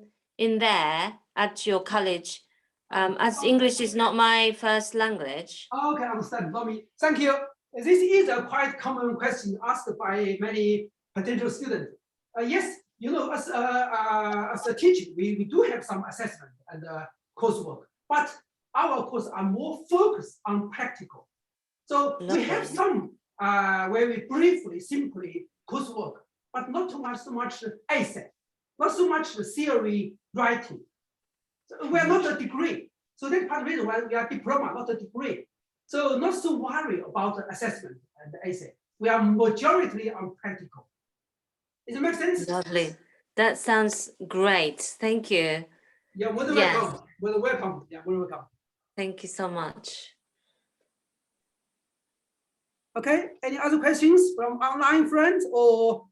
there at your college? As English is not my first language. Okay, understand. Thank you. This is a quite common question asked by many potential students. Yes, you know, as a teacher, we do have some assessment and coursework, but our courses are more focused on practical. So we have some very briefly, simply coursework, but not so much essay, not so much the theory writing. So we are not a degree. So that's part of the reason why we are diploma, not a degree. So not so worried about the assessment and the essay. We are majority on practical. Does it make sense? Lovely. That sounds great. Thank you. Yeah, welcome. Welcome. Yeah, welcome. Thank you so much. Okay, any other questions from online friends or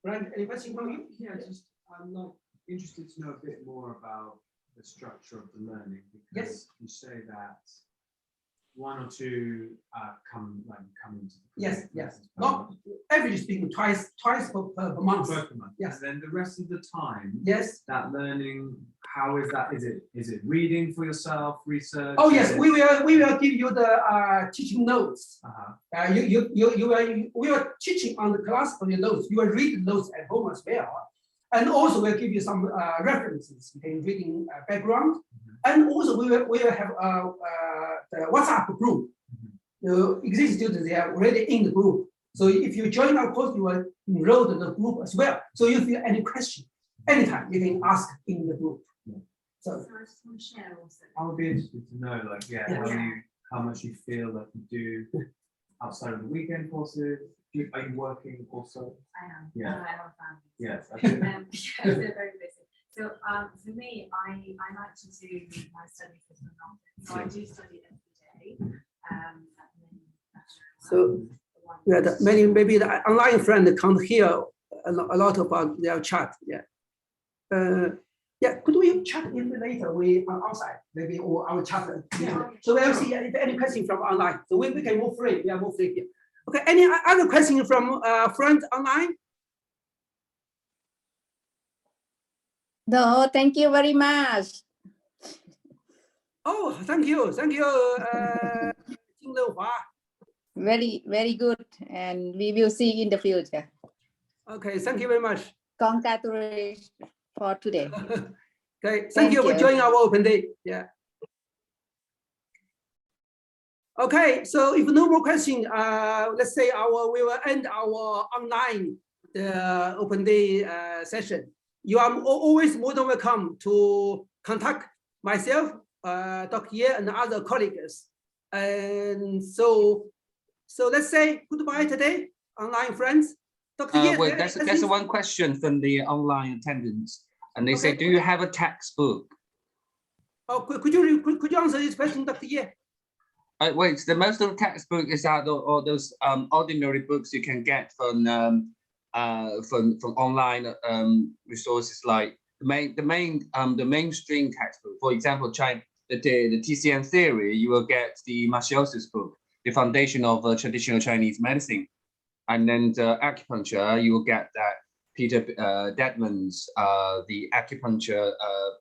any question from you? Yeah, just I'm not interested to know a bit more about the structure of the learning, because yes, you say that one or two come into the yes. Not average speaking twice per month. Yes. And then the rest of the time, yes, that learning, how is that? Is it reading for yourself, research? Oh yes, we will give you the teaching notes. We are teaching on the class on your notes. You will read the notes at home as well, and also we'll give you some references in reading background, and also we will have the WhatsApp group. The existing students, they are already in the group. So if you join our course, you will enroll in the group as well. So if you have any question, anytime you can ask in the group. So I just want to share also. I would be interested to know, like, how much you feel like you do outside of the weekend courses. Are you working also? I am. Yeah. I have a family. Yes. So they're very busy. So for me, I like to do my studies as well. So I do study every day. So yeah, maybe the online friend can't hear a lot about their chat. Yeah. Yeah, could we chat in later? We are outside, maybe, or our chat. So we'll see if any question from online. So we can move free. We are more free here. Okay. Any other question from friends online? No, thank you very much. Oh, thank you, Very, very good, and we will see in the future. Okay, thank you very much. Congratulations for today. Okay, thank you for joining our open day. Yeah. Okay, so if no more question, let's say we will end our online open day session. You are always more than welcome to contact myself, Dr. Ye, and other colleagues. And so let's say goodbye today, online friends. Dr. Ye, wait, there's one question from the online attendants, and they say, do you have a textbook? Oh, could you answer this question, Dr. Ye? Wait, the most of the textbook is out all those ordinary books you can get from online resources, like the mainstream textbook. For example, the TCM theory, you will get the Martios's book, The Foundation of Traditional Chinese Medicine, and then the acupuncture, you will get that Peter Deadman's the acupuncture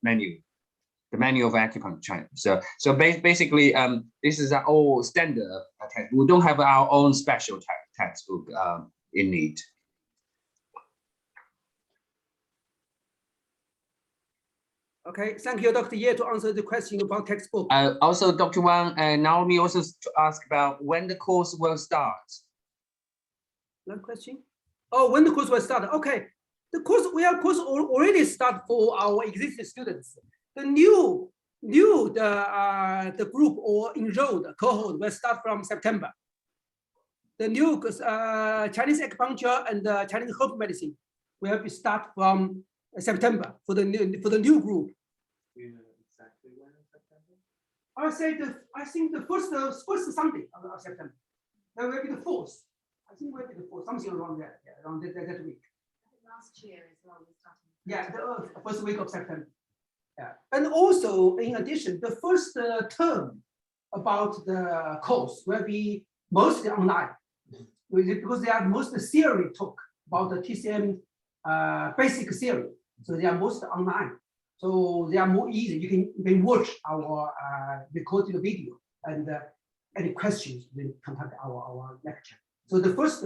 manual. The manual of acupuncture. So basically, this is all standard text. We don't have our own special textbook in need. Okay, thank you, Dr. Ye, to answer the question about textbook. Also, Dr. Wang and Naomi also asked about when the course will start. That question? Oh, when the course will start? Okay, the course already start for our existing students. The the group or enrolled cohort will start from September. The new Chinese acupuncture and Chinese herbal medicine will be start from September for the new group. Do you know exactly when in September? I think the first Sunday of September. That will be the 4th. I think will be the 4th, something around that, yeah, around that week. Last year as well, we started. Yeah, the first week of September. Yeah, and also in addition, the first term about the course will be mostly online, because they are most theory talk about the TCM basic theory. So they are most online. So they are more easy. You can watch our recorded video, and any questions, then contact our lecture. So the first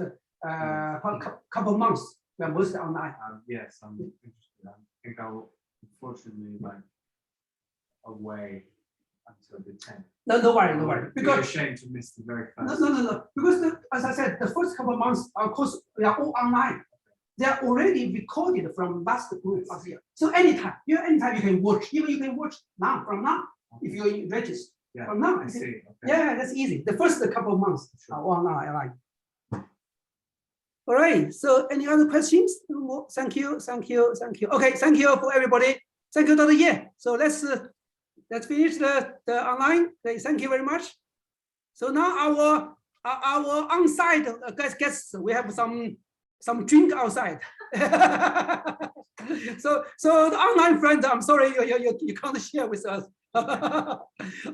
couple of months, we are mostly online. Yes, I'm interested. I think I'll unfortunately like away until the 10th. No, don't worry, don't worry. I'd be Because ashamed to miss the very first. no. Because as I said, the first couple of months, of course, we are all online. They are already recorded from last group last year. So anytime you can watch. Even you can watch now from now if you register from now. I see. Okay. Yeah, that's easy. The first couple of months are online. All right. So any other questions? Thank you. Okay, thank you for everybody. Thank you, Dr. Ye. So let's finish the online. Okay, thank you very much. So now our on-site guests, we have some drink outside. so the online friends, I'm sorry you can't share with us.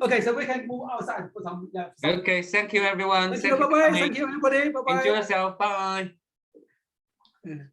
Okay, so we can move outside for some. Yeah, Okay, thank you everyone. Thank you. Bye bye. Thank you everybody. Bye bye. Enjoy yourself. Bye. Yeah.